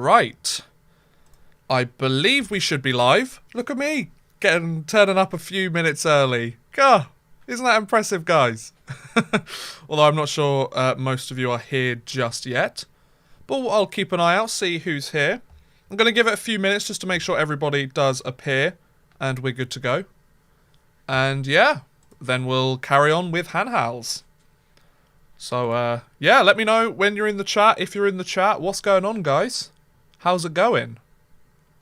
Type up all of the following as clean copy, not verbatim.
Right. I believe we should be live. Look at me, turning up a few minutes early. God, isn't that impressive, guys? Although I'm not sure most of you are here just yet. But I'll keep an eye out, see who's here. I'm going to give it a few minutes just to make sure everybody does appear. And we're good to go. And yeah, then we'll carry on with Hanhals. So, yeah, let me know when you're in the chat. If you're in the chat, what's going on, guys? How's it going?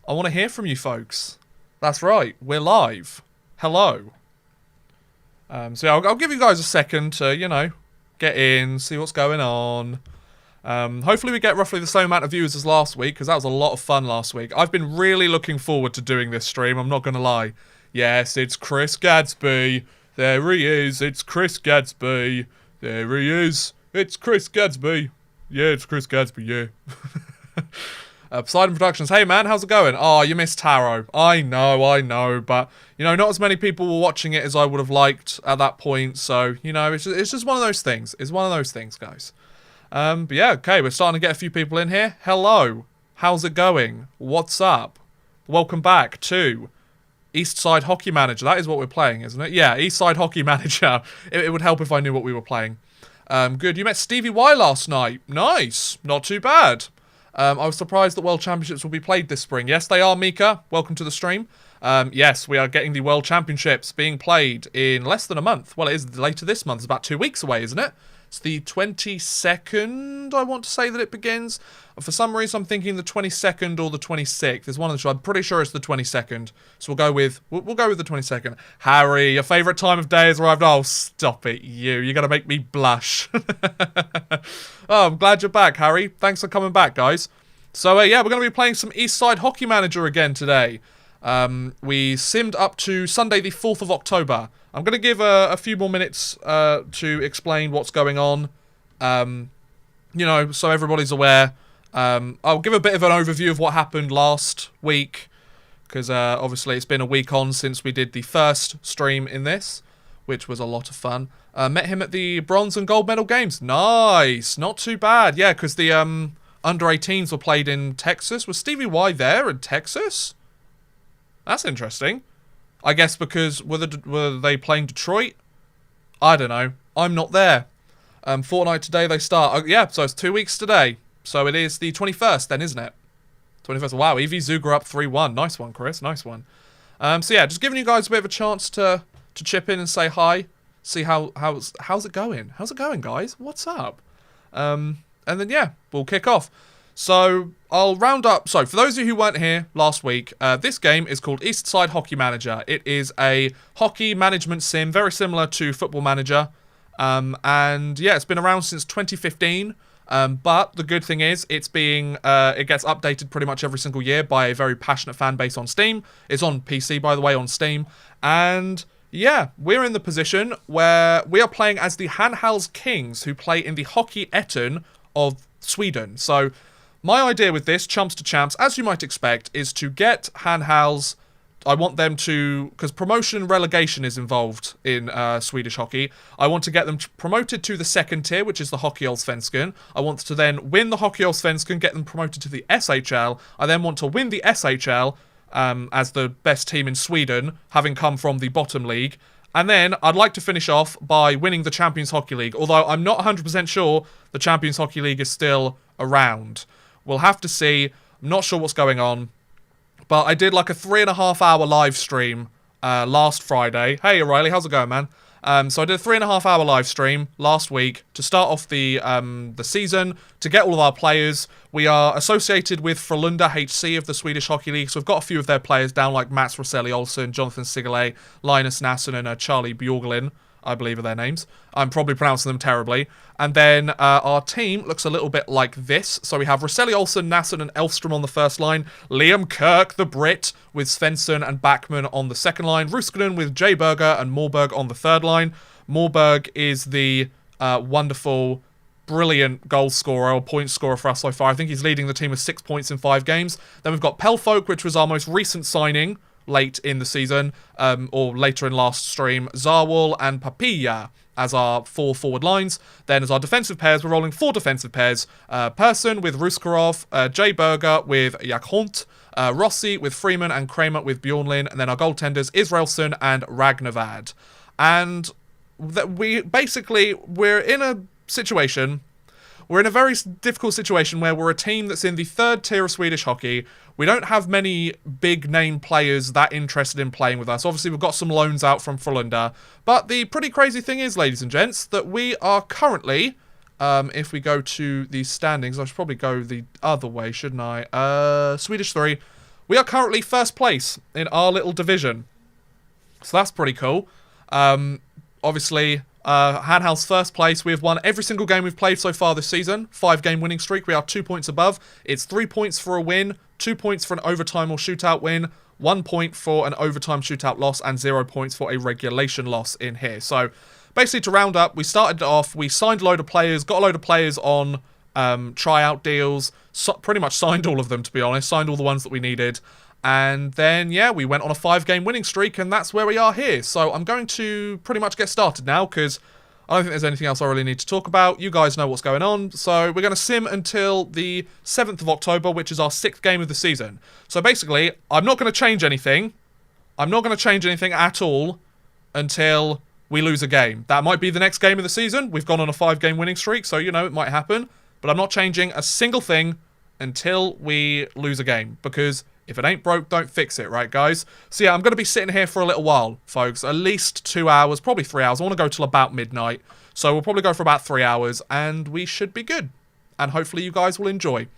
I want to hear from you folks. That's right, we're live. Hello. So yeah, I'll give you guys a second to, you know, get in, see what's going on. Hopefully we get roughly the same amount of viewers as last week, because that was a lot of fun last week. I've been really looking forward to doing this stream, I'm not going to lie. Yes, it's Chris Gadsby. There he is, it's Chris Gadsby. There he is, it's Chris Gadsby. Yeah, it's Chris Gadsby, yeah. Poseidon Productions, hey man, how's it going? Oh, you missed Taro. I know, but, you know, not as many people were watching it as I would have liked at that point, so, you know, it's just one of those things. It's one of those things, guys. But yeah, okay, we're starting to get a few people in here. Hello, how's it going? What's up? Welcome back to Eastside Hockey Manager. That is what we're playing, isn't it? Yeah, Eastside Hockey Manager. It would help if I knew what we were playing. Good, you met Stevie Y last night. Nice, not too bad. I was surprised that World Championships will be played this spring. Yes, they are, Mika. Welcome to the stream. Yes, we are getting the World Championships being played in less than a month. Well, it is later this month. It's about 2 weeks away, isn't it? It's the 22nd, I want to say that it begins. For some reason, I'm thinking the 22nd or the 26th. There's one of the two. I'm pretty sure it's the 22nd. So we'll go with the 22nd. Harry, your favourite time of day has arrived. Oh, stop it, you. You're going to make me blush. Oh, I'm glad you're back, Harry. Thanks for coming back, guys. So, yeah, we're going to be playing some Eastside Hockey Manager again today. We simmed up to Sunday the 4th of October. I'm going to give a few more minutes to explain what's going on, you know, so everybody's aware. I'll give a bit of an overview of what happened last week, because obviously it's been a week on since we did the first stream in this, which was a lot of fun. Met him at the bronze and gold medal games. Nice, not too bad. Yeah, because the under-18s were played in Texas. Was Stevie Y there in Texas? That's interesting. I guess because were they playing Detroit? I don't know. I'm not there. Fortnite today they start. Oh, yeah, so it's 2 weeks today. So it is the 21st then, isn't it? 21st. Wow, EV Zuger up 3-1. Nice one, Chris. Nice one. So yeah, just giving you guys a bit of a chance to chip in and say hi. See how's it going? How's it going, guys? What's up? And then yeah, we'll kick off. So, I'll round up. So, for those of you who weren't here last week, this game is called Eastside Hockey Manager. It is a hockey management sim, very similar to Football Manager. And yeah, it's been around since 2015. But the good thing is, it gets updated pretty much every single year by a very passionate fan base on Steam. It's on PC, by the way, on Steam. And yeah, we're in the position where we are playing as the Hanhals Kings, who play in the Hockey Etten of Sweden. So, my idea with this, Chumps to Champs, as you might expect, is to get Hanhals. I want them to, because promotion and relegation is involved in Swedish hockey. I want to get them promoted to the second tier, which is the Hockeyallsvenskan. I want to then win the Hockeyallsvenskan, get them promoted to the SHL. I then want to win the SHL as the best team in Sweden, having come from the bottom league. And then I'd like to finish off by winning the Champions Hockey League, although I'm not 100% sure the Champions Hockey League is still around. We'll have to see. I'm not sure what's going on. But I did like a 3.5 hour live stream last Friday. Hey, O'Reilly, how's it going, man? So I did a 3.5 hour live stream last week to start off the season, to get all of our players. We are associated with Frölunda HC of the Swedish Hockey League, so we've got a few of their players down, like Mats Roseli-Olsson, Jonathan Sigale, Linus Nasson, and Charlie Bjorglin, I believe are their names. I'm probably pronouncing them terribly. And then our team looks a little bit like this. So we have Roseli-Olsson, Nasson, and Elfstrom on the first line. Liam Kirk, the Brit, with Svensson and Backman on the second line. Ruskanen with Jay Berger and Morberg on the third line. Morberg is the wonderful, brilliant goal scorer or point scorer for us so far. I think he's leading the team with 6 points in 5 games. Then we've got Pelfolk, which was our most recent signing late in the season, or later in last stream, Zarwal and Papilla as our 4 forward lines. Then as our defensive pairs, we're rolling 4 defensive pairs. Persson with Ruskarov, Jay Berger with Jakhont, Rossi with Freeman, and Kramer with Bjornlin. And then our goaltenders, Israelson and Ragnavad. And we're in a situation... We're in a very difficult situation where we're a team that's in the 3rd tier of Swedish hockey. We don't have many big-name players that interested in playing with us. Obviously, we've got some loans out from Frölunda. But the pretty crazy thing is, ladies and gents, that we are currently... if we go to the standings, I should probably go the other way, shouldn't I? Swedish 3. We are currently 1st place in our little division. So that's pretty cool. Obviously... Hanhals 1st place. We have won every single game we've played so far this season. 5-game winning streak. We are 2 points above. It's 3 points for a win, 2 points for an overtime or shootout win, 1 point for an overtime shootout loss, and 0 points for a regulation loss in here. So basically, to round up, we started off, we signed a load of players, got a load of players on tryout deals, pretty much signed all of them, to be honest, signed all the ones that we needed. And then, yeah, we went on a 5-game winning streak, and that's where we are here. So I'm going to pretty much get started now, because I don't think there's anything else I really need to talk about. You guys know what's going on. So we're going to sim until the 7th of October, which is our 6th game of the season. So basically, I'm not going to change anything. I'm not going to change anything at all until we lose a game. That might be the next game of the season. We've gone on a 5-game winning streak, so, you know, it might happen. But I'm not changing a single thing until we lose a game, because... if it ain't broke, don't fix it, right, guys? So yeah, I'm going to be sitting here for a little while, folks. At least 2 hours, probably 3 hours. I want to go till about midnight. So we'll probably go for about 3 hours, and we should be good. And hopefully you guys will enjoy.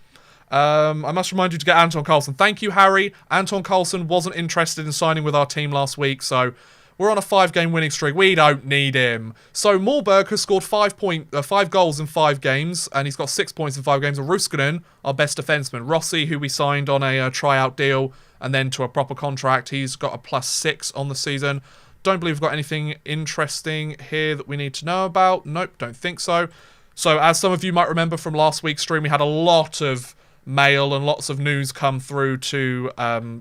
I must remind you to get Anton Carlson. Thank you, Harry. Anton Carlson wasn't interested in signing with our team last week, so... we're on a 5-game winning streak. We don't need him. So Morberg has scored 5 goals in 5 games, and he's got 6 points in 5 games. And Ruskanen, our best defenseman. Rossi, who we signed on a tryout deal and then to a proper contract, he's got a +6 on the season. Don't believe we've got anything interesting here that we need to know about. Nope, don't think so. So as some of you might remember from last week's stream, we had a lot of mail and lots of news come through to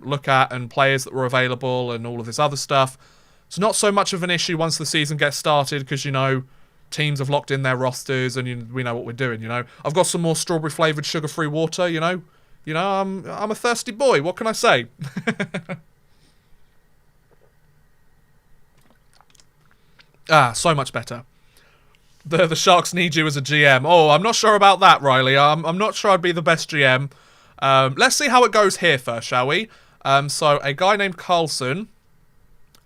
look at, and players that were available and all of this other stuff. It's not so much of an issue once the season gets started, because, you know, teams have locked in their rosters and we know what we're doing, you know. I've got some more strawberry-flavoured sugar-free water, you know. You know, I'm a thirsty boy. What can I say? So much better. The Sharks need you as a GM. Oh, I'm not sure about that, Riley. I'm not sure I'd be the best GM. Let's see how it goes here first, shall we? So, a guy named Carlson...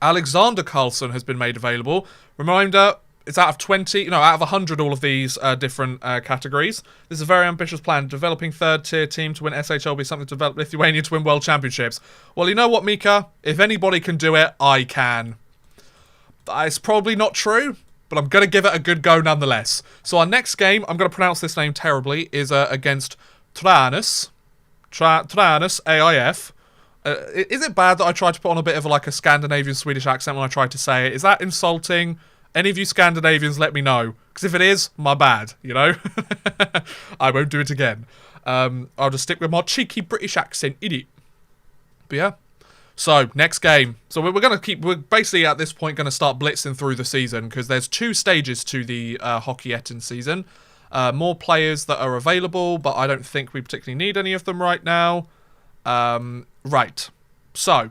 Alexander Carlson has been made available. Reminder, it's out of 100 all of these different categories. This is a very ambitious plan. Developing 3rd-tier team to win SHL will be something to develop Lithuania to win World Championships. Well, you know what, Mika? If anybody can do it, I can. It's probably not true, but I'm going to give it a good go nonetheless. So our next game, I'm going to pronounce this name terribly, is against Tranås. Tranås, AIF. Is it bad that I tried to put on a bit of a Scandinavian Swedish accent when I tried to say it? Is that insulting? Any of you Scandinavians, let me know. Because if it is, my bad, you know? I won't do it again. I'll just stick with my cheeky British accent, idiot. But yeah. So, next game. So we're basically at this point going to start blitzing through the season, because there's 2 stages to the Hockey Etten season. More players that are available, but I don't think we particularly need any of them right now. Right, so,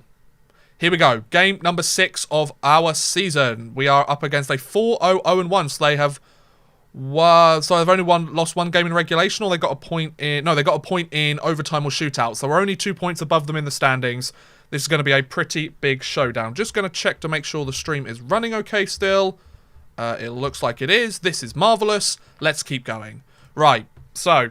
here we go. Game number 6 of our season. We are up against a 4-0-0-1, so they have they've only lost 1 game in regulation, or they got a point in... no, they got a point in overtime or shootout, so we're only 2 points above them in the standings. This is going to be a pretty big showdown. Just going to check to make sure the stream is running okay still. It looks like it is. This is marvellous. Let's keep going. Right, so...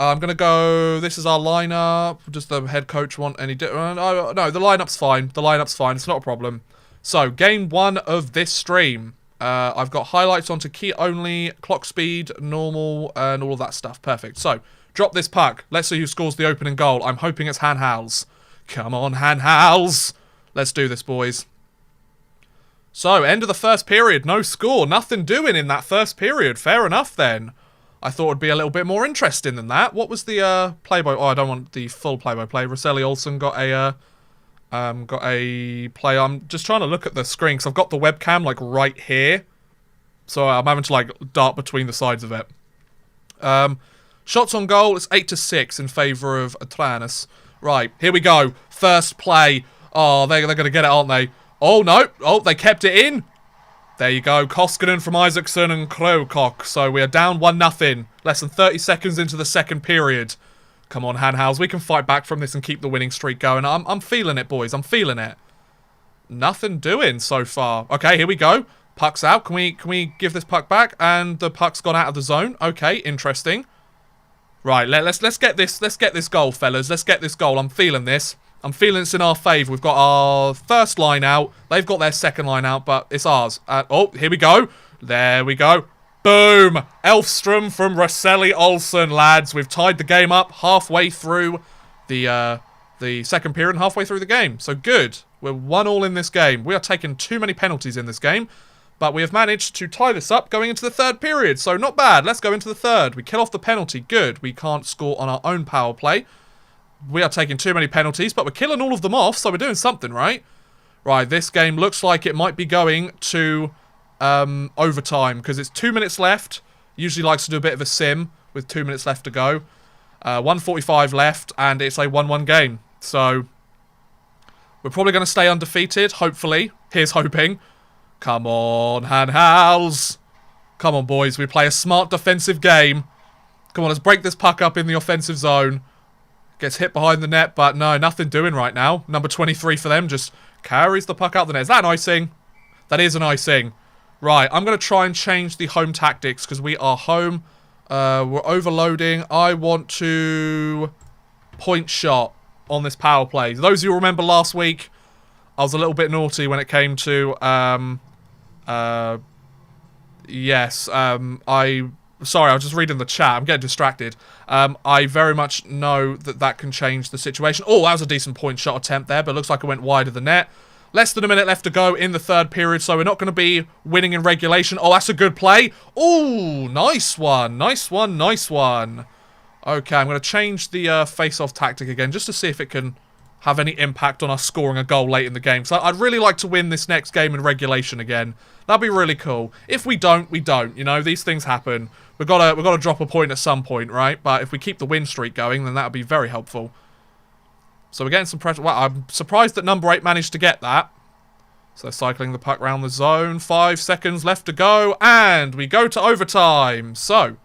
I'm going to go, this is our lineup. Does the head coach want any... no, the lineup's fine. The lineup's fine. It's not a problem. So, game 1 of this stream. I've got highlights onto key only, clock speed, normal, and all of that stuff. Perfect. So, drop this puck. Let's see who scores the opening goal. I'm hoping it's Hanhals. Come on, Hanhals. Let's do this, boys. So, end of the first period. No score. Nothing doing in that first period. Fair enough, then. I thought it'd be a little bit more interesting than that. What was the play-by... oh, I don't want the full play-by-play. Rosselli Olsen got Got a play. I'm just trying to look at the screen because I've got the webcam like right here. So I'm having to like dart between the sides of it. Shots on goal, it's 8-6 in favour of Atlantis. Right, here we go. First play. Oh, they're going to get it, aren't they? Oh, no. Oh, they kept it in. There you go. Koskinen from Isaacson and Krokok. So we are down 1-0. Less than 30 seconds into the second period. Come on, Hanhals. We can fight back from this and keep the winning streak going. I'm feeling it, boys. I'm feeling it. Nothing doing so far. Okay, here we go. Puck's out. Can we give this puck back? And the puck's gone out of the zone. Okay, interesting. Right, let's get this goal, fellas. Let's get this goal. I'm feeling this. I'm feeling it's in our favour. We've got our first line out. They've got their second line out, but it's ours. Oh, here we go. There we go. Boom! Elfstrom from Rosselli Olsen, lads. We've tied the game up halfway through the second period and halfway through the game. So good. We're 1-1 in this game. We are taking too many penalties in this game. But we have managed to tie this up going into the third period. So not bad. Let's go into the third. We kill off the penalty. Good. We can't score on our own power play. We are taking too many penalties, but we're killing all of them off. So we're doing something, right? Right, this game looks like it might be going to overtime. Because it's 2 minutes left. Usually likes to do a bit of a sim with 2 minutes left to go. 1:45 left, and it's a 1-1 game. So we're probably going to stay undefeated, hopefully. Here's hoping. Come on, Hanhals. Come on, boys. We play a smart defensive game. Come on, let's break this puck up in the offensive zone. Gets hit behind the net, but no, nothing doing right now. Number 23 for them just carries the puck out the net. Is that an icing? That is an icing. Right, I'm going to try and change the home tactics because we are home. We're overloading. I want to point shot on this power play. Those of you who remember last week, I was a little bit naughty when it came to, sorry, I was just reading the chat. I'm getting distracted. I very much know that can change the situation. Oh, that was a decent point shot attempt there, but it looks like it went wide of the net. Less than a minute left to go in the third period, so we're not going to be winning in regulation. Oh, that's a good play. Oh, nice one. Nice one, nice one. Okay, I'm going to change the face-off tactic again, just to see if it can have any impact on us scoring a goal late in the game. So I'd really like to win this next game in regulation again. That'd be really cool. If we don't, we don't. You know, these things happen. We've got to drop a point at some point, right? But if we keep the win streak going, then that would be very helpful. So we're getting some pressure. Well, I'm surprised that number 8 managed to get that. So cycling the puck around the zone. 5 seconds left to go. And we go to overtime. So,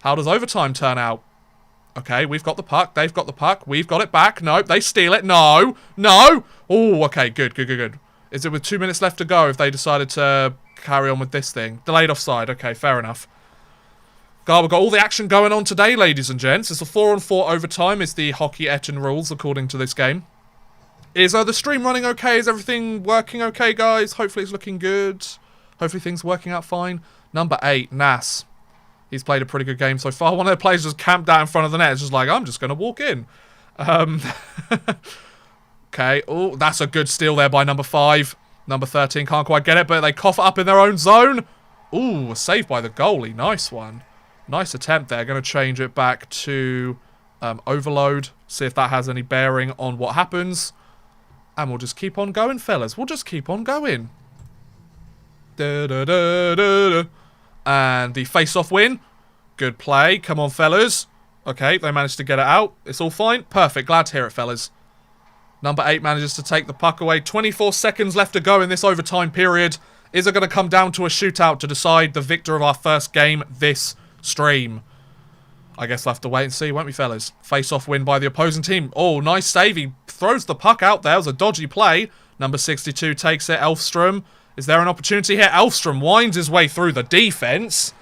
how does overtime turn out? Okay, we've got the puck. They've got the puck. We've got it back. Nope, they steal it. No. No. Oh, okay, good, good, good, good. Is it with 2 minutes left to go if they decided to carry on with this thing? Delayed offside. Okay, fair enough. God, we've got all the action going on today, ladies and gents. It's a 4-on-4 overtime is the Hockey Etten rules, according to this game. Is the stream running okay? Is everything working okay, guys? Hopefully it's looking good. Hopefully things are working out fine. Number 8, Nas. He's played a pretty good game so far. One of the players just camped out in front of the net. It's just like, I'm just going to walk in. Okay. Oh, that's a good steal there by number 5. Number 13 can't quite get it, but they cough it up in their own zone. Ooh, a save by the goalie. Nice one. Nice attempt there. Going to change it back to overload. See if that has any bearing on what happens. And we'll just keep on going, fellas. We'll just keep on going. Da, da, da, da, da. And the face-off win. Good play. Come on, fellas. Okay, they managed to get it out. It's all fine. Perfect. Glad to hear it, fellas. Number 8 manages to take the puck away. 24 seconds left to go in this overtime period. Is it going to come down to a shootout to decide the victor of our first game this stream? I guess we'll have to wait and see, won't we, fellas? Face-off win by the opposing team. Oh, nice save. He throws the puck out there. It was a dodgy play. Number 62 takes it. Elfstrom. Is there an opportunity here? Elfstrom winds his way through the defense.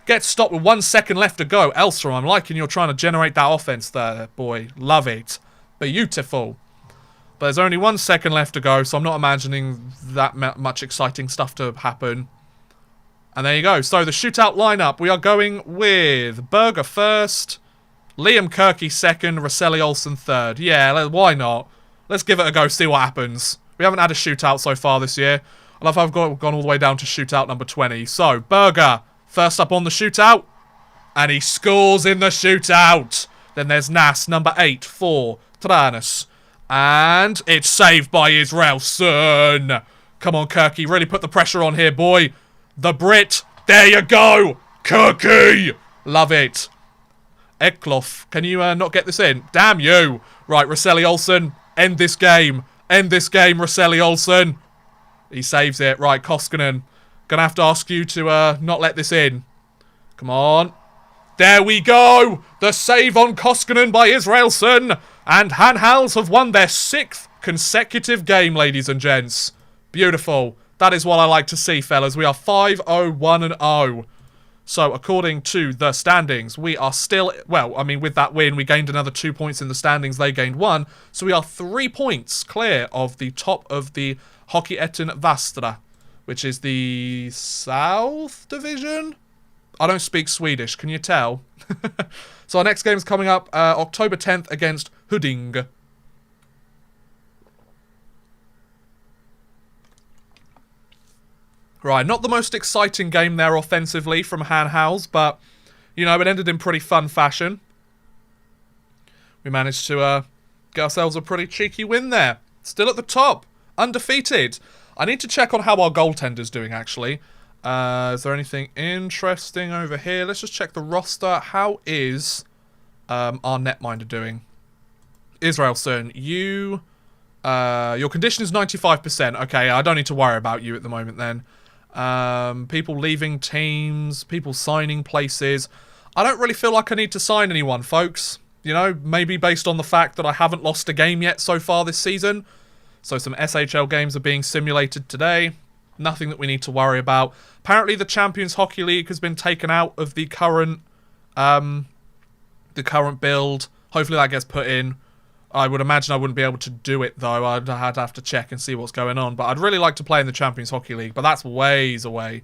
Gets stopped with 1 second left to go. Elfstrom, I'm liking you're trying to generate that offense there, boy. Love it. Beautiful. But there's only 1 second left to go, so I'm not imagining that much exciting stuff to happen. And there you go. So the shootout lineup, we are going with Berger first, Liam Kirky second, Rosselli Olsen third. Yeah, why not? Let's give it a go, see what happens. We haven't had a shootout so far this year. I love how I've gone all the way down to shootout number 20. So, Berger, first up on the shootout. And he scores in the shootout. Then there's Nas, number 8 for Tranus. And it's saved by Israelson. Come on, Kirky. Really put the pressure on here, boy. The Brit. There you go. Kirky. Love it. Eklof. Can you not get this in? Damn you. Right, Rosselli Olsen. End this game. End this game, Rosselli Olsen. He saves it. Right, Koskinen. Gonna have to ask you to not let this in. Come on. There we go. The save on Koskinen by Israelson. And Hanhals have won their 6th consecutive game, ladies and gents. Beautiful. That is what I like to see, fellas. We are 5-0-1-0. So, according to the standings, we are still... Well, I mean, with that win, we gained another 2 points in the standings. They gained 1. So, we are 3 points clear of the top of the Hockey-Etten Västra, which is the South Division? I don't speak Swedish, can you tell? So, our next game is coming up October 10th against Huddinge. Right, not the most exciting game there offensively from Hanhals, but, you know, it ended in pretty fun fashion. We managed to get ourselves a pretty cheeky win there. Still at the top. Undefeated. I need to check on how our goaltender's doing, actually. Is there anything interesting over here? Let's just check the roster. How is our netminder doing? Israelson, you... your condition is 95%. Okay, I don't need to worry about you at the moment then. People leaving teams, people signing places. I don't really feel like I need to sign anyone, folks. You know, maybe based on the fact that I haven't lost a game yet so far this season. So some SHL games are being simulated today. Nothing that we need to worry about. Apparently the Champions Hockey League has been taken out of the current build. Hopefully that gets put in. I would imagine I wouldn't be able to do it, though. I'd have to check and see what's going on. But I'd really like to play in the Champions Hockey League, but that's ways away.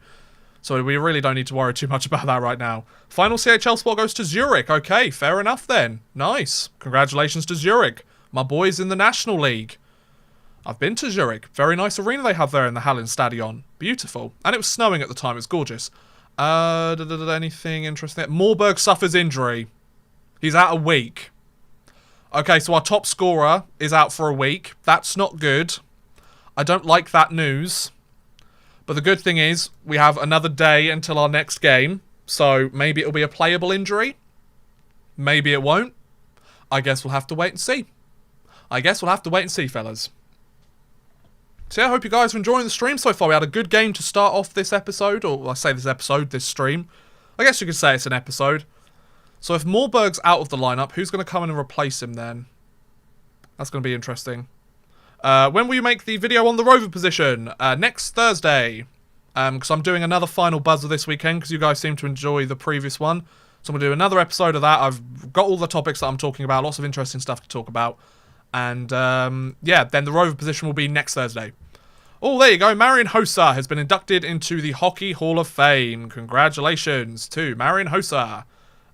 So we really don't need to worry too much about that right now. Final CHL spot goes to Zurich. Okay, fair enough then. Nice. Congratulations to Zurich. My boys in the National League. I've been to Zurich. Very nice arena they have there in the Hallenstadion. Beautiful. And it was snowing at the time. It was gorgeous. Anything interesting? Moorberg suffers injury. He's out a week. Okay, so our top scorer is out for a week. That's not good. I don't like that news. But the good thing is, we have another day until our next game. So maybe it'll be a playable injury. Maybe it won't. I guess we'll have to wait and see. Fellas. So yeah, I hope you guys are enjoying the stream so far. We had a good game to start off this episode. Or I say this stream. I guess you could say it's an episode. So if Moorberg's out of the lineup, who's going to come in and replace him then? That's going to be interesting. When will you make the video on the rover position? Next Thursday. Because I'm doing another final buzzer this weekend, because you guys seem to enjoy the previous one. So I'm going to do another episode of that. I've got all the topics that I'm talking about. Lots of interesting stuff to talk about. And, yeah, then the rover position will be next Thursday. Oh, there you go. Marian Hossa has been inducted into the Hockey Hall of Fame. Congratulations to Marian Hossa.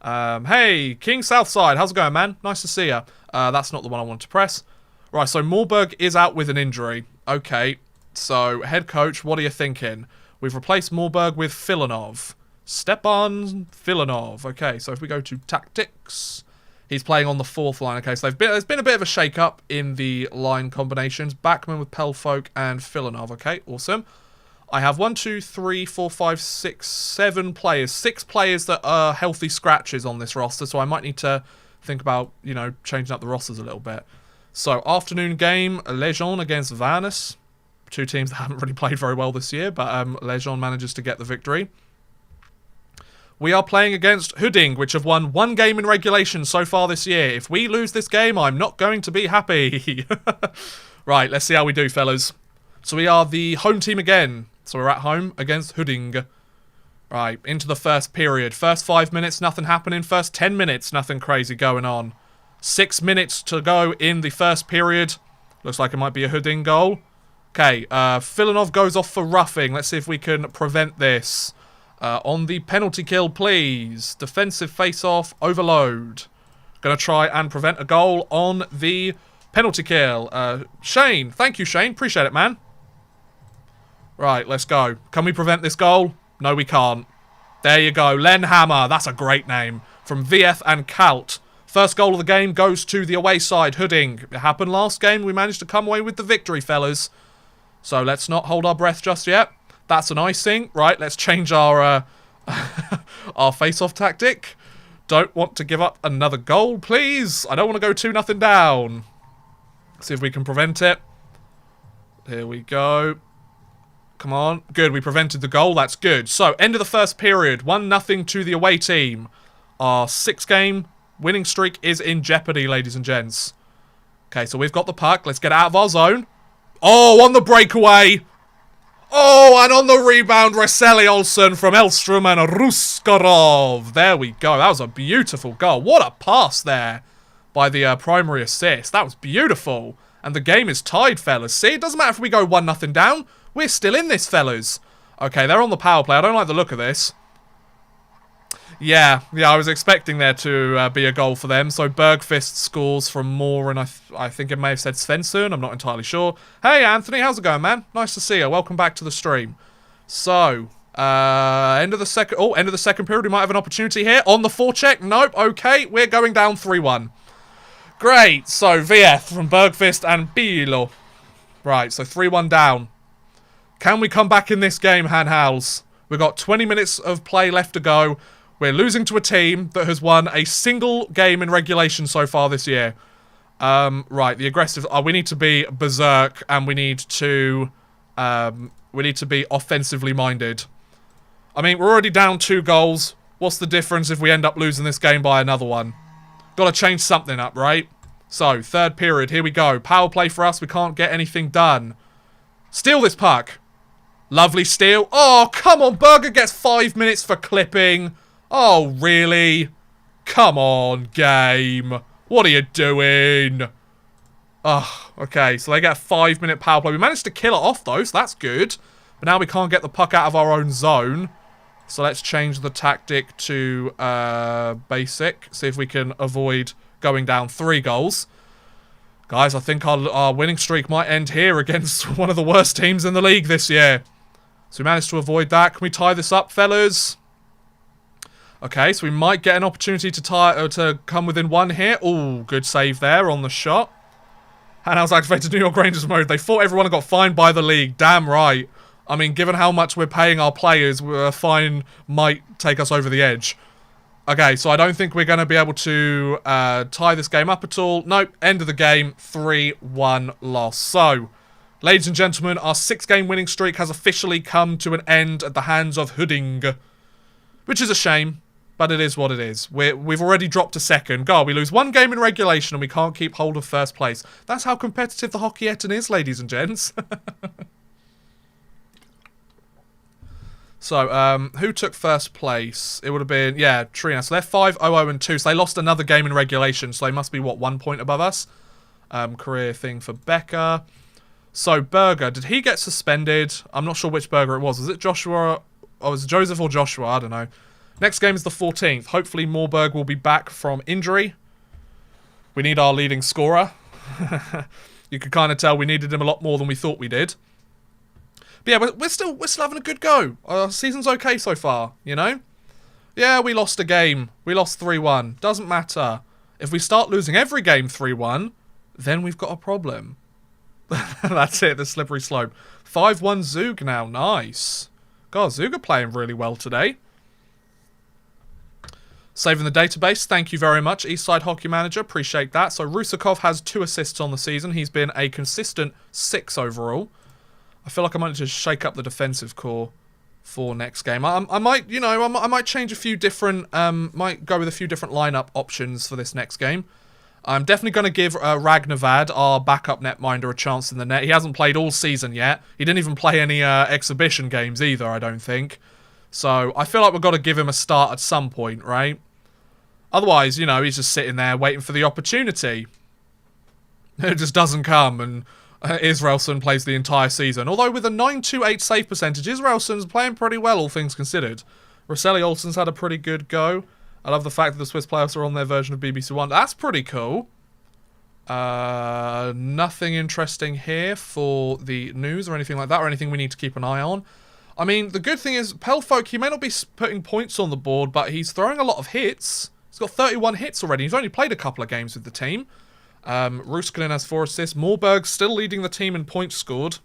Hey, King Southside, how's it going, man? Nice to see ya. That's not the one I wanted to press. Right, so Moorberg is out with an injury. Okay, so head coach, what are you thinking? We've replaced Moorberg with Filanov. Stepan Filanov. Okay, so if we go to tactics, he's playing on the 4th line. Okay, so there's been a bit of a shake-up in the line combinations. Backman with Pelfolk and Filanov. Okay, awesome. I have 1, 2, 3, 4, 5, 6, 7 players. 6 players that are healthy scratches on this roster, so I might need to think about, you know, changing up the rosters a little bit. So, afternoon game, Legion against Vannes. 2 teams that haven't really played very well this year, but Legion manages to get the victory. We are playing against Huddinge, which have won 1 game in regulation so far this year. If we lose this game, I'm not going to be happy. Right, let's see how we do, fellas. So we are the home team again. So we're at home against Huddinge. Right, into the first period. First 5 minutes, nothing happening. First 10 minutes, nothing crazy going on. 6 minutes to go in the first period. Looks like it might be a Huddinge goal. Okay, Filanov goes off for roughing. Let's see if we can prevent this. On the penalty kill, please. Defensive face-off, overload. Gonna try and prevent a goal on the penalty kill. Shane, thank you, Shane. Appreciate it, man. Right, let's go. Can we prevent this goal? No, we can't. There you go. Len Hammer. That's a great name. From VF and Kalt. First goal of the game goes to the away side, Hudding. It happened last game. We managed to come away with the victory, fellas. So let's not hold our breath just yet. That's an icing. Right, let's change our our face-off tactic. Don't want to give up another goal, please. I don't want to go 2-0 down. See if we can prevent it. Here we go. Come on. Good, we prevented the goal. That's good. So, end of the first period. 1-0 to the away team. Our 6-game winning streak is in jeopardy, ladies and gents. Okay, so we've got the puck. Let's get out of our zone. Oh, on the breakaway. Oh, and on the rebound, Raseli Olsen from Edenstrom and Ruskarov. There we go. That was a beautiful goal. What a pass there by the primary assist. That was beautiful. And the game is tied, fellas. See, it doesn't matter if we go 1-0 down. We're still in this, fellas. Okay, they're on the power play. I don't like the look of this. Yeah, I was expecting there to be a goal for them. So Bergfist scores from Moore, and I think it may have said Svensson. I'm not entirely sure. Hey, Anthony, how's it going, man? Nice to see you. Welcome back to the stream. So, end of the second period. We might have an opportunity here on the forecheck. Nope. Okay, we're going down 3-1. Great. So VF from Bergfist and Bilo. Right. So 3-1 down. Can we come back in this game, Hanhals? We've got 20 minutes of play left to go. We're losing to a team that has won a single game in regulation so far this year. Right, the aggressive... we need to be berserk, and we need to be offensively minded. I mean, we're already down 2 goals. What's the difference if we end up losing this game by another one? Got to change something up, right? So, third period, here we go. Power play for us, we can't get anything done. Steal this puck. Lovely steal. Oh, come on, Berger gets 5 minutes for clipping. Oh, really? Come on, game. What are you doing? Oh, okay, so they get a 5-minute power play. We managed to kill it off, though, so that's good. But now we can't get the puck out of our own zone. So let's change the tactic to basic. See if we can avoid going down 3 goals. Guys, I think our winning streak might end here against one of the worst teams in the league this year. So we managed to avoid that. Can we tie this up, fellas? Okay, so we might get an opportunity to come within 1 here. Oh, good save there on the shot. Hanhals activated New York Rangers mode. They fought everyone and got fined by the league. Damn right. I mean, given how much we're paying our players, a fine might take us over the edge. Okay, so I don't think we're going to be able to tie this game up at all. Nope, end of the game, 3-1 loss. So, ladies and gentlemen, our 6-game winning streak has officially come to an end at the hands of Hudding. Which is a shame. But it is what it is. We've already dropped to second. God, we lose 1 game in regulation and we can't keep hold of first place. That's how competitive the Hockey Etten is, ladies and gents. So, who took first place? It would have been, yeah, Trina. So they're 5-0-2. So they lost another game in regulation. So they must be, what, 1 point above us? Career thing for Becker. So, Berger. Did he get suspended? I'm not sure which Berger it was. Was it Joshua? Oh, was it Joseph or Joshua? I don't know. Next game is the 14th. Hopefully Moorberg will be back from injury. We need our leading scorer. You could kind of tell we needed him a lot more than we thought we did. But yeah, we're still having a good go. Our season's okay so far, you know? Yeah, we lost a game. We lost 3-1. Doesn't matter. If we start losing every game 3-1, then we've got a problem. That's it, the slippery slope. 5-1 Zug now. Nice. God, Zug are playing really well today. Saving the database, thank you very much, Eastside Hockey Manager, appreciate that. So Rusakov has 2 assists on the season. He's been a consistent 6 overall. I feel like I might just shake up the defensive core for next game. I might, you know, I might change a few different, might go with a few different lineup options for this next game. I'm definitely going to give Ragnavad, our backup netminder, a chance in the net. He hasn't played all season yet. He didn't even play any exhibition games either, I don't think. So I feel like we've got to give him a start at some point, right? Otherwise, you know, he's just sitting there waiting for the opportunity. It just doesn't come, and Israelson plays the entire season. Although with a 928 save percentage, Israelson's playing pretty well, all things considered. Raseli Olsen's had a pretty good go. I love the fact that the Swiss players are on their version of BBC One. That's pretty cool. Nothing interesting here for the news or anything like that, or anything we need to keep an eye on. I mean, the good thing is, Pelfolk, he may not be putting points on the board, but he's throwing a lot of hits. He's He's got 31 hits already. He's only played a couple of games with the team. Ruskinen has 4 assists. Moorberg still leading the team in points scored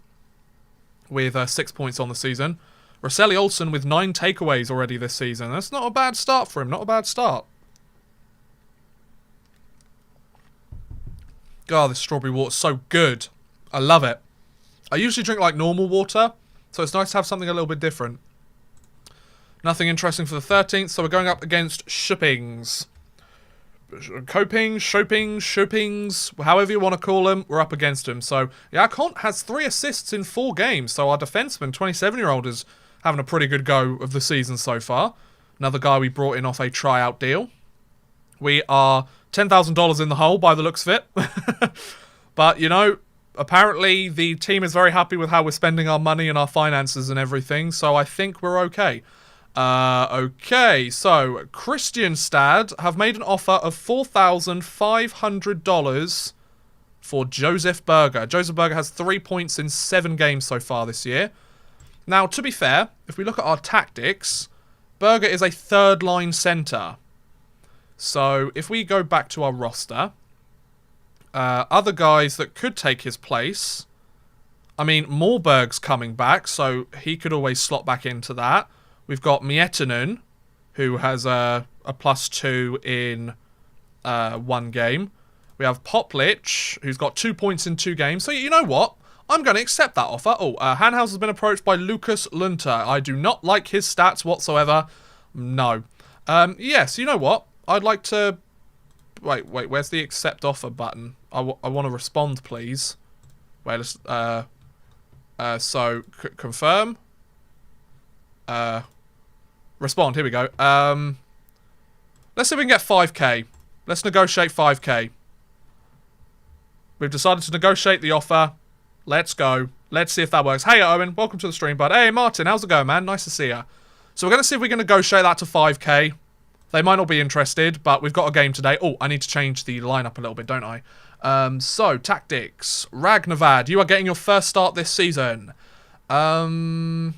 with 6 points on the season. Rosselli Olsen with 9 takeaways already this season. That's not a bad start for him. Not a bad start. God, this strawberry water's so good. I love it. I usually drink like normal water, so it's nice to have something a little bit different. Nothing interesting for the 13th, so we're going up against Shippings. Shopings, however you want to call them, we're up against him. So, Jakont has 3 assists in 4 games, so our defenseman, 27-year-old, is having a pretty good go of the season so far. Another guy we brought in off a tryout deal. We are $10,000 in the hole by the looks of it. But, you know, apparently the team is very happy with how we're spending our money and our finances and everything, so I think we're okay. Okay, so Christianstad have made an offer of $4,500 for Joseph Berger. Joseph Berger has 3 points in 7 games so far this year. Now, to be fair, if we look at our tactics, Berger is a third-line centre. So, if we go back to our roster, other guys that could take his place, I mean, Moorberg's coming back, so he could always slot back into that. We've got Miettinen, who has a +2 in 1 game. We have Poplich, who's got 2 points in 2 games. So, you know what? I'm going to accept that offer. Oh, Hanhals has been approached by Lucas Lunter. I do not like his stats whatsoever. No. Yes, you know what? I'd like to... Wait, where's the accept offer button? I want to respond, please. Wait, let's... confirm. Respond, here we go. Let's see if we can get 5k. Let's negotiate 5k. We've decided to negotiate the offer. Let's go. Let's see if that works. Hey, Owen. Welcome to the stream, bud. Hey, Martin. How's it going, man? Nice to see you. So we're going to see if we can negotiate that to 5k. They might not be interested, but we've got a game today. Oh, I need to change the lineup a little bit, don't I? So, tactics. Ragnavad, you are getting your first start this season. Who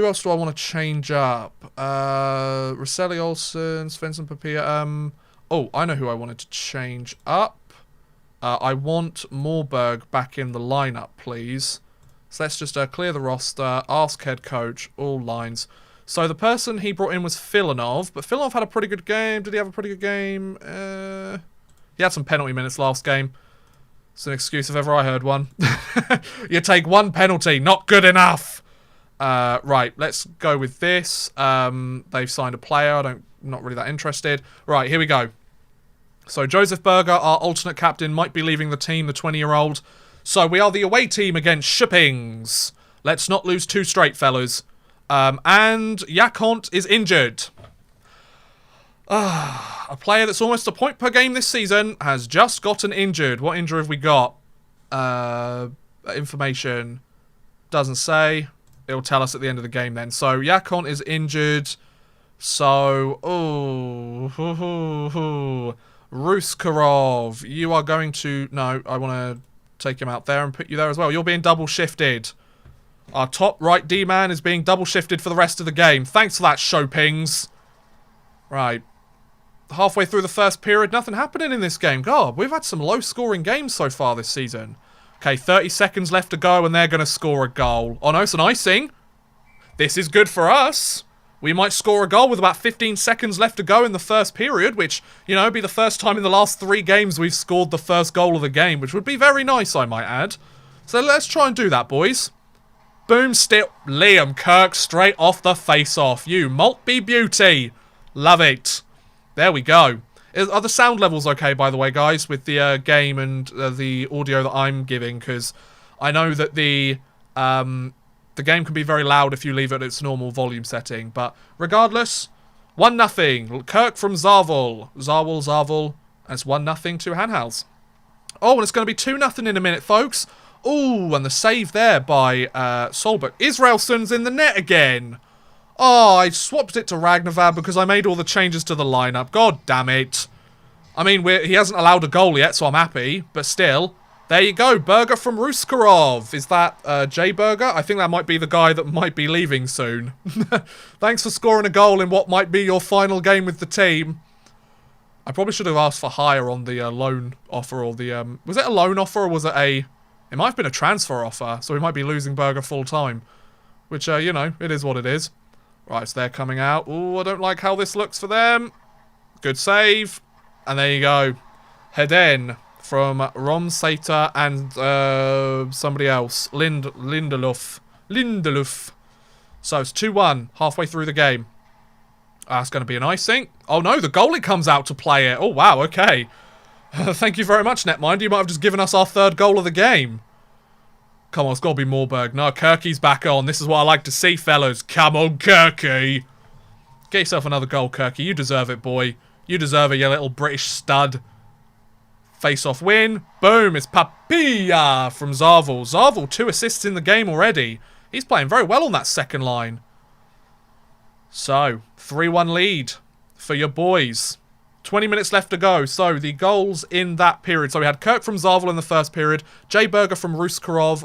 else do I want to change up? Rosselli Olsen, Svensson Papia. Oh, I know who I wanted to change up. I want Moorberg back in the lineup, please. So let's just clear the roster, ask head coach, all lines. So the person he brought in was Filanov, but Filanov had a pretty good game. Did he have a pretty good game? He had some penalty minutes last game. It's an excuse if ever I heard one. You take 1 penalty, not good enough. Right, let's go with this. They've signed a player. I'm not really that interested. Right, here we go. So Joseph Berger, our alternate captain, might be leaving the team, the 20-year-old. So we are the away team against Shippings. Let's not lose 2 straight, fellas. And Jakont is injured. A player that's almost a point per game this season has just gotten injured. What injury have we got? Information doesn't say. It'll tell us at the end of the game then. So, Jakont is injured. So, Ruskarov, you are going to... No, I want to take him out there and put you there as well. You're being double shifted. Our top right D-man is being double shifted for the rest of the game. Thanks for that, Shopings. Right. Halfway through the first period, nothing happening in this game. God, we've had some low-scoring games so far this season. Okay, 30 seconds left to go, and they're going to score a goal. Oh, no, it's an icing. This is good for us. We might score a goal with about 15 seconds left to go in the first period, which, you know, be the first time in the last 3 games we've scored the first goal of the game, which would be very nice, I might add. So let's try and do that, boys. Boom, still. Liam Kirk straight off the face-off. You Maltby beauty. Love it. There we go. Are the sound levels okay, by the way, guys, with the game and the audio that I'm giving? Because I know that the game can be very loud if you leave it at its normal volume setting. But regardless, 1-0. Kirk from Zarvel. Zarvel. And it's 1-0 to Hanhals. Oh, and it's going to be 2-0 in a minute, folks. Ooh, and the save there by Solberg. Israelson's in the net again. Oh, I swapped it to Ragnavad because I made all the changes to the lineup. God damn it. I mean, he hasn't allowed a goal yet, so I'm happy. But still, there you go. Berger from Ruskarov. Is that Jay Berger? I think that might be the guy that might be leaving soon. Thanks for scoring a goal in what might be your final game with the team. I probably should have asked for higher on the loan offer or the... was it a loan offer or was it a... It might have been a transfer offer, so we might be losing Berger full time. Which, you know, it is what it is. Right, so they're coming out. Ooh, I don't like how this looks for them. Good save. And there you go. Head in from Romsater and somebody else. Lindelof. So it's 2-1 halfway through the game. That's going to be an icing. Oh no, the goalie comes out to play it. Oh wow, okay. Thank you very much, Netminder. You might have just given us our third goal of the game. Come on, it's got to be Morberg. No, Kirky's back on. This is what I like to see, fellas. Come on, Kirky. Get yourself another goal, Kirky. You deserve it, boy. You deserve it, you little British stud. Face-off win. Boom, it's Papilla from Zarval. Zarval, 2 assists in the game already. He's playing very well on that second line. So, 3-1 lead for your boys. 20 minutes left to go. So, the goals in that period. So, we had Kirk from Zarval in the first period. Jay Berger from Ruskarov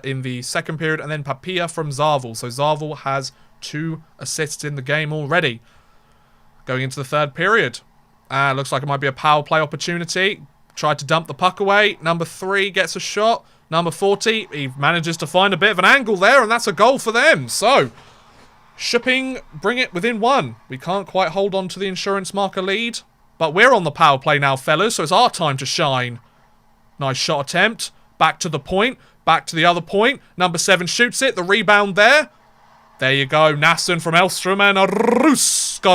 in the second period. And then Papilla from Zarval. So, Zarval has 2 assists in the game already. Going into the third period. Looks like it might be a power play opportunity. Tried to dump the puck away. Number 3 gets a shot. Number 40, he manages to find a bit of an angle there. And that's a goal for them. So... Shipping, bring it within 1. We can't quite hold on to the insurance marker lead. But we're on the power play now, fellas, so it's our time to shine. Nice shot attempt. Back to the point. Back to the other point. Number 7 shoots it. The rebound there. There you go. Nasson from Edenstrom and Ruskarov.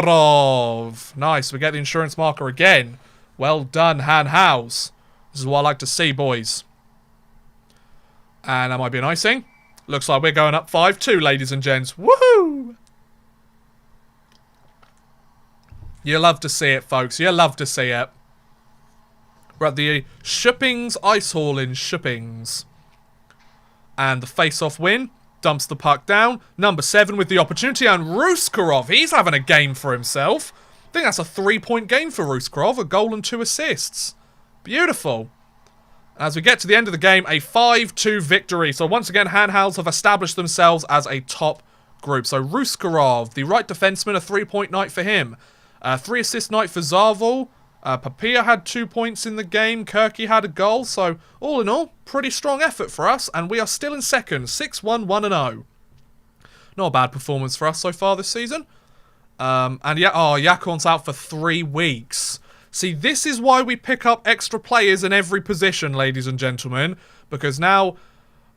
Nice. We get the insurance marker again. Well done, Hanhals. This is what I like to see, boys. And that might be an icing. Looks like we're going up 5-2, ladies and gents. Woohoo! You love to see it, folks. You love to see it. We're at the Shippings Ice Hall in Shippings. And the face-off win. Dumps the puck down. Number 7 with the opportunity. And Ruskarov, he's having a game for himself. I think that's a 3-point game for Ruskarov. A goal and 2 assists. Beautiful. As we get to the end of the game, a 5-2 victory. So once again, Hanhals have established themselves as a top group. So Ruskarov, the right defenseman, a 3-point night for him. 3-assist night for Zarval. Papilla had 2 points in the game. Kirky had a goal. So all in all, pretty strong effort for us. And we are still in second. 6-1, 1-0. Not a bad performance for us so far this season. And yeah, Yakon's out for 3 weeks. See, this is why we pick up extra players in every position, ladies and gentlemen. Because now...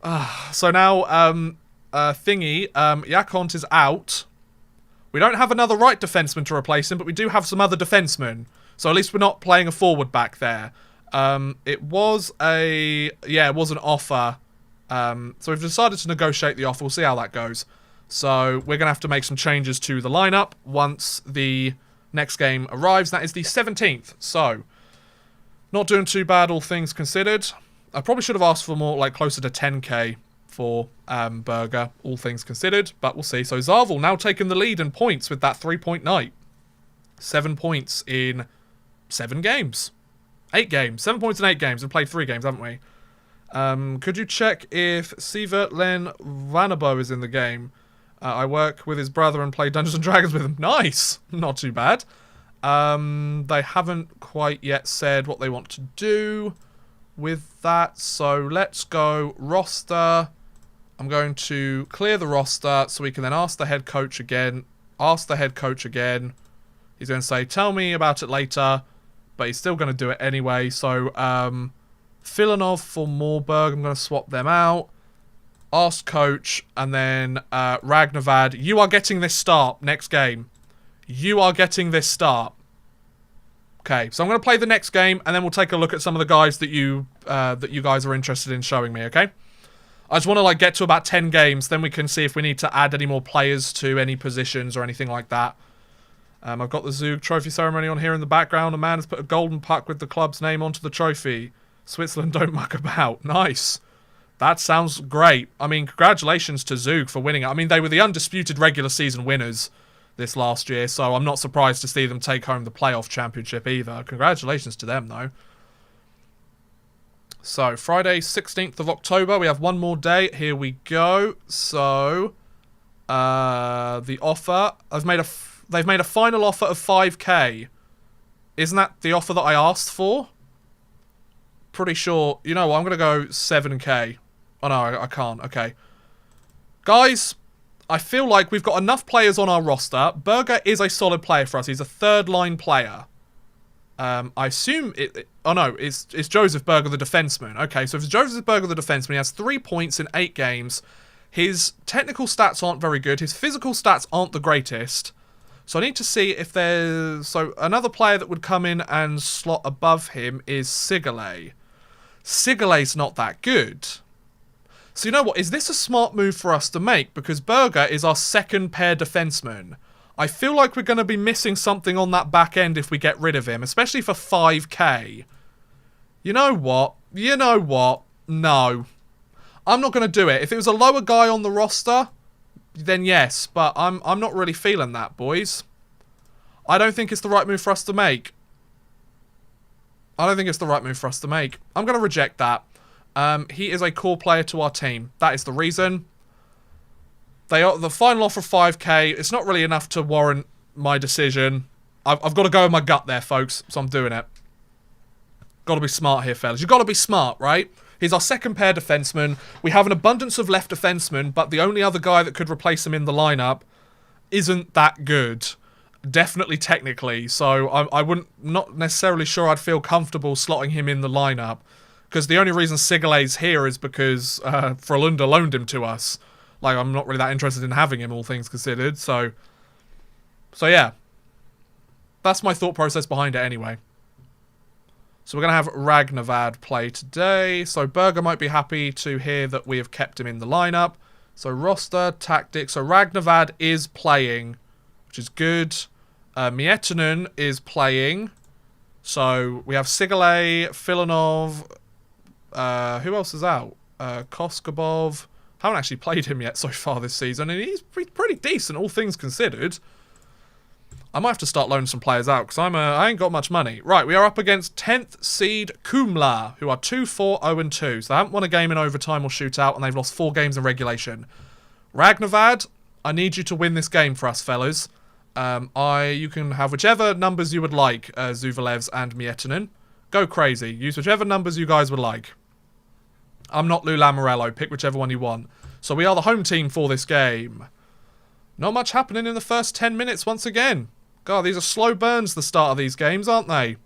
Yakont is out. We don't have another right defenseman to replace him, but we do have some other defensemen. So at least we're not playing a forward back there. It was an offer. So we've decided to negotiate the offer. We'll see how that goes. So we're going to have to make some changes to the lineup once the... next game arrives. That is the 17th. So, not doing too bad, all things considered. I probably should have asked for more, like, closer to 10k for Berger, all things considered. But we'll see. So, Zarval now taking the lead in points with that 3-point night. 7 points in 7 games. 8 games. 7 points in 8 games. We've played 3 games, haven't we? Could you check if Sivert Len Vanabo is in the game? I work with his brother and play Dungeons & Dragons with him. Nice! Not too bad. They haven't quite yet said what they want to do with that. So let's go roster. I'm going to clear the roster so we can then ask the head coach again. He's going to say, tell me about it later. But he's still going to do it anyway. So Filanov for Morberg. I'm going to swap them out. Ask coach, and then Ragnavad, you are getting this start next game. You are getting this start. Okay, so I'm going to play the next game, and then we'll take a look at some of the guys that you guys are interested in showing me, okay? I just want to like get to about 10 games, then we can see if we need to add any more players to any positions or anything like that. I've got the Zug trophy ceremony on here in the background. A man has put a golden puck with the club's name onto the trophy. Switzerland don't muck about. Nice. That sounds great. I mean, congratulations to Zug for winning it. I mean, they were the undisputed regular season winners this last year, so I'm not surprised to see them take home the playoff championship either. Congratulations to them, though. So, Friday, 16th of October. We have one more day. Here we go. So, the offer. They've made a final offer of 5k. Isn't that the offer that I asked for? Pretty sure. You know what? I'm going to go 7k. Oh, no, I can't. Okay. Guys, I feel like we've got enough players on our roster. Berger is a solid player for us. He's a third-line player. I assume oh no, it's Joseph Berger the defenseman. Okay, so if it's Joseph Berger the defenseman, he has 3 points in 8 games. His technical stats aren't very good. His physical stats aren't the greatest. So I need to see if there's... So another player that would come in and slot above him is Sigurlay. Sigurlay's not that good. So you know what? Is this a smart move for us to make? Because Berger is our second pair defenseman. I feel like we're going to be missing something on that back end if we get rid of him. Especially for 5k. You know what? You know what? No. I'm not going to do it. If it was a lower guy on the roster, then yes. But I'm not really feeling that, boys. I don't think it's the right move for us to make. I don't think it's the right move for us to make. I'm going to reject that. He is a core player to our team. That is the reason. The final offer of 5k, it's not really enough to warrant my decision. I've got to go with my gut there, folks. So I'm doing it. Got to be smart here, fellas. You've got to be smart, right? He's our second pair defenseman. We have an abundance of left defensemen, but the only other guy that could replace him in the lineup isn't that good. Definitely technically. So I wouldn't, not necessarily sure I'd feel comfortable slotting him in the lineup. Because the only reason Sigurlay's here is because Frölunda loaned him to us. Like, I'm not really that interested in having him, all things considered. So yeah. That's my thought process behind it anyway. So we're going to have Ragnavad play today. So Berger might be happy to hear that we have kept him in the lineup. So roster, tactics. So Ragnavad is playing, which is good. Miettinen is playing. So we have Sigurlay, Filanov. Who else is out? Koskobov. Haven't actually played him yet so far this season. And he's pretty decent, all things considered. I might have to start loaning some players out because I ain't got much money. Right, we are up against 10th seed Kumla, who are 2-4-0-2. So they haven't won a game in overtime or shootout, and they've lost 4 games in regulation. Ragnavad, I need you to win this game for us, fellas. You can have whichever numbers you would like, Zuvalevs and Miettinen. Go crazy. Use whichever numbers you guys would like. I'm not Lou Lamorello. Pick whichever one you want. So we are the home team for this game. Not much happening in the first 10 minutes once again. God, these are slow burns, the start of these games, aren't they?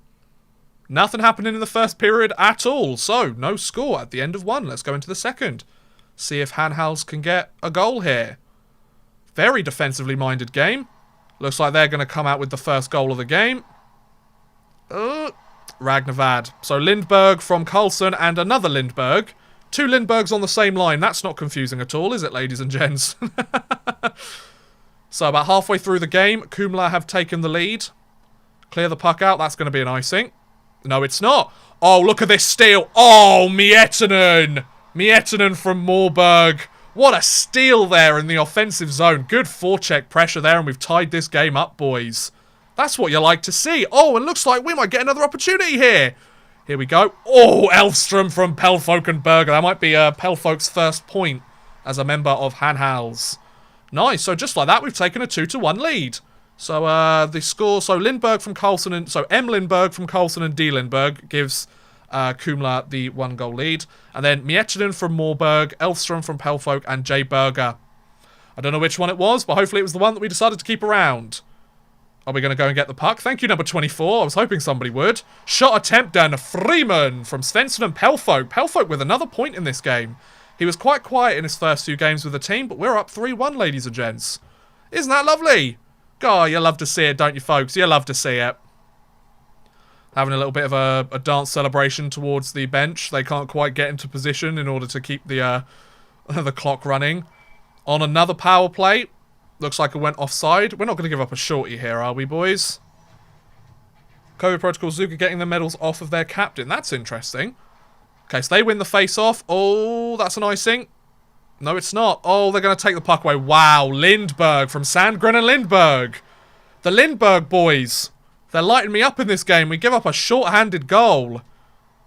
Nothing happening in the first period at all. So, no score at the end of 1. Let's go into the second. See if Hanhals can get a goal here. Very defensively minded game. Looks like they're going to come out with the first goal of the game. Ragnavad. So Lindberg from Karlsson and another Lindberg. 2 Lindbergs on the same line. That's not confusing at all, is it, ladies and gents? So about halfway through the game, Kumla have taken the lead. Clear the puck out. That's going to be an icing. No, it's not. Oh, look at this steal. Oh, Miettinen. Miettinen from Moorburg. What a steal there in the offensive zone. Good forecheck pressure there, and we've tied this game up, boys. That's what you like to see. Oh, and looks like we might get another opportunity here. Here we go. Oh, Elfstrom from Pelfolk and Berger. That might be Pelfolk's first point as a member of Hanhals. Nice. So just like that, we've taken a 2-1 lead. So the score. So Lindberg from Karlsson and M Lindberg from Karlsson and D Lindberg gives Kumla the 1-goal lead, and then Miettinen from Moorburg, Elfstrom from Pelfolk, and J Berger. I don't know which one it was, but hopefully it was the one that we decided to keep around. Are we going to go and get the puck? Thank you, number 24. I was hoping somebody would. Shot attempt down to Freeman from Svensson and Pelfolk. Pelfolk with another point in this game. He was quite quiet in his first few games with the team, but we're up 3-1, ladies and gents. Isn't that lovely? God, you love to see it, don't you, folks? You love to see it. Having a little bit of a dance celebration towards the bench. They can't quite get into position in order to keep the the clock running. On another power play. Looks like it went offside. We're not going to give up a shorty here, are we, boys? COVID Protocol Zuka getting the medals off of their captain. That's interesting. Okay, so they win the face-off. Oh, that's an icing. No, it's not. Oh, they're going to take the puck away. Wow, Lindberg from Sandgren and Lindberg. The Lindberg boys. They're lighting me up in this game. We give up a short-handed goal.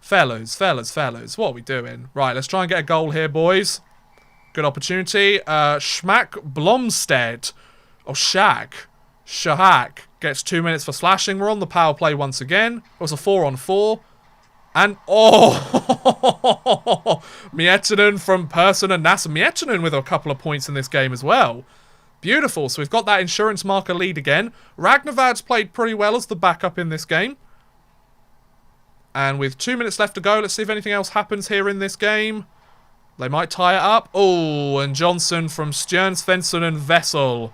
Fellas. What are we doing? Right, let's try and get a goal here, boys. Good opportunity. Schmack Blomstead. Oh, Shag. Shahak gets 2 minutes for slashing. We're on the power play once again. It was a 4-on-4. And, oh, Miettinen from Persson and Nasser. Miettinen with a couple of points in this game as well. Beautiful. So we've got that insurance marker lead again. Ragnavard's played pretty well as the backup in this game. And with 2 minutes left to go, let's see if anything else happens here in this game. They might tie it up. Oh, and Johnson from Stjern, Svensson and Vessel.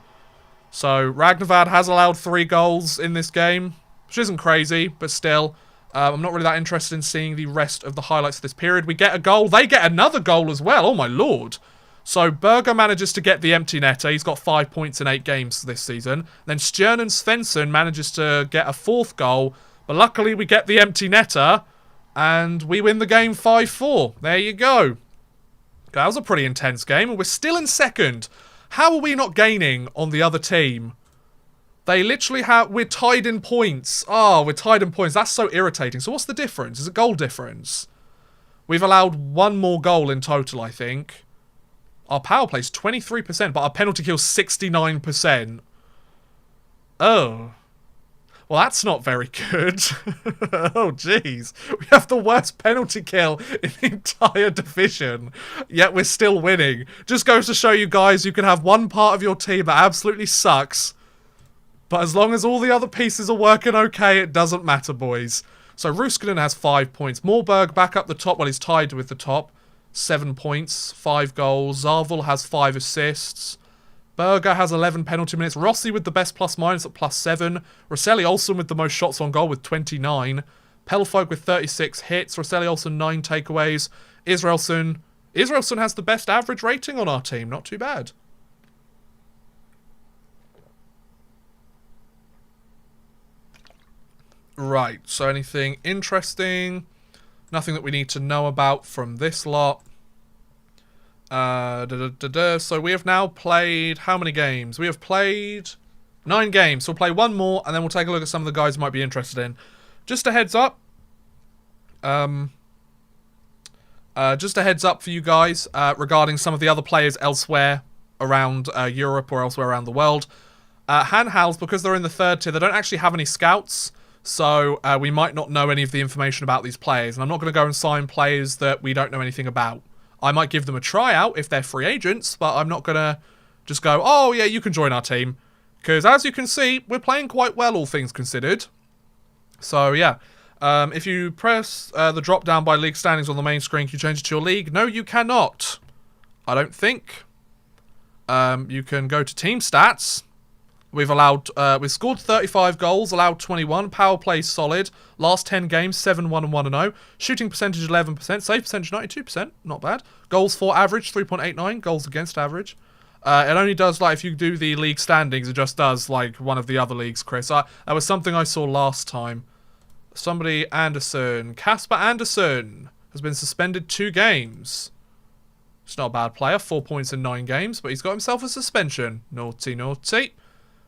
So Ragnavard has allowed 3 goals in this game, which isn't crazy, but still. I'm not really that interested in seeing the rest of the highlights of this period. We get a goal. They get another goal as well. Oh, my lord. So Berger manages to get the empty netter. He's got 5 points in 8 games this season. Then Stjern and Svensson manages to get a 4th goal. But luckily, we get the empty netter. And we win the game 5-4. There you go. That was a pretty intense game. And we're still in second. How are we not gaining on the other team? They literally have... We're tied in points. Oh, we're tied in points. That's so irritating. So what's the difference? Is it goal difference? We've allowed 1 more goal in total, I think. Our power play's 23%, but our penalty kill's 69%. Oh. Well, that's not very good. Oh, jeez. We have the worst penalty kill in the entire division. Yet we're still winning. Just goes to show you guys, you can have one part of your team that absolutely sucks. But as long as all the other pieces are working okay, it doesn't matter, boys. So Ruskinen has 5 points. Moorberg back up the top. Well, he's tied with the top. 7 points, 5 goals. Zarvel has 5 assists. Berger has 11 penalty minutes. Rossi with the best plus-minus at +7. Rosselli Olsen with the most shots on goal with 29. Pelfolk with 36 hits. Rosselli Olsen 9 takeaways. Israelson has the best average rating on our team. Not too bad. Right, so anything interesting? Nothing that we need to know about from this lot. So we have now played how many games? We have played 9 games. So we'll play 1 more, and then we'll take a look at some of the guys you might be interested in. Just a heads up. Just a heads up for you guys regarding some of the other players elsewhere around Europe or elsewhere around the world. Hanhals, because they're in the 3rd tier, they don't actually have any scouts. So we might not know any of the information about these players. And I'm not going to go and sign players that we don't know anything about. I might give them a tryout if they're free agents, but I'm not going to just go, oh, yeah, you can join our team. Because as you can see, we're playing quite well, all things considered. So, yeah. If you press the drop down by league standings on the main screen, can you change it to your league? No, you cannot. I don't think. You can go to team stats. We've scored 35 goals, allowed 21. Power play solid. Last 10 games, 7-1 and 1-0. Shooting percentage 11%. Save percentage 92%. Not bad. Goals for average 3.89. Goals against average. It only does, like, if you do the league standings, it just does, like, one of the other leagues, Chris. That was something I saw last time. Somebody, Anderson. Casper Anderson has been suspended 2 games. He's not a bad player. 4 points in 9 games, but he's got himself a suspension. Naughty, naughty.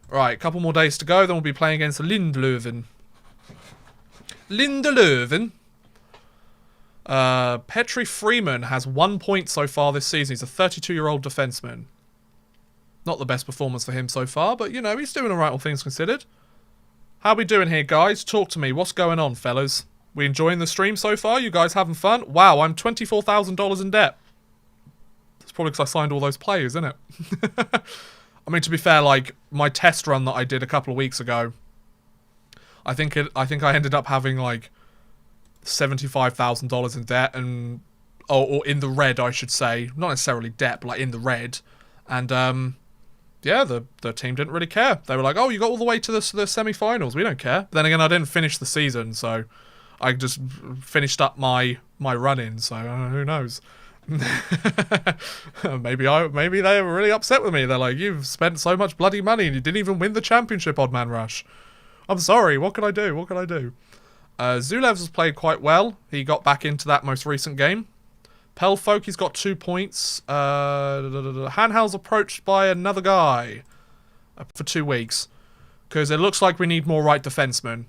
Right, a couple more days to go, then we'll be playing against Lindelöwen. Petri Freeman has 1 point so far this season. He's a 32-year-old defenseman. Not the best performance for him so far, but, you know, he's doing alright, all things considered. How we doing here, guys? Talk to me. What's going on, fellas? We enjoying the stream so far? You guys having fun? Wow, I'm $24,000 in debt. That's probably because I signed all those players, isn't it? I mean, to be fair, like, my test run that I did a couple of weeks ago, I think I ended up having, like, $75,000 in debt, and, or in the red, I should say. Not necessarily debt, but, like, in the red. And, yeah, the team didn't really care. They were like, oh, you got all the way to the semi-finals. We don't care. But then again, I didn't finish the season, so I just finished up my run-in, so who knows. Maybe they were really upset with me. They're like, you've spent so much bloody money and you didn't even win the championship, Odd Man Rush. I'm sorry, what can I do? Zulevs has played quite well. He got back into that most recent game. Pelfolk, he's got 2 points. Hanhals approached by another guy for 2 weeks. Because it looks like we need more right defensemen.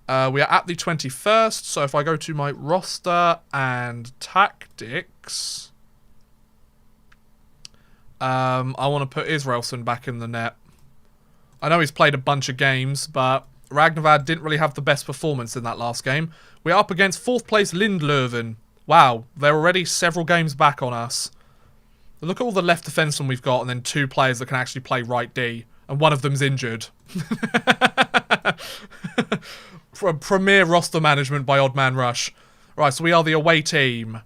We are at the 21st, so if I go to my roster and tactics, I want to put Israelson back in the net. I know he's played a bunch of games, but Ragnavad didn't really have the best performance in that last game. We're up against 4th place Lindlöven. Wow, they're already several games back on us. Look at all the left defensemen we've got, and then 2 players that can actually play right D. And one of them's injured. Premier roster management by Odd Man Rush. Right, so we are the away team.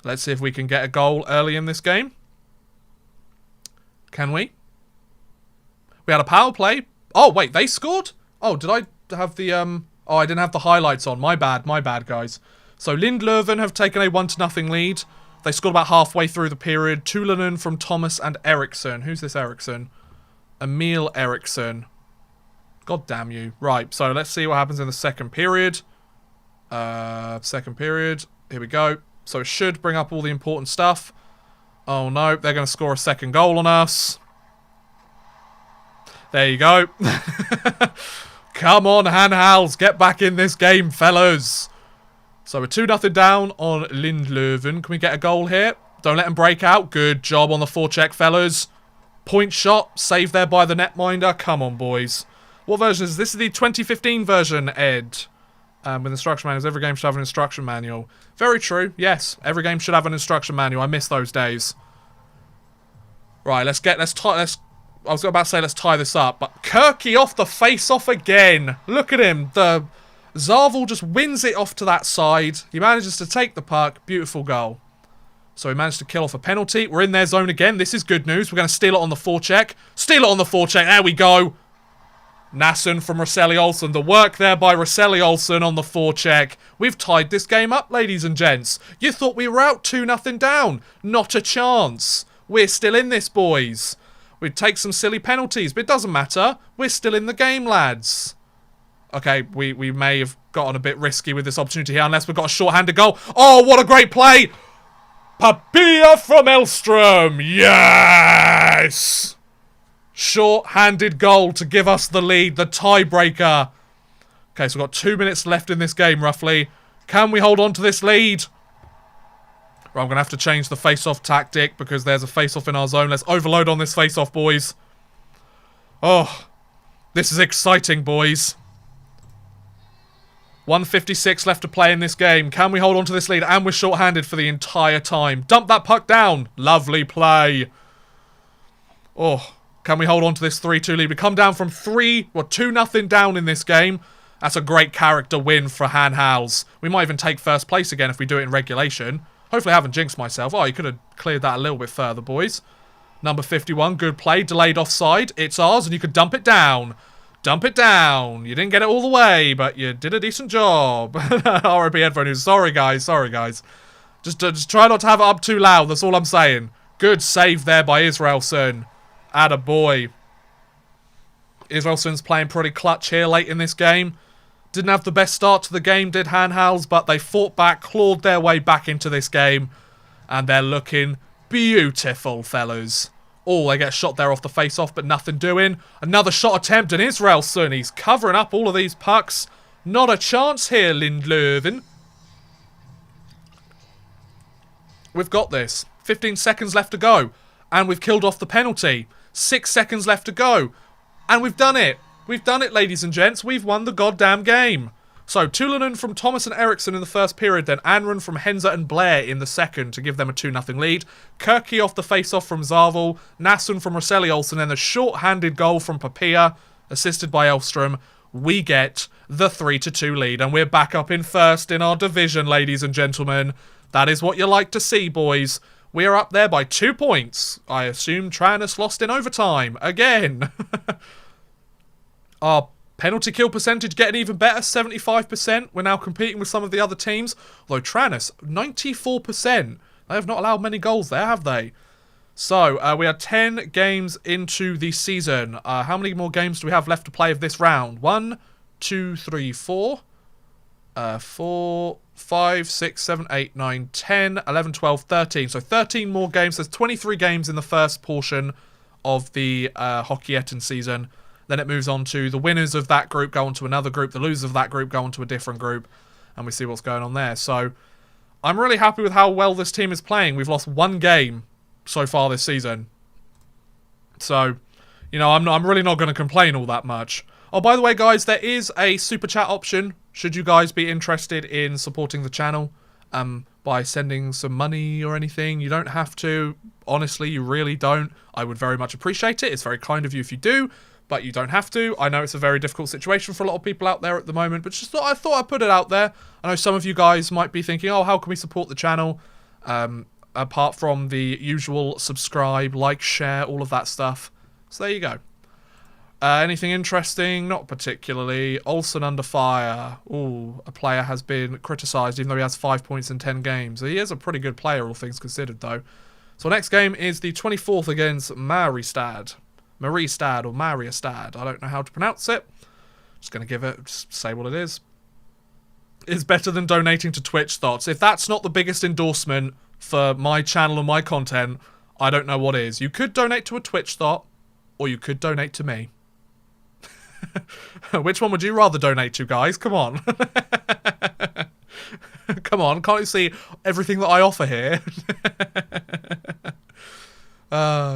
Let's see if we can get a goal early in this game. Can we? We had a power play. Oh, wait, they scored? Oh, did I have the, Oh, I didn't have the highlights on. My bad, guys. So, Lindlöven have taken a 1-0 lead. They scored about halfway through the period. Tulanen from Thomas and Eriksson. Who's this Eriksson? Emil Eriksson. God damn you. Right, so let's see what happens in the second period. Second period. Here we go. So it should bring up all the important stuff. Oh no, they're going to score a second goal on us. There you go. Come on, Hanhals, get back in this game, fellas. So we're 2-0 down on Lindlöven. Can we get a goal here? Don't let them break out. Good job on the forecheck, fellas. Point shot, saved there by the netminder. Come on, boys. What version is this? This is the 2015 version, Ed. With instruction manuals. Every game should have an instruction manual. Very true. Yes, every game should have an instruction manual. I miss those days. Right, I was about to say let's tie this up, but Kirky off the face-off again. Look at him. The Zarval just wins it off to that side. He manages to take the puck. Beautiful goal. So he managed to kill off a penalty. We're in their zone again. This is good news. We're going to steal it on the forecheck. Steal it on the forecheck. There we go. Nasson from Rosselli Olsen. The work there by Rosselli Olsen on the forecheck. We've tied this game up, ladies and gents. You thought we were out 2-0 down. Not a chance. We're still in this, boys. We'd take some silly penalties, but it doesn't matter. We're still in the game, lads. Okay, we may have gotten a bit risky with this opportunity here, unless we've got a short-handed goal. Oh, what a great play! Papilla from Edenstrom! Yes! Short-handed goal to give us the lead, the tiebreaker. Okay, so we've got 2 minutes left in this game, roughly. Can we hold on to this lead? Right, I'm going to have to change the face-off tactic because there's a face-off in our zone. Let's overload on this face-off, boys. Oh, this is exciting, boys. 1:56 left to play in this game. Can we hold on to this lead? And we're short-handed for the entire time. Dump that puck down. Lovely play. Oh, can we hold on to this 3-2 lead? We come down from 2-0 down in this game. That's a great character win for Hanhals. We might even take first place again if we do it in regulation. Hopefully I haven't jinxed myself. Oh, you could have cleared that a little bit further, boys. Number 51, good play. Delayed offside. It's ours, and you could dump it down. Dump it down. You didn't get it all the way, but you did a decent job. RIP headphone news. Sorry, guys. Sorry, guys. Just try not to have it up too loud. That's all I'm saying. Good save there by Israelson. Attaboy. Israelson's playing pretty clutch here late in this game. Didn't have the best start to the game, did Hanhals, but they fought back, clawed their way back into this game. And they're looking beautiful, fellas. Oh, they get shot there off the face-off, but nothing doing. Another shot attempt, and Israelson, he's covering up all of these pucks. Not a chance here, Lindlöven. We've got this. 15 seconds left to go. And we've killed off the penalty. 6 seconds left to go. And we've done it. We've done it, ladies and gents. We've won the goddamn game. So, Tulanen from Thomas and Eriksson in the first period, then Anron from Henza and Blair in the second to give them a 2-0 lead. Kirky off the face-off from Zarval, Nasson from Rosselli Olsen, and the short-handed goal from Papilla, assisted by Edenstrom. We get the 3-2 lead, and we're back up in first in our division, ladies and gentlemen. That is what you like to see, boys. We are up there by 2 points. I assume Tranus lost in overtime. Again. Our penalty kill percentage getting even better, 75%. We're now competing with some of the other teams. Although Tranus, 94%. They have not allowed many goals there, have they? So, we are 10 games into the season. How many more games do we have left to play of this round? 1, 2, 3, 4. 4, 5, 6, 7, 8, 9, 10, 11, 12, 13. So 13 more games. There's 23 games in the first portion of the Hockeyetten season. Then it moves on to the winners of that group go on to another group. The losers of that group go on to a different group. And we see what's going on there. So I'm really happy with how well this team is playing. We've lost 1 game so far this season. So, You know, I'm really not going to complain all that much. Oh, by the way, guys, there is a super chat option. Should you guys be interested in supporting the channel by sending some money or anything, you don't have to. Honestly, you really don't. I would very much appreciate it. It's very kind of you if you do, but you don't have to. I know it's a very difficult situation for a lot of people out there at the moment, but just I thought I'd put it out there. I know some of you guys might be thinking, oh, how can we support the channel? Apart from the usual subscribe, like, share, all of that stuff. So there you go. Anything interesting? Not particularly. Olsen under fire. Ooh, a player has been criticised even though he has 5 points in 10 games. He is a pretty good player, all things considered, though. So next game is the 24th against Mariestad. Mariestad or Mariestad. I don't know how to pronounce it. Just going to give it, just say what it is. It's better than donating to Twitch thoughts. If that's not the biggest endorsement for my channel and my content, I don't know what is. You could donate to a Twitch thought, or you could donate to me. Which one would you rather donate to, guys? Come on. Come on, can't you see everything that I offer here?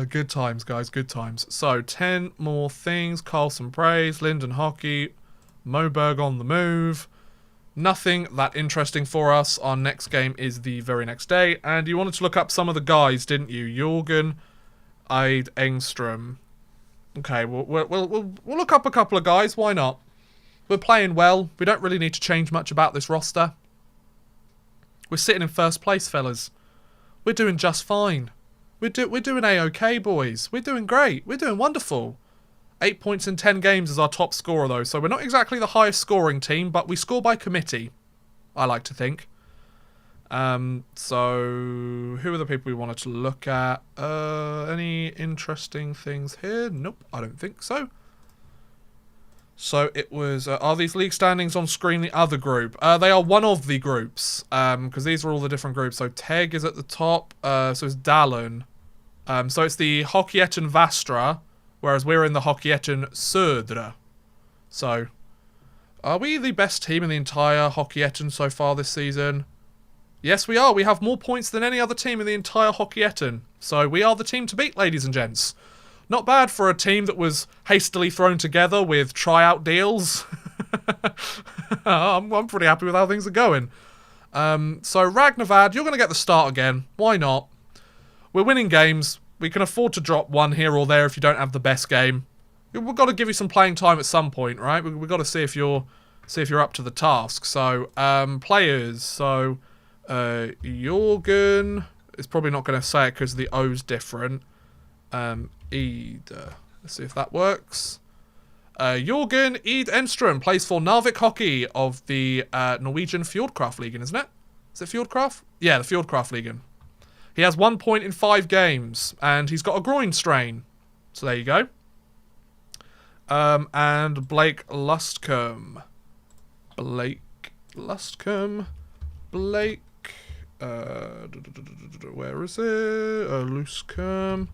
Good times, guys, good times. So, 10 more things. Carlson praise, Linden hockey, Moberg on the move. Nothing that interesting for us. Our next game is the very next day. And you wanted to look up some of the guys, didn't you? Jorgen Edenstrom. Okay, we'll look up a couple of guys. Why not? We're playing well. We don't really need to change much about this roster. We're sitting in first place, fellas. We're doing just fine. We're doing A-OK, boys. We're doing great. We're doing wonderful. 8 points in 10 games is our top scorer, though. So we're not exactly the highest scoring team, but we score by committee, I like to think. So who are the people we wanted to look at? Any interesting things here? Nope, I don't think so. So it was, are these league standings on screen the other group? They are one of the groups, because these are all the different groups. So Teg is at the top, so it's Dallin. So it's the Hockeyetten Vastra, whereas we're in the Hockeyetten Södra. So, are we the best team in the entire Hockeyetten so far this season? Yes, we are. We have more points than any other team in the entire Hockeyetten. So we are the team to beat, ladies and gents. Not bad for a team that was hastily thrown together with tryout deals. I'm pretty happy with how things are going. So Ragnavad, you're going to get the start again. Why not? We're winning games. We can afford to drop one here or there if you don't have the best game. We've got to give you some playing time at some point, right? We've got to see if you're up to the task. So players. So Jorgen is probably not going to say it because the O's different. Let's see if that works. Jorgen Edenstrom plays for Narvik Hockey of the Norwegian Fjordkraft League, isn't it? Is it Fjordkraft? Yeah, the Fjordkraft League. He has 1 point in 5 games, and he's got a groin strain. So there you go. And Blake Lustcombe. Blake. Where is it? Luscombe.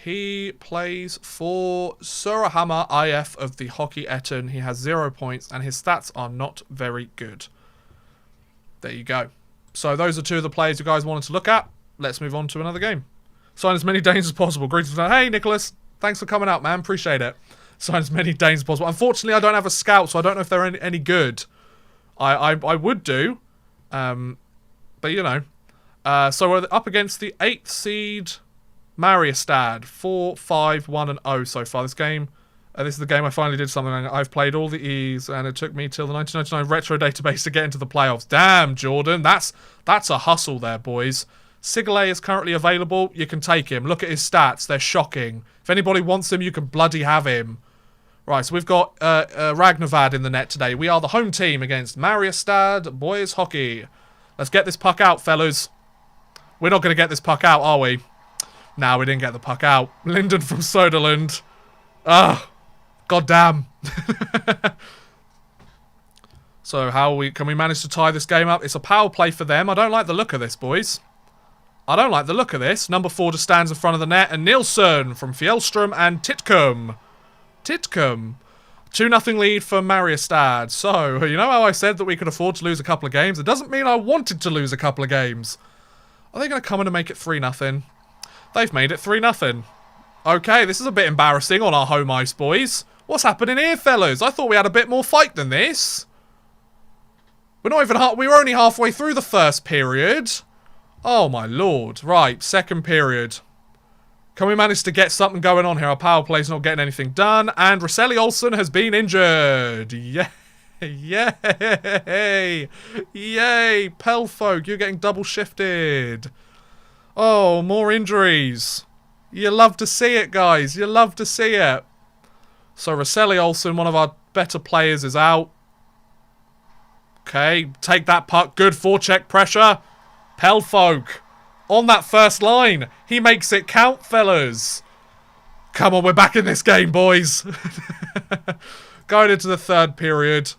He plays for Surahammar IF of the Hockeyetten. He has 0 points, and his stats are not very good. There you go. So those are two of the players you guys wanted to look at. Let's move on to another game. Sign as many Danes as possible. Greetings. Hey, Nicholas. Thanks for coming out, man. Appreciate it. Sign as many Danes as possible. Unfortunately, I don't have a scout, so I don't know if they're any good. I would do. But, you know. So we're up against the 8th seed Mariestad. 4-5-1-0 so far. This game... this is the game I finally did something. I've played all the E's, and it took me till the 1999 retro database to get into the playoffs. Damn, Jordan. That's a hustle there, boys. Sigale is currently available. You can take him. Look at his stats. They're shocking. If anybody wants him, you can bloody have him. Right, so we've got Ragnavad in the net today. We are the home team against Mariestad Boys Hockey. Let's get this puck out, fellas. We're not going to get this puck out, are we? No, we didn't get the puck out. Linden from Söderland. Ugh. God damn. So can we manage to tie this game up? It's a power play for them. I don't like the look of this, boys. I don't like the look of this. Number 4 just stands in front of the net. And Nilsson from Fjellström and Titcomb. 2-0 lead for Mariestad. So, you know how I said that we could afford to lose a couple of games? It doesn't mean I wanted to lose a couple of games. Are they going to come in and make it 3-0? They've made it 3-0. Okay, this is a bit embarrassing on our home ice, boys. What's happening here, fellas? I thought we had a bit more fight than this. We're not even we were only halfway through the first period. Oh my lord. Right, second period. Can we manage to get something going on here? Our power play's not getting anything done. And Rosselli Olsen has been injured. Yay. Yay. Yay. Pelfolk, you're getting double shifted. Oh, more injuries. You love to see it, guys. You love to see it. So Rosselli Olsen, one of our better players, is out. Okay, take that puck. Good forecheck pressure. Pelfolk on that first line. He makes it count, fellas. Come on, we're back in this game, boys. Going into the third period.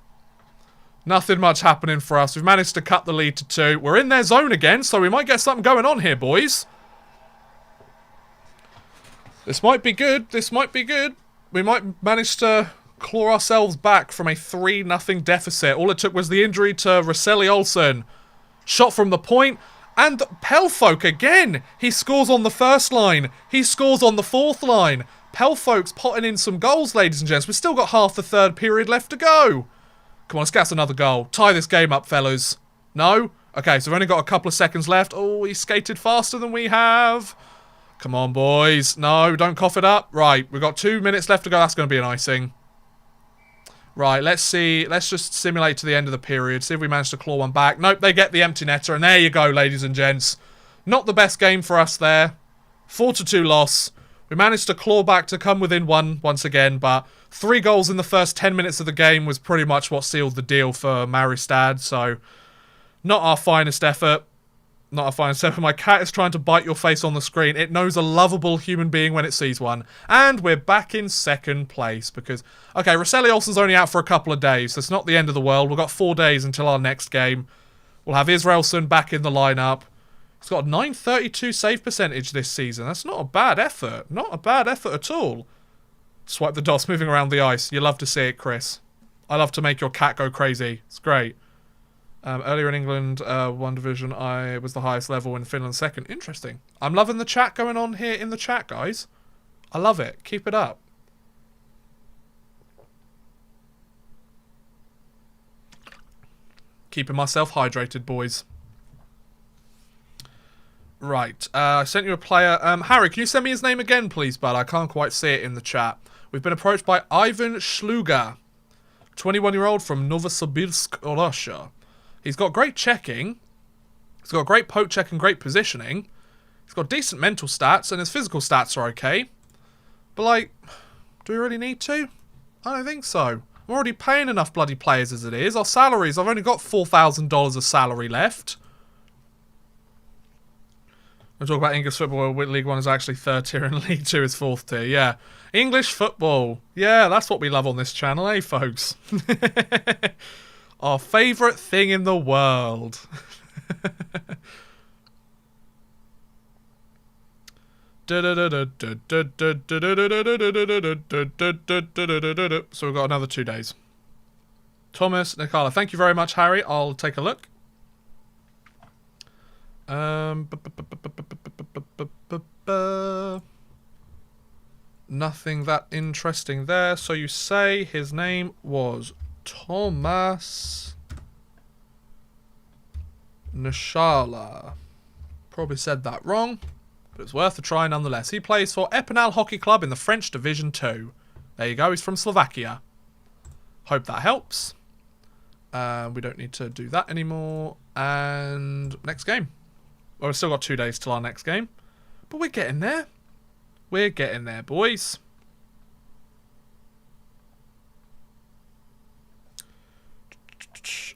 Nothing much happening for us. We've managed to cut the lead to 2. We're in their zone again, so we might get something going on here, boys. This might be good. This might be good. We might manage to claw ourselves back from a 3-0 deficit. All it took was the injury to Rosselli Olsen. Shot from the point. And Pelfolk again. He scores on the first line. He scores on the fourth line. Pelfolk's potting in some goals, ladies and gents. We've still got half the third period left to go. Come on, let's get us another goal. Tie this game up, fellas. No? Okay, so we've only got a couple of seconds left. Oh, he skated faster than we have. Come on, boys. No, don't cough it up. Right, we've got 2 minutes left to go. That's going to be an icing. Right, let's see. Let's just simulate to the end of the period. See if we manage to claw one back. Nope, they get the empty netter. And there you go, ladies and gents. Not the best game for us there. 4-2 loss. We managed to claw back to come within 1 once again. But 3 goals in the first 10 minutes of the game was pretty much what sealed the deal for Maristad. So, not our finest effort. Not a fine step. My cat is trying to bite your face on the screen. It knows a lovable human being when it sees one. And we're back in second place because... Okay, Rosselli Olsen's only out for a couple of days. So it's not the end of the world. We've got 4 days until our next game. We'll have Israelson back in the lineup. He's got a 932 save percentage this season. That's not a bad effort. Not a bad effort at all. Swipe the dots moving around the ice. You love to see it, Chris. I love to make your cat go crazy. It's great. Earlier in England, 1 division, I was the highest level, in Finland 2nd. Interesting. I'm loving the chat going on here in the chat, guys. I love it. Keep it up. Keeping myself hydrated, boys. Right. I sent you a player. Harry, can you send me his name again, please, bud? I can't quite see it in the chat. We've been approached by Ivan Schluger, 21-year-old from Novosibirsk, Russia. He's got great checking. He's got great poke check and great positioning. He's got decent mental stats, and his physical stats are okay. But, like, do we really need to? I don't think so. I'm already paying enough bloody players as it is. Our salaries, I've only got $4,000 of salary left. We'll talk about English football, where League 1 is actually 3rd tier and League 2 is 4th tier. Yeah. English football. Yeah, that's what we love on this channel, eh, folks? Our favourite thing in the world. So we've got another 2 days. Thomas, Nicola, thank you very much, Harry. I'll take a look. Nothing that interesting there. So you say his name was Thomas Nishala. Probably said that wrong, but it's worth a try nonetheless. He plays for Epinal Hockey Club in the French Division 2. There you go, he's from Slovakia. Hope that helps. We don't need to do that anymore. And next game. Well, we've still got 2 days till our next game. But we're getting there. We're getting there, boys.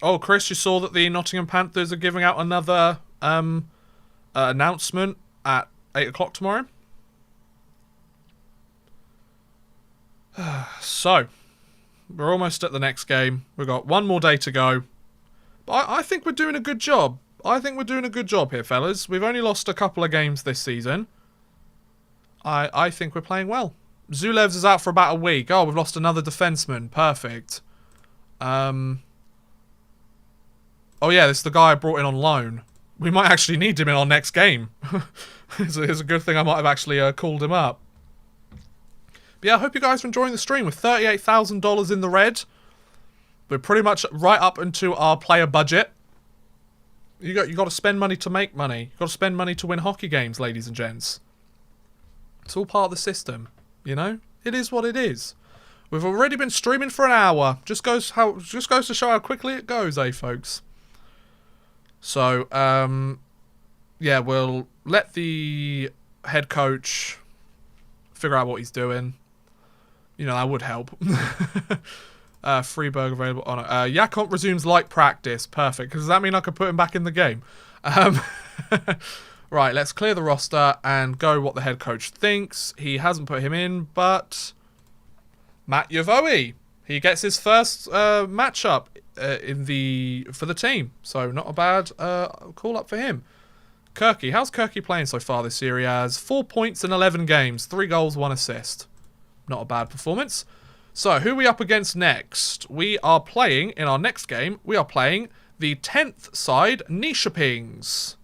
Oh, Chris, you saw that the Nottingham Panthers are giving out another announcement at 8 o'clock tomorrow. So, we're almost at the next game. We've got 1 more day to go. But I think we're doing a good job. I think we're doing a good job here, fellas. We've only lost a couple of games this season. I think we're playing well. Zulevs is out for about a week. Oh, we've lost another defenseman. Perfect. Oh yeah, this is the guy I brought in on loan. We might actually need him in our next game. It's a good thing I might have actually called him up. But yeah, I hope you guys are enjoying the stream. With $38,000 in the red, we're pretty much right up into our player budget. You got to spend money to make money. You got to spend money to win hockey games, ladies and gents. It's all part of the system, you know. It is what it is. We've already been streaming for an hour. Just goes to show how quickly it goes, eh, folks? So, yeah, we'll let the head coach figure out what he's doing. You know, that would help. Free Berger available on it. Yakont resumes light practice. Perfect. Does that mean I could put him back in the game? Right, let's clear the roster and go what the head coach thinks. He hasn't put him in, but Matt Yavoe, he gets his first matchup for the team. So not a bad call up for him. Kirky, how's Kirky playing so far this year? He has 4 points in 11 games, 3 goals, 1 assist. Not a bad performance. So, who are we up against next? We are playing, in our next game, we are playing the 10th side, Nyköpings,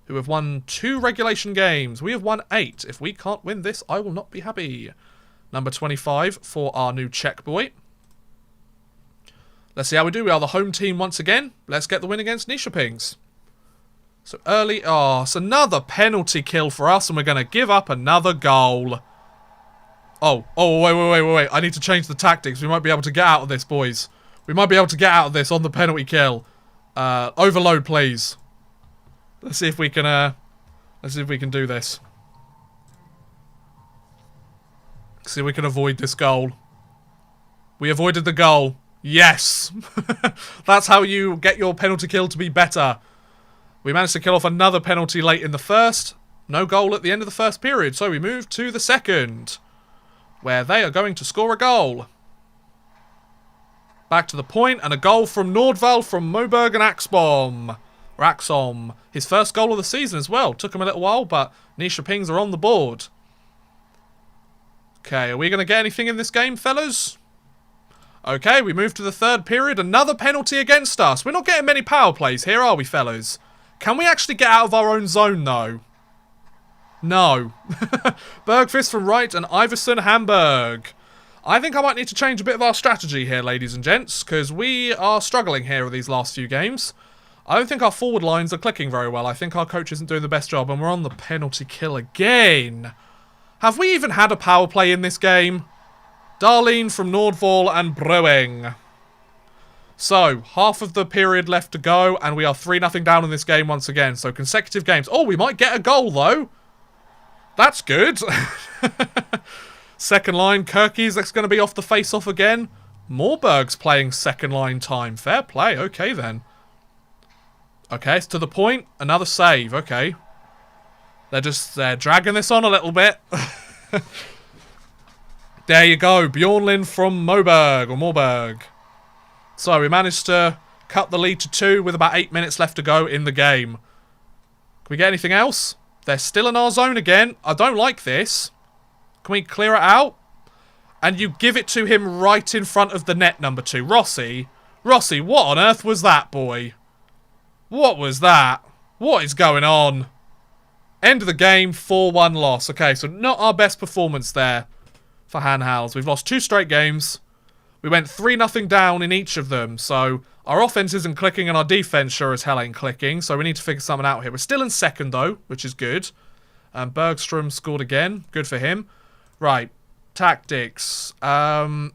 who have won 2 regulation games. We have won 8. If we can't win this, I will not be happy. Number 25 for our new Czech boy. Let's see how we do. We are the home team once again. Let's get the win against Nyköpings. So, early... Oh, it's another penalty kill for us, and we're going to give up another goal. Oh, wait. I need to change the tactics. We might be able to get out of this, boys. We might be able to get out of this on the penalty kill. Overload, please. Let's see if we can do this. See if we can avoid this goal. We avoided the goal. Yes! That's how you get your penalty kill to be better. We managed to kill off another penalty late in the first. No goal at the end of the first period, so we move to the second, where they are going to score a goal. Back to the point, and a goal from Nordvall from Moberg and Axom. His first goal of the season as well. Took him a little while, but Nyköpings are on the board. Okay, are we going to get anything in this game, fellas? Okay, we move to the third period. Another penalty against us. We're not getting many power plays here, are we, fellas? Can we actually get out of our own zone, though? No. Bergqvist from right and Iverson Hamburg. I think I might need to change a bit of our strategy here, ladies and gents, because we are struggling here with these last few games. I don't think our forward lines are clicking very well. I think our coach isn't doing the best job, and we're on the penalty kill again. Have we even had a power play in this game? Darlene from Nordvall and Brewing. So, half of the period left to go, and we are 3-0 down in this game once again. So, consecutive games. Oh, we might get a goal, though. That's good. Second line, Kirky's that's going to be off the face-off again. Moorberg's playing second line time. Fair play. Okay, then. Okay, it's to the point. Another save. Okay. They're dragging this on a little bit. There you go. Bjornlin from Moorberg. So, we managed to cut the lead to 2 with about 8 minutes left to go in the game. Can we get anything else? They're still in our zone again. I don't like this. Can we clear it out? And you give it to him right in front of the net, number 2. Rossi, what on earth was that, boy? What was that? What is going on? End of the game, 4-1 loss. Okay, so not our best performance there for Hanhals. We've lost 2 straight games. We went 3-0 down in each of them, so our offense isn't clicking and our defense sure as hell ain't clicking, so we need to figure something out here. We're still in second, though, which is good. Bergstrom scored again. Good for him. Right. Tactics. Matt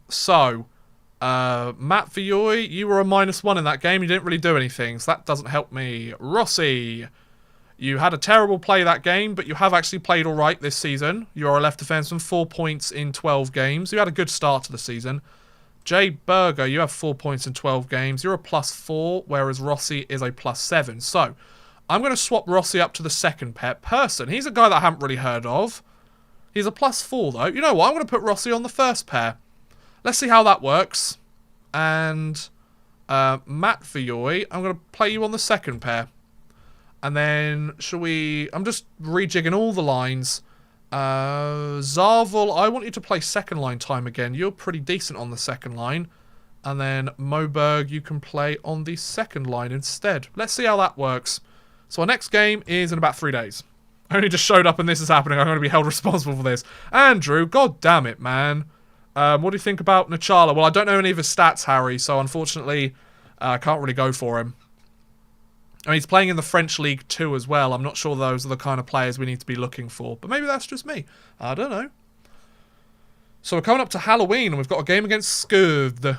Vioy, you were a -1 in that game. You didn't really do anything, so that doesn't help me. Rossi, you had a terrible play that game, but you have actually played all right this season. You are a left defenseman, 4 points in 12 games. You had a good start to the season. Jay Berger, you have 4 points in 12 games. You're a +4, whereas Rossi is a +7. So, I'm going to swap Rossi up to the second pair. Person, he's a guy that I haven't really heard of. He's a +4, though. You know what? I'm going to put Rossi on the first pair. Let's see how that works. And Matt Vioy, I'm going to play you on the second pair. And then, shall we... I'm just rejigging all the lines. Zarval, I want you to play second line time again. You're pretty decent on the second line. And then Moberg, you can play on the second line instead. Let's see how that works. So our next game is in about 3 days. I only just showed up and this is happening. I'm going to be held responsible for this. Andrew, god damn it, man. What do you think about Nechala? Well, I don't know any of his stats, Harry, so unfortunately, I can't really go for him. I mean, he's playing in the French League too as well. I'm not sure those are the kind of players we need to be looking for. But maybe that's just me. I don't know. So we're coming up to Halloween, and we've got a game against Skövde.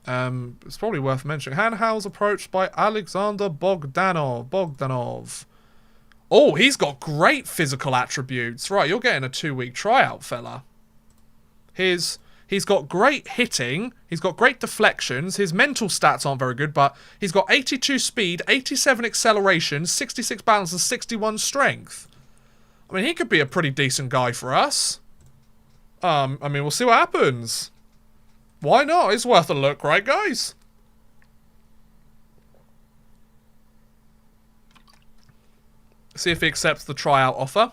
It's probably worth mentioning. Hanhals approached by Alexander Bogdanov. Oh, he's got great physical attributes. Right, you're getting a 2-week tryout, fella. He's got great hitting. He's got great deflections. His mental stats aren't very good, but he's got 82 speed, 87 acceleration, 66 balance, and 61 strength. I mean, he could be a pretty decent guy for us. I mean, we'll see what happens. Why not? It's worth a look, right, guys? See if he accepts the tryout offer.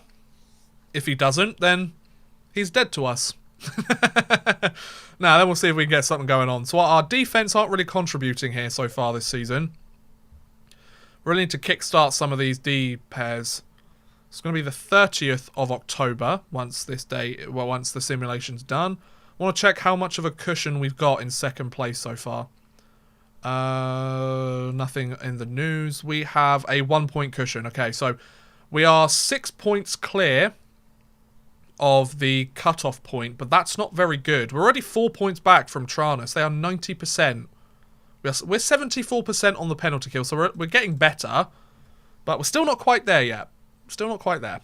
If he doesn't, then he's dead to us. Now, then we'll see if we can get something going on. So our defense aren't really contributing here so far this season. Really need to kickstart some of these D pairs. It's going to be the 30th of October once this day, well, once the simulation's done. I want to check how much of a cushion we've got in second place so far. Nothing in the news. We have a 1-point cushion. Okay, so we are 6 points clear of the cutoff point, but that's not very good. We're already 4 points back from Tranus. They are 90%. We're 74% on the penalty kill, so we're getting better, but we're still not quite there yet. Still not quite there.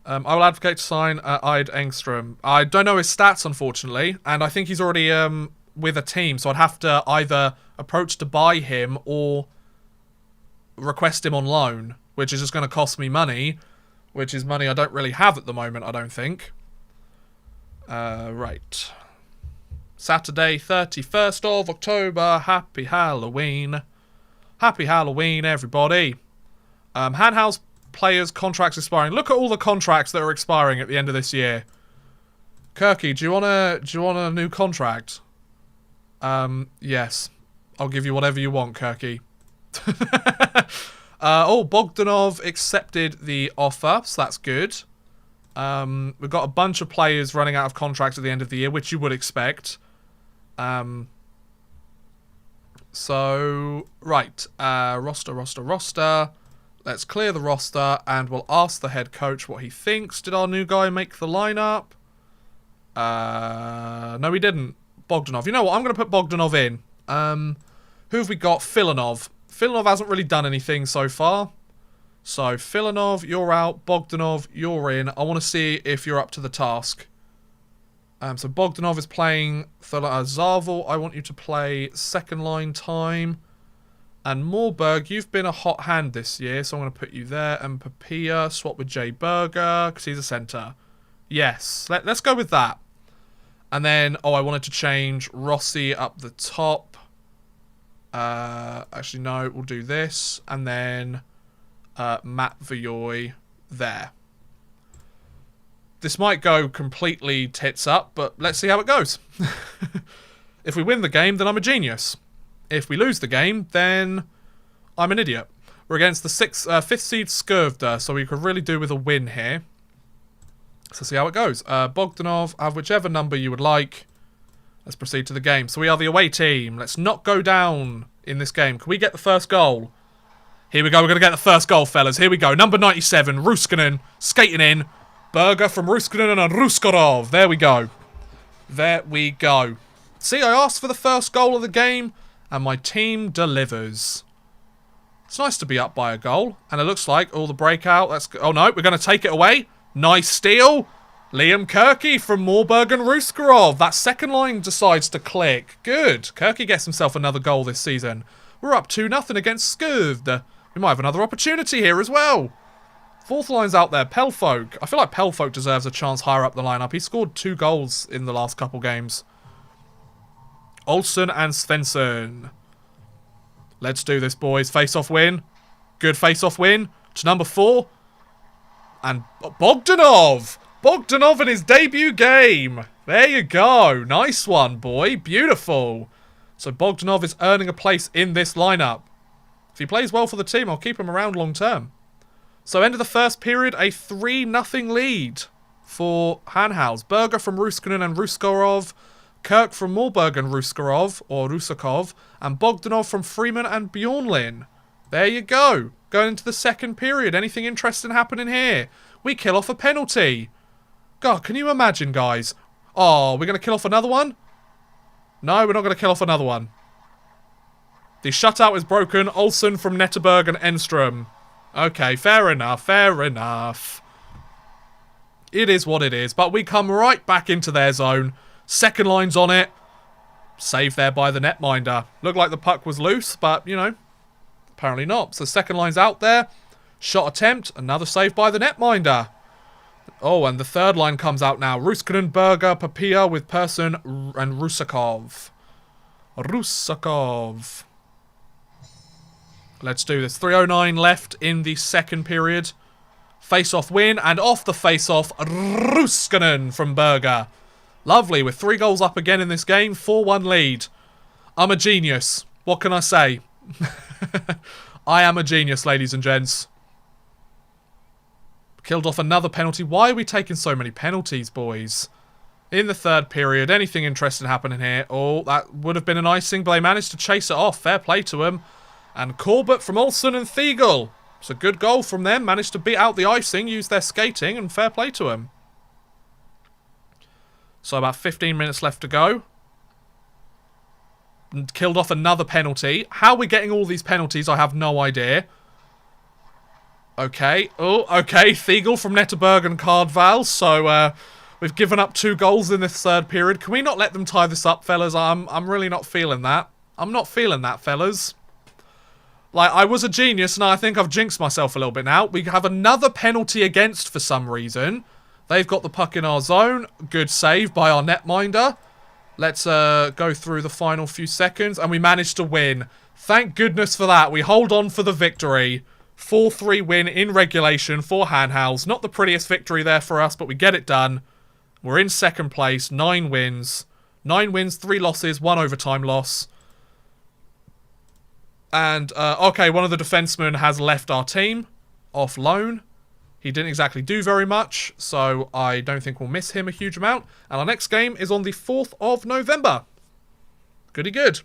I will advocate to sign Edenstrom. I don't know his stats, unfortunately, and I think he's already with a team, so I'd have to either approach to buy him or request him on loan, which is just going to cost me money, which is money I don't really have at the moment, I don't think. Right. Saturday, 31st of October. Happy Halloween. Happy Halloween, everybody. Hanhals players' contracts expiring. Look at all the contracts that are expiring at the end of this year. Kirky, do you want a new contract? Yes. I'll give you whatever you want, Kirky. Oh, Bogdanov accepted the offer, so that's good. We've got a bunch of players running out of contracts at the end of the year, which you would expect. So, right. Roster. Let's clear the roster, and we'll ask the head coach what he thinks. Did our new guy make the lineup? No, he didn't. Bogdanov. You know what? I'm going to put Bogdanov in. Who have we got? Filanov. Filanov hasn't really done anything so far. So, Filanov, you're out. Bogdanov, you're in. I want to see if you're up to the task. So, Bogdanov is playing Zarval. I want you to play second line time. And Morberg, you've been a hot hand this year, so I'm going to put you there. And Papilla, swap with Jay Berger, because he's a centre. Yes, let's go with that. And then, I wanted to change Rossi up the top. Actually, no, we'll do this. And then Matt Vioy there. This might go completely tits up, but let's see how it goes. If we win the game, then I'm a genius. If we lose the game, then I'm an idiot. We're against the 5th seed Skövde, so we could really do with a win here. So see how it goes. Bogdanov, have whichever number you would like. Let's proceed to the game. So we are the away team. Let's not go down in this game. Can we get the first goal? Here we go. We're going to get the first goal, fellas. Here we go. Number 97, Ruskanen, skating in. Berger from Ruskanen and Ruskarov. There we go. There we go. See, I asked for the first goal of the game, and my team delivers. It's nice to be up by a goal. And it looks like all the breakout. Oh, no. We're going to take it away. Nice steal. Liam Kirky from Morberg and Ruskarov. That second line decides to click. Good. Kirky gets himself another goal this season. We're up 2-0 against Skövde. We might have another opportunity here as well. Fourth line's out there. Pelfolk. I feel like Pelfolk deserves a chance higher up the lineup. He scored 2 goals in the last couple games. Olsen and Svensson. Let's do this, boys. Face-off win. Good face-off win. To number 4. And Bogdanov. Bogdanov in his debut game. There you go. Nice one, boy. Beautiful. So Bogdanov is earning a place in this lineup. If he plays well for the team, I'll keep him around long term. So end of the first period, a 3-0 lead for Hanhals. Berger from Ruskinen and Ruskarov, Kirk from Moorberg and Ruskarov, or Rusakov, and Bogdanov from Freeman and Bjornlin. There you go. Going into the second period. Anything interesting happening here? We kill off a penalty. God, can you imagine, guys? Oh, we're going to kill off another one? No, we're not going to kill off another one. The shutout is broken. Olsen from Netterberg and Edenstrom. Okay, fair enough, fair enough. It is what it is, but we come right back into their zone. Second line's on it. Saved there by the netminder. Looked like the puck was loose, but, you know, apparently not. So second line's out there. Shot attempt. Another save by the netminder. Oh, and the third line comes out now. Ruskinen, Berger, Papia with Persson and Rusakov. Rusakov. Let's do this. 3:09 left in the second period. Face-off win, and off the face-off, Ruskinen from Berger. Lovely, with 3 goals up again in this game, 4-1 lead. I'm a genius. What can I say? I am a genius, ladies and gents. Killed off another penalty. Why are we taking so many penalties, boys? In the third period, anything interesting happening here? Oh, that would have been an icing, but they managed to chase it off. Fair play to him. And Corbett from Olsen and Thiegel. It's a good goal from them. Managed to beat out the icing, use their skating, and fair play to him. So about 15 minutes left to go. And killed off another penalty. How we're getting all these penalties, I have no idea. Okay. Oh, okay. Thiegel from Netterberg and Cardval. So we've given up 2 goals in this third period. Can we not let them tie this up, fellas? I'm really not feeling that. I'm not feeling that, fellas. Like, I was a genius, and I think I've jinxed myself a little bit now. We have another penalty against for some reason. They've got the puck in our zone. Good save by our netminder. Let's go through the final few seconds, and we managed to win. Thank goodness for that. We hold on for the victory. 4-3 win in regulation for Hanhals. Not the prettiest victory there for us, but we get it done. We're in second place. 9 wins. 9 wins, 3 losses, 1 overtime loss. And, okay, one of the defensemen has left our team off loan. He didn't exactly do very much, so I don't think we'll miss him a huge amount. And our next game is on the 4th of November. Goody good.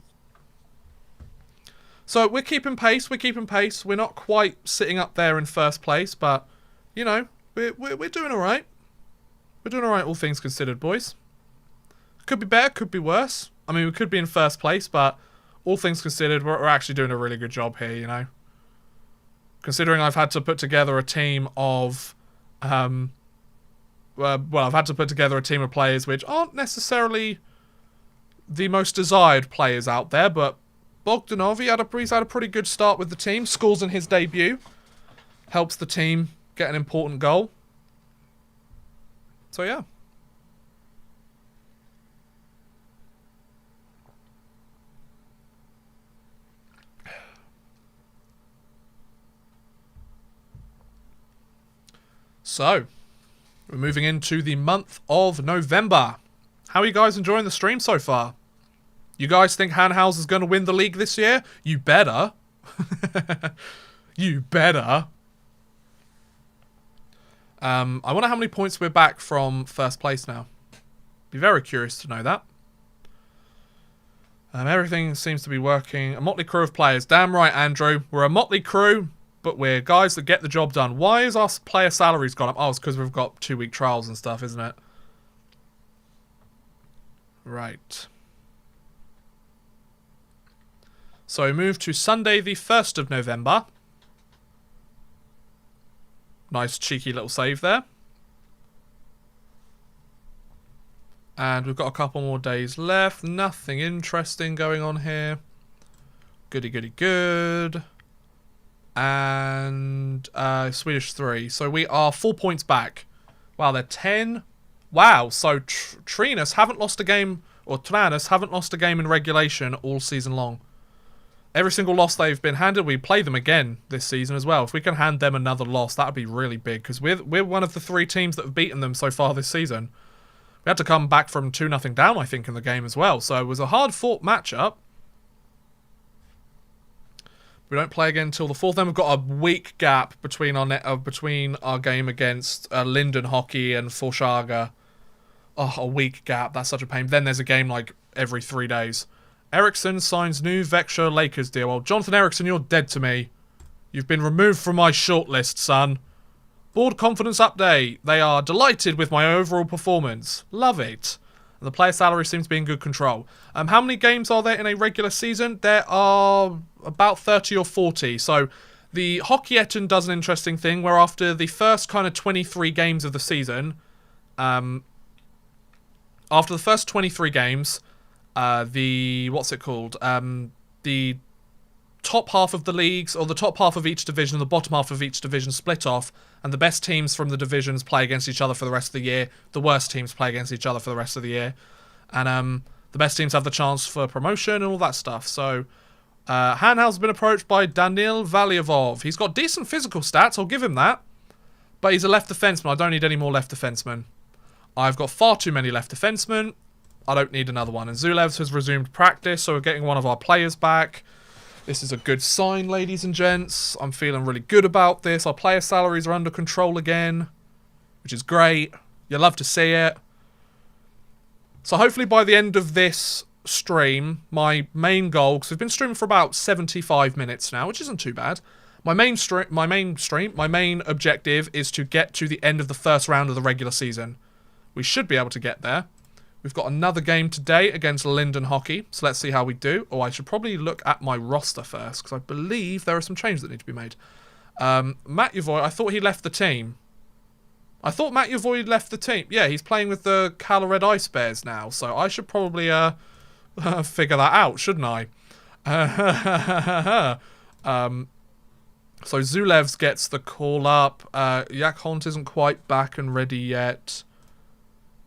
So we're keeping pace, We're not quite sitting up there in first place, but, you know, we're doing alright. We're doing alright, all things considered, boys. Could be better, could be worse. I mean, we could be in first place, but all things considered, we're actually doing a really good job here, you know. Considering I've had to put together a team of, well, I've had to put together a team of players which aren't necessarily the most desired players out there, but Bogdanov, he's had a pretty good start with the team. Scores in his debut. Helps the team get an important goal. So, yeah. So, we're moving into the month of November. How are you guys enjoying the stream so far? You guys think Hanhals is going to win the league this year? You better. You better. I wonder how many points we're back from first place now. Be very curious to know that. Everything seems to be working. A motley crew of players. Damn right, Andrew. We're a motley crew, but we're guys that get the job done. Why is our player salaries gone up? Oh, it's because we've got 2-week trials and stuff, isn't it? Right. So we move to Sunday the 1st of November. Nice cheeky little save there. And we've got a couple more days left. Nothing interesting going on here. Goody goody good. And Swedish 3. So we are 4 points back. Wow, they're 10. Wow, so Tranås haven't lost a game, or Tranås haven't lost a game in regulation all season long. Every single loss they've been handed, we play them again this season as well. If we can hand them another loss, that would be really big, because we're one of the 3 teams that have beaten them so far this season. We had to come back from 2-0 down, I think, in the game as well. So it was a hard-fought matchup. We don't play again until the 4th. Then we've got a week gap between our game against Linden Hockey and Forshaga. Oh, a week gap. That's such a pain. Then there's a game like every 3 days. Eriksson signs new Växjö Lakers deal. Well, Jonathan Eriksson, you're dead to me. You've been removed from my shortlist, son. Board confidence update. They are delighted with my overall performance. Love it. And the player salary seems to be in good control. How many games are there in a regular season? There are about 30 or 40. So the Hockeyetten does an interesting thing where after the first kind of 23 games of the season, after the first 23 games, the top half of the leagues, or the top half of each division and the bottom half of each division split off, and the best teams from the divisions play against each other for the rest of the year. The worst teams play against each other for the rest of the year. And the best teams have the chance for promotion and all that stuff. So Hanhals has been approached by Danil Valievov. He's got decent physical stats, I'll give him that. But he's a left defenseman. I don't need any more left defensemen. I've got far too many left defensemen. I don't need another one. And Zulevs has resumed practice, so we're getting one of our players back. This is a good sign, ladies and gents. I'm feeling really good about this. Our player salaries are under control again, which is great. You love to see it. So hopefully by the end of this stream, my main goal, because we've been streaming for about 75 minutes now, which isn't too bad. My main objective is to get to the end of the first round of the regular season. We should be able to get there. We've got another game today against Linden Hockey, so let's see how we do. Oh, I should probably look at my roster first, because I believe there are some changes that need to be made. Matt Yavoy, I thought he left the team. I thought Matt Yavoy left the team. Yeah, he's playing with the Cala Ice Bears now, so I should probably figure that out, shouldn't I? So Zulevs gets the call up. Jack Hont isn't quite back and ready yet.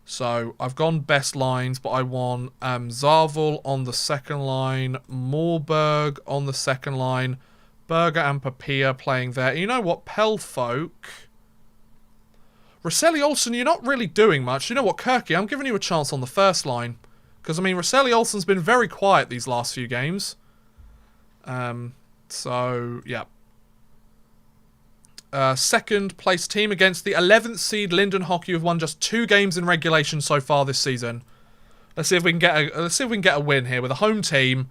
So I've gone best lines, but I want Zarvel on the second line, Moorberg on the second line, Berger and Papia playing there. And you know what, Pelfolk, Rosselli Olsen, you're not really doing much. You know what, Kirky, I'm giving you a chance on the first line. Because, I mean, Rosselli Olsen's been very quiet these last few games. So, yeah. Second place team against the 11th seed Linden Hockey, who've won just 2 games in regulation so far this season. Let's see if we can get a win here with a home team.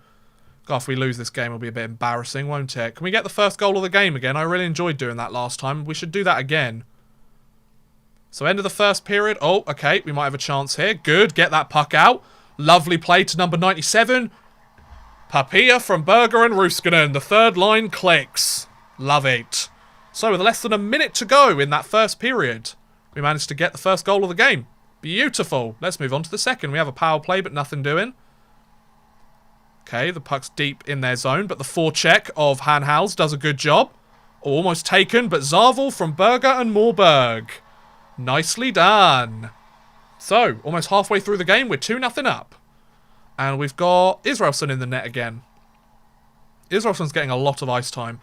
God, if we lose this game, it'll be a bit embarrassing, won't it? Can we get the first goal of the game again? I really enjoyed doing that last time. We should do that again. So end of the first period. Oh, okay, we might have a chance here. Good, get that puck out. Lovely play to number 97. Papia from Berger and Ruskanen. The third line clicks. Love it. So with less than a minute to go in that first period, we managed to get the first goal of the game. Beautiful. Let's move on to the second. We have a power play, but nothing doing. Okay, the puck's deep in their zone, but the forecheck of Hanhals does a good job. Almost taken, but Zarvel from Berger and Moorberg. Nicely done. So, almost halfway through the game, we're 2-0 up. And we've got Israelsson in the net again. Israelsson's getting a lot of ice time.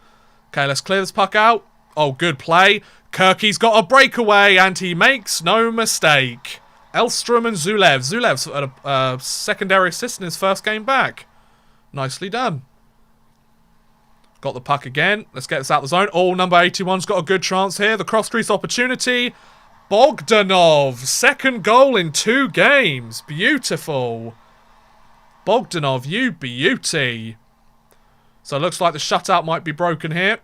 Okay, let's clear this puck out. Oh, good play. Kirky's got a breakaway, and he makes no mistake. Elstrom and Zulev. Zulev's at a secondary assist in his first game back. Nicely done. Got the puck again. Let's get this out of the zone. Oh, number 81's got a good chance here. The cross-crease opportunity. Bogdanov. Second goal in 2 games. Beautiful. Bogdanov, you beauty. So it looks like the shutout might be broken here.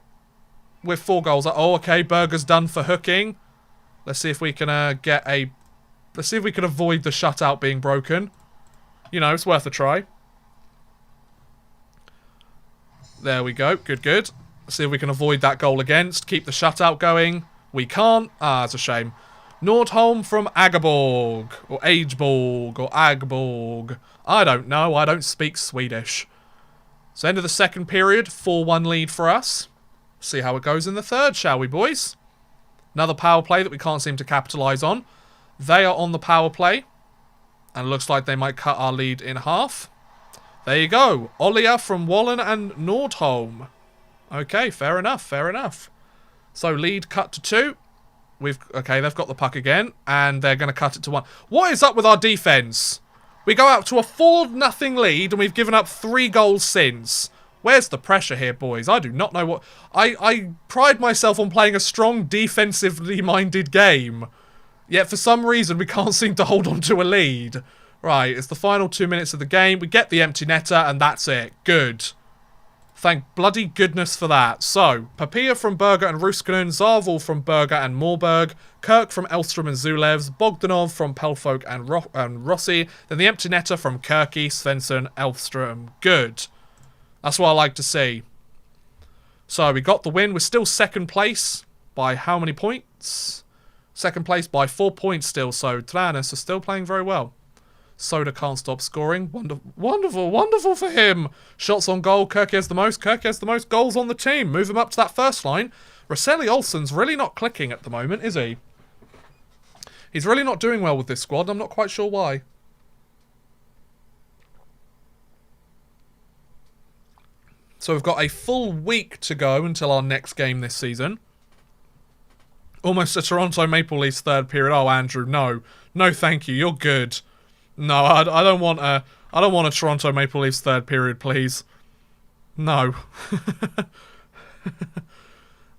With 4 goals. Oh, okay. Berger's done for hooking. Let's see if we can let's see if we can avoid the shutout being broken. You know, it's worth a try. There we go. Good, good. Let's see if we can avoid that goal against. Keep the shutout going. We can't. Ah, it's a shame. Nordholm from Agerborg. Or Ageborg. Or Agborg. I don't know. I don't speak Swedish. So end of the second period. 4-1 lead for us. See how it goes in the third, shall we, boys? Another power play that we can't seem to capitalise on. They are on the power play. And it looks like they might cut our lead in half. There you go. Olia from Wallen and Nordholm. Okay, fair enough, fair enough. So lead cut to 2. Okay, they've got the puck again. And they're going to cut it to 1. What is up with our defence? We go out to a 4-0 lead and we've given up 3 goals since. Where's the pressure here, boys? I do not know what... I pride myself on playing a strong, defensively minded game. Yet for some reason, we can't seem to hold on to a lead. Right, it's the final 2 minutes of the game. We get the empty netter, and that's it. Good. Thank bloody goodness for that. So, Papia from Berger and Ruskinen, Zarval from Berger and Moorburg, Kirk from Elstrom and Zulevs, Bogdanov from Pelfolk and Rossi, then the empty netter from Kirky, Svensson, Elfstrom. Good. That's what I like to see. So, we got the win. We're still second place by how many points? Second place by 4 points still, so Tranis are still playing very well. Soda can't stop scoring. Wonderful, wonderful for him. Shots on goal. Kirk has the most. Kirk has the most goals on the team. Move him up to that first line. Roseli Olsen's really not clicking at the moment, is he? He's really not doing well with this squad. I'm not quite sure why. So we've got a full week to go until our next game this season. Almost a Toronto Maple Leafs third period. Oh, Andrew, no. No, thank you. You're good. No, I don't want a Toronto Maple Leafs third period, please. No.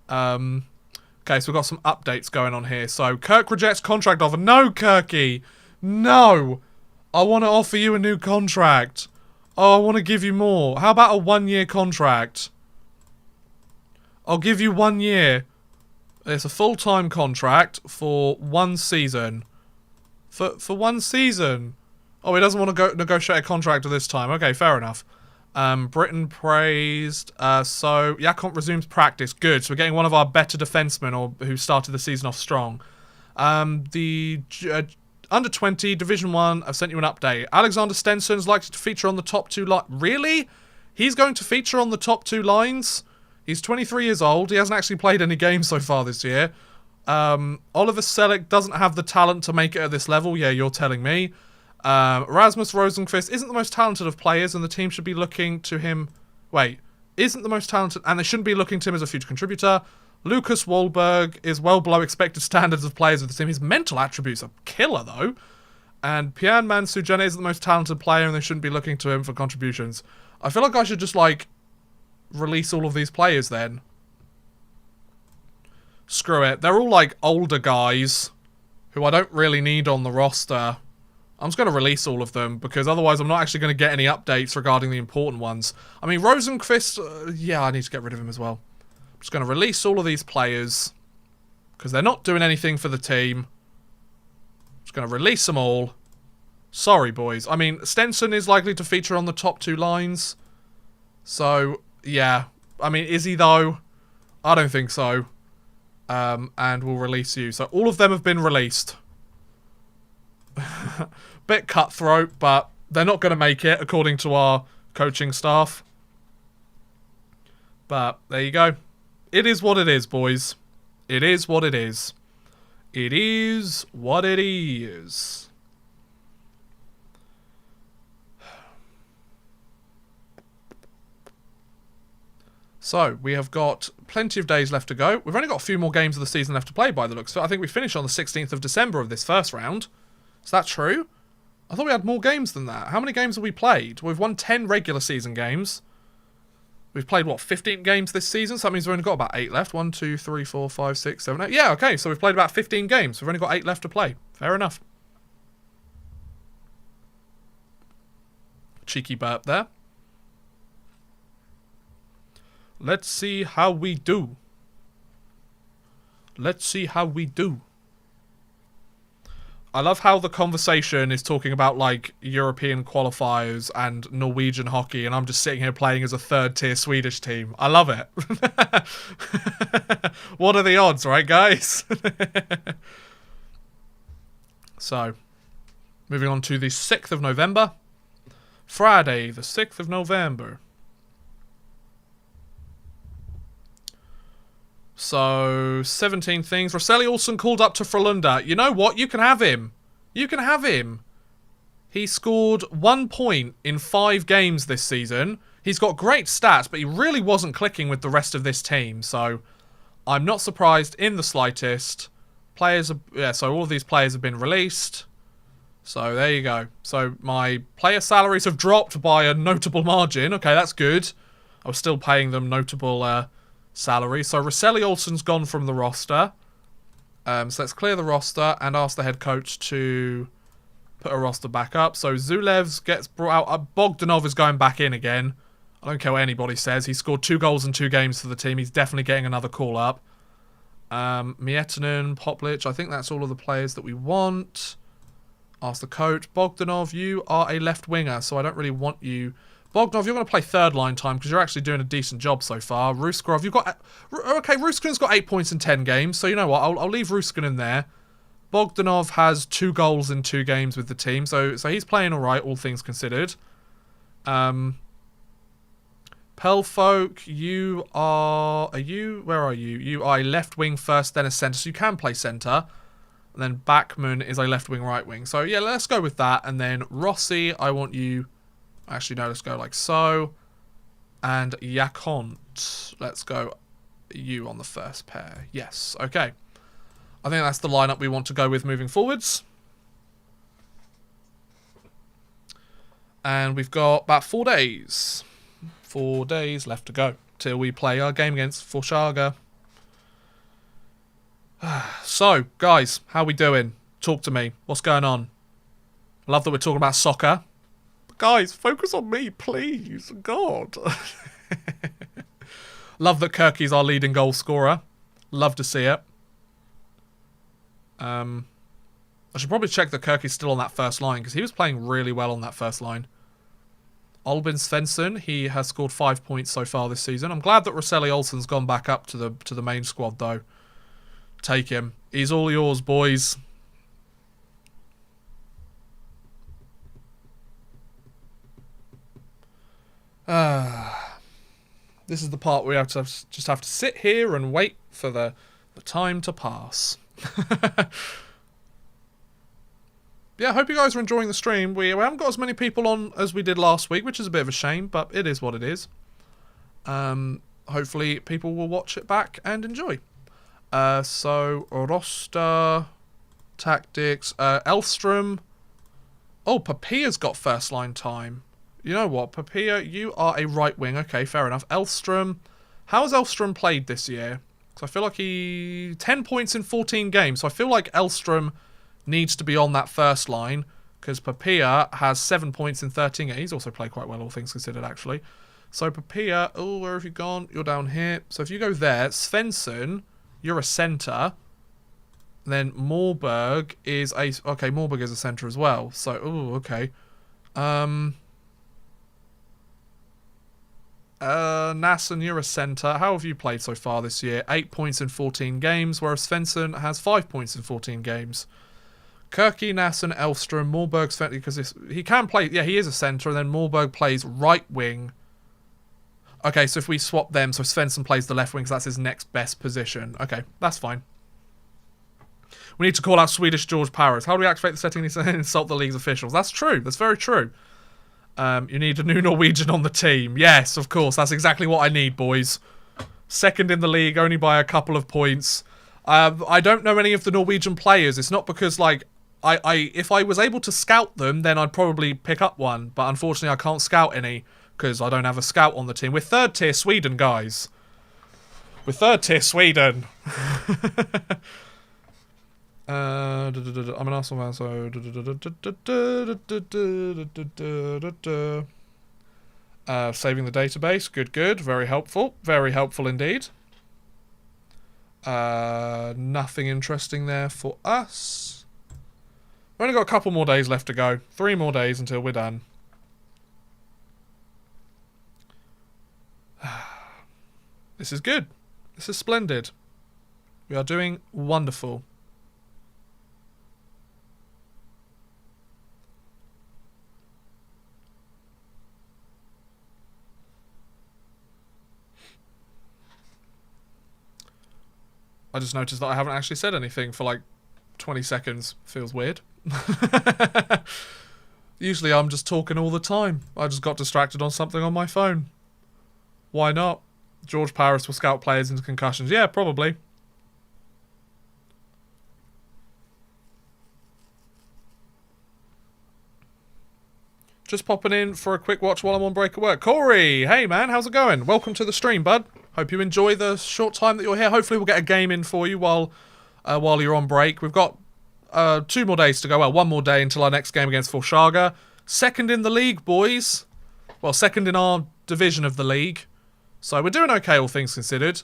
Okay, so we've got some updates going on here. So, Kirk rejects contract offer. No, Kirky. No. I want to offer you a new contract. Oh, I want to give you more. How about a 1 year contract? I'll give you 1 year. It's a full-time contract for 1 season. For 1 season. Oh, he doesn't want to negotiate a contract at this time. Okay, fair enough. Britain praised. So, Yakont resumes practice. Good. So we're getting one of our better defensemen, or who started the season off strong. The under 20 Division 1. I've sent you an update. Alexander Stenson's likely to feature on the top 2 lines. Really? He's going to feature on the top 2 lines? He's 23 years old. He hasn't actually played any games so far this year. Oliver Selleck doesn't have the talent to make it at this level. Yeah, you're telling me. Rasmus Rosenqvist isn't the most talented of players, and the team should be looking to him... Wait. Isn't the most talented... And they shouldn't be looking to him as a future contributor. Lucas Wahlberg is well below expected standards of players of the team. His mental attributes are killer, though. And Pian Mansujene isn't the most talented player, and they shouldn't be looking to him for contributions. I feel like I should just, like, release all of these players, then. Screw it. They're all, like, older guys who I don't really need on the roster. I'm just going to release all of them, because otherwise I'm not actually going to get any updates regarding the important ones. I mean, Rosenqvist, yeah, I need to get rid of him as well. I'm just going to release all of these players, because they're not doing anything for the team. I'm just going to release them all. Sorry, boys. I mean, Stenson is likely to feature on the top 2 lines. So, yeah. I mean, is he, though? I don't think so. And we'll release you. So, all of them have been released. Bit cutthroat, but they're not going to make it, according to our coaching staff. But, there you go. It is what it is, boys. It is what it is. It is what it is. So, we have got plenty of days left to go. We've only got a few more games of the season left to play, by the looks of it. I think we finish on the 16th of December of this first round. Is that true? I thought we had more games than that. How many games have we played? We've won 10 regular season games. We've played, what, 15 games this season? So that means we've only got about 8 left. 1, 2, 3, 4, 5, 6, 7, 8. Yeah, okay, so we've played about 15 games. We've only got 8 left to play. Fair enough. Cheeky burp there. Let's see how we do. Let's see how we do. I love how the conversation is talking about, like, European qualifiers and Norwegian hockey, and I'm just sitting here playing as a third-tier Swedish team. I love it. What are the odds, right, guys? So, moving on to the 6th of November. Friday, the 6th of November. So, 17 things. Roseli Olsen called up to Frölunda. You know what? You can have him. You can have him. He scored 1 point in 5 games this season. He's got great stats, but he really wasn't clicking with the rest of this team. So, I'm not surprised in the slightest. Players are, yeah, so all of these players have been released. So, there you go. So, my player salaries have dropped by a notable margin. Okay, that's good. I was still paying them notable salary. So Rosselli Olsen's gone from the roster. So let's clear the roster and ask the head coach to put a roster back up. So Zulevs gets brought out. Bogdanov is going back in again. I don't care what anybody says. He scored 2 goals in 2 games for the team. He's definitely getting another call up. Miettinen, Poplich. I think that's all of the players that we want. Ask the coach. Bogdanov, you are a left winger, so I don't really want you. Bogdanov, you're going to play third line time because you're actually doing a decent job so far. Ruskarov, you've got... Okay, Ruskinen's got 8 points in 10 games, so you know what? I'll leave Ruskinen there. Bogdanov has 2 goals in 2 games with the team, so he's playing all right, all things considered. Pelfolk, you are... Where are you? You are a left wing first, then a centre, so you can play centre. And then Backman is a left wing, right wing. So yeah, let's go with that. And then Rossi, I want you... Actually, no, let's go like so. And Yakont, let's go you on the first pair. Yes, okay. I think that's the lineup we want to go with moving forwards. And we've got about 4 days. 4 days left to go till we play our game against Forshaga. So, guys, how we doing? Talk to me. What's going on? I love that we're talking about soccer. But guys, focus on me, please. God. Love that Kirky's our leading goal scorer. Love to see it. I should probably check that Kirky's still on that first line because he was playing really well on that first line. Albin Svensson, he has scored 5 points so far this season. I'm glad that Rosselli Olsen's gone back up to the main squad though. Take him. He's all yours, boys. This is the part where we just have to sit here and wait for the time to pass. Yeah, I hope you guys are enjoying the stream. We haven't got as many people on as we did last week, which is a bit of a shame, but it is what it is. Hopefully people will watch it back and enjoy. So, roster, tactics, Elstrom. Oh, Papia's got first line time. You know what, Papia, you are a right wing. Okay, fair enough. Elstrom, how has Elstrom played this year? Because I feel like 10 points in 14 games. So I feel like Elstrom needs to be on that first line. Because Papia has 7 points in 13 games. He's also played quite well, all things considered, actually. So Papia, oh, where have you gone? You're down here. So if you go there, Svensson, you're a centre. Then Morberg is a... Okay, Morberg is a centre as well. So, oh, okay. Nasson, you're a centre. How have you played so far this year? 8 points in 14 games, whereas Svensson has 5 points in 14 games. Kirky, Nasson, Elstrom, Morberg, Svensson, because he can play... Yeah, he is a centre, and then Morberg plays right wing. Okay, so if we swap them, so Svensson plays the left wing, because that's his next best position. Okay, that's fine. We need to call out Swedish George Paris. How do we activate the setting and insult the league's officials? That's true. That's very true. You need a new Norwegian on the team. Yes, of course. That's exactly what I need, boys. Second in the league, only by a couple of points. I don't know any of the Norwegian players. It's not because, like, if I was able to scout them, then I'd probably pick up one. But unfortunately, I can't scout any because I don't have a scout on the team. We're third tier Sweden, guys. We're third tier Sweden. I'm an Arsenal man, so... saving the database. Good, good. Very helpful. Very helpful indeed. Nothing interesting there for us. We've only got a couple more days left to go. 3 more days until we're done. This is good. This is splendid. We are doing wonderful. I just noticed that I haven't actually said anything for like 20 seconds. Feels weird. Usually I'm just talking all the time. I just got distracted on something on my phone. Why not? George Paris will scout players into concussions. Yeah, probably. Just popping in for a quick watch while I'm on break at work. Corey, hey man, how's it going? Welcome to the stream, bud. Hope you enjoy the short time that you're here. Hopefully we'll get a game in for you while you're on break. We've got 2 more days to go. Well, 1 more day until our next game against Schluger. Second in the league, boys. Well, second in our division of the league. So we're doing okay, all things considered.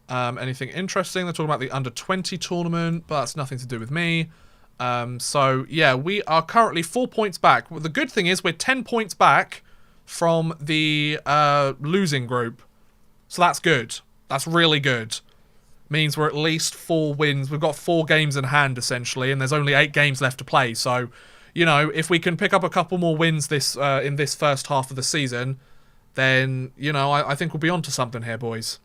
Anything interesting? They're talking about the under-20 tournament, but that's nothing to do with me. So, yeah, we are currently 4 points back. Well, the good thing is we're 10 points back from the losing group. So that's good. That's really good. Means we're at least 4 wins. We've got 4 games in hand, essentially, and there's only 8 games left to play. So, you know, if we can pick up a couple more wins this in this first half of the season, then, you know, I think we'll be onto something here, boys.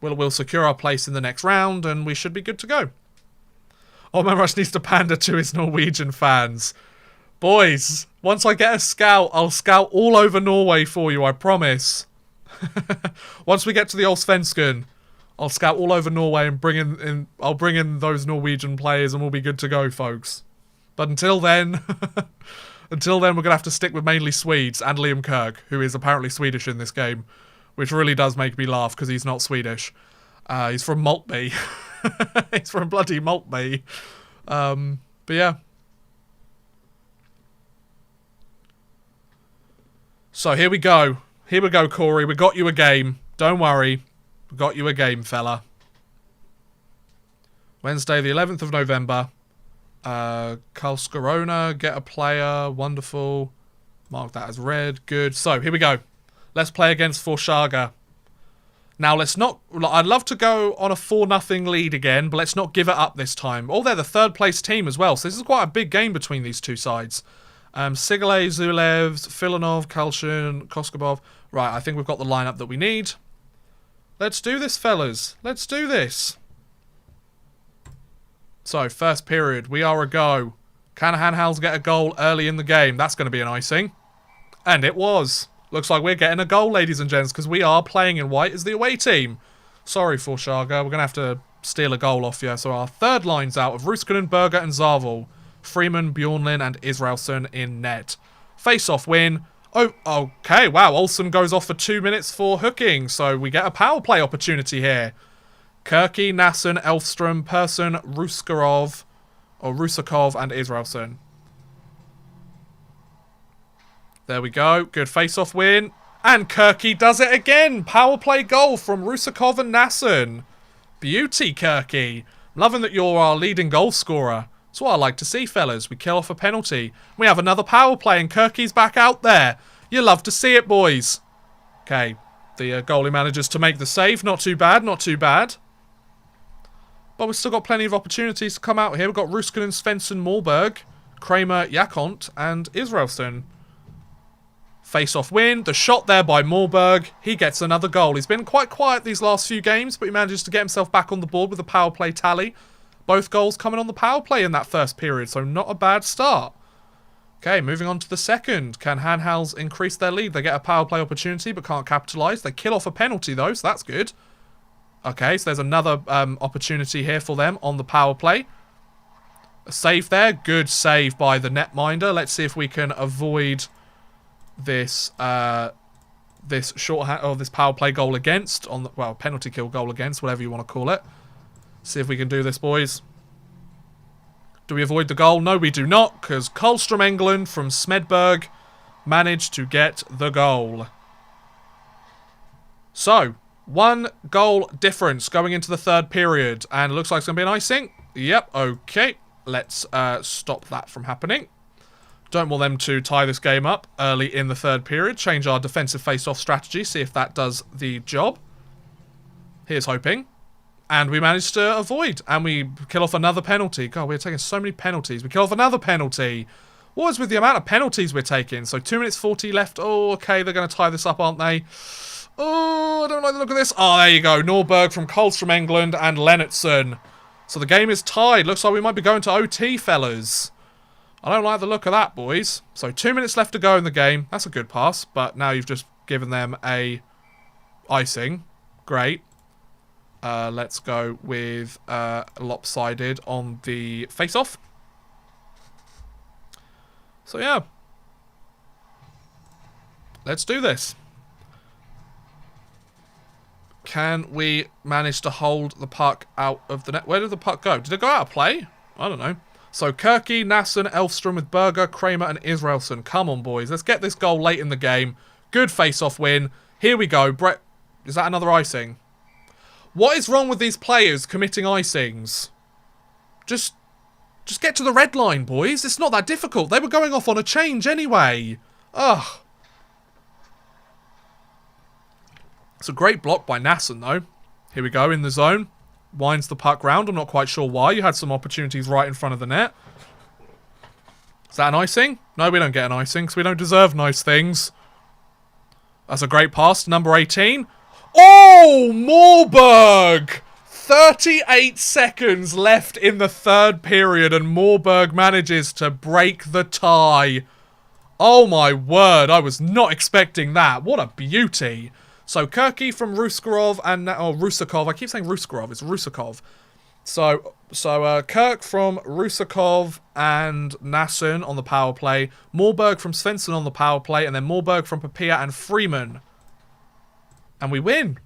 We'll secure our place in the next round, and we should be good to go. Oh, man, Rush needs to pander to his Norwegian fans. Boys, once I get a scout, I'll scout all over Norway for you, I promise. Once we get to the Allsvenskan, I'll scout all over Norway and I'll bring in those Norwegian players and we'll be good to go, folks. But until then, we're going to have to stick with mainly Swedes and Liam Kirk, who is apparently Swedish in this game, which really does make me laugh because he's not Swedish. He's from Maltby. He's from bloody Maltby. But yeah. So here we go. Here we go, Corey. We got you a game. Don't worry. We got you a game, fella. Wednesday, the 11th of November. Karlskrona, get a player. Wonderful. Mark that as red. Good. So, here we go. Let's play against Schluger. Now, let's not... I'd love to go on a 4-0 lead again, but let's not give it up this time. Oh, they're the 3rd place team as well, so this is quite a big game between these 2 sides. Sigale, Zulevs, Filanov, Kalshin, Koskobov. Right, I think we've got the lineup that we need. Let's do this, fellas. Let's do this. So, first period. We are a go. Can Hanhals get a goal early in the game? That's going to be an icing. And it was. Looks like we're getting a goal, ladies and gents, because we are playing in white as the away team. Sorry, Schluger. We're going to have to steal a goal off you. So our third line's out of Ruskanen, Berger and Zarval. Freeman, Bjornlin and Israelsson in net. Face-off win. Oh, okay. Wow, Olsen goes off for 2 minutes for hooking. So we get a power play opportunity here. Kirky, Nasson, Elfstrom, Persson, Rusakov and Israelsson. There we go. Good face-off win. And Kirky does it again. Power play goal from Rusakov and Nasson. Beauty, Kirky. Loving that you're our leading goal scorer. That's what I like to see, fellas. We kill off a penalty. We have another power play and Kirky's back out there. You love to see it, boys. Okay. The goalie manages to make the save. Not too bad. Not too bad. But we've still got plenty of opportunities to come out here. We've got Ruskanen, Svensson, Moorberg, Kramer, Jakont, and Israelsson. Face-off win. The shot there by Moorberg. He gets another goal. He's been quite quiet these last few games, but he manages to get himself back on the board with a power play tally. Both goals coming on the power play in that first period, so not a bad start. Okay, moving on to the second. Can Hanhals increase their lead? They get a power play opportunity, but can't capitalise. They kill off a penalty, though, so that's good. Okay, so there's another opportunity here for them on the power play. A save there. Good save by the netminder. Let's see if we can avoid this this this power play goal against on the, well, penalty kill goal against, whatever you want to call it. See if we can do this, boys. Do we avoid the goal? No, we do not, because Karlstrom England from Smedberg managed to get the goal. So, 1 goal difference going into the third period, and it looks like it's going to be an icing. Yep, okay. Let's stop that from happening. Don't want them to tie this game up early in the third period. Change our defensive face-off strategy, see if that does the job. Here's hoping. And we managed to avoid. And we kill off another penalty. God, we're taking so many penalties. We kill off another penalty. What is with the amount of penalties we're taking? So 2 minutes 40 left. Oh, okay, they're going to tie this up, aren't they? Oh, I don't like the look of this. Oh, there you go. Norberg from Karlstrom England and Lennartson. So the game is tied. Looks like we might be going to OT, fellas. I don't like the look of that, boys. So 2 minutes left to go in the game. That's a good pass. But now you've just given them a icing. Great. Let's go with lopsided on the face-off. So, yeah. Let's do this. Can we manage to hold the puck out of the net? Where did the puck go? Did it go out of play? I don't know. So, Kirky, Nasson, Elfstrom with Berger, Kramer and Israelson. Come on, boys. Let's get this goal late in the game. Good face-off win. Here we go. Brett, is that another icing? What is wrong with these players committing icings? Just get to the red line, boys. It's not that difficult. They were going off on a change anyway. Ugh. It's a great block by Nasson, though. Here we go, in the zone. Winds the puck round. I'm not quite sure why. You had some opportunities right in front of the net. Is that an icing? No, we don't get an icing, because we don't deserve nice things. That's a great pass. Number 18. Oh, Moorburg! 38 seconds left in the third period, and Moorburg manages to break the tie. Oh, my word. I was not expecting that. What a beauty. So, Kirky from Ruskarov and... Oh, Rusakov. I keep saying Ruskarov. It's Rusakov. So Kirk from Rusakov and Nasson on the power play. Moorburg from Svensson on the power play. And then Moorburg from Papia and Freeman. And we win.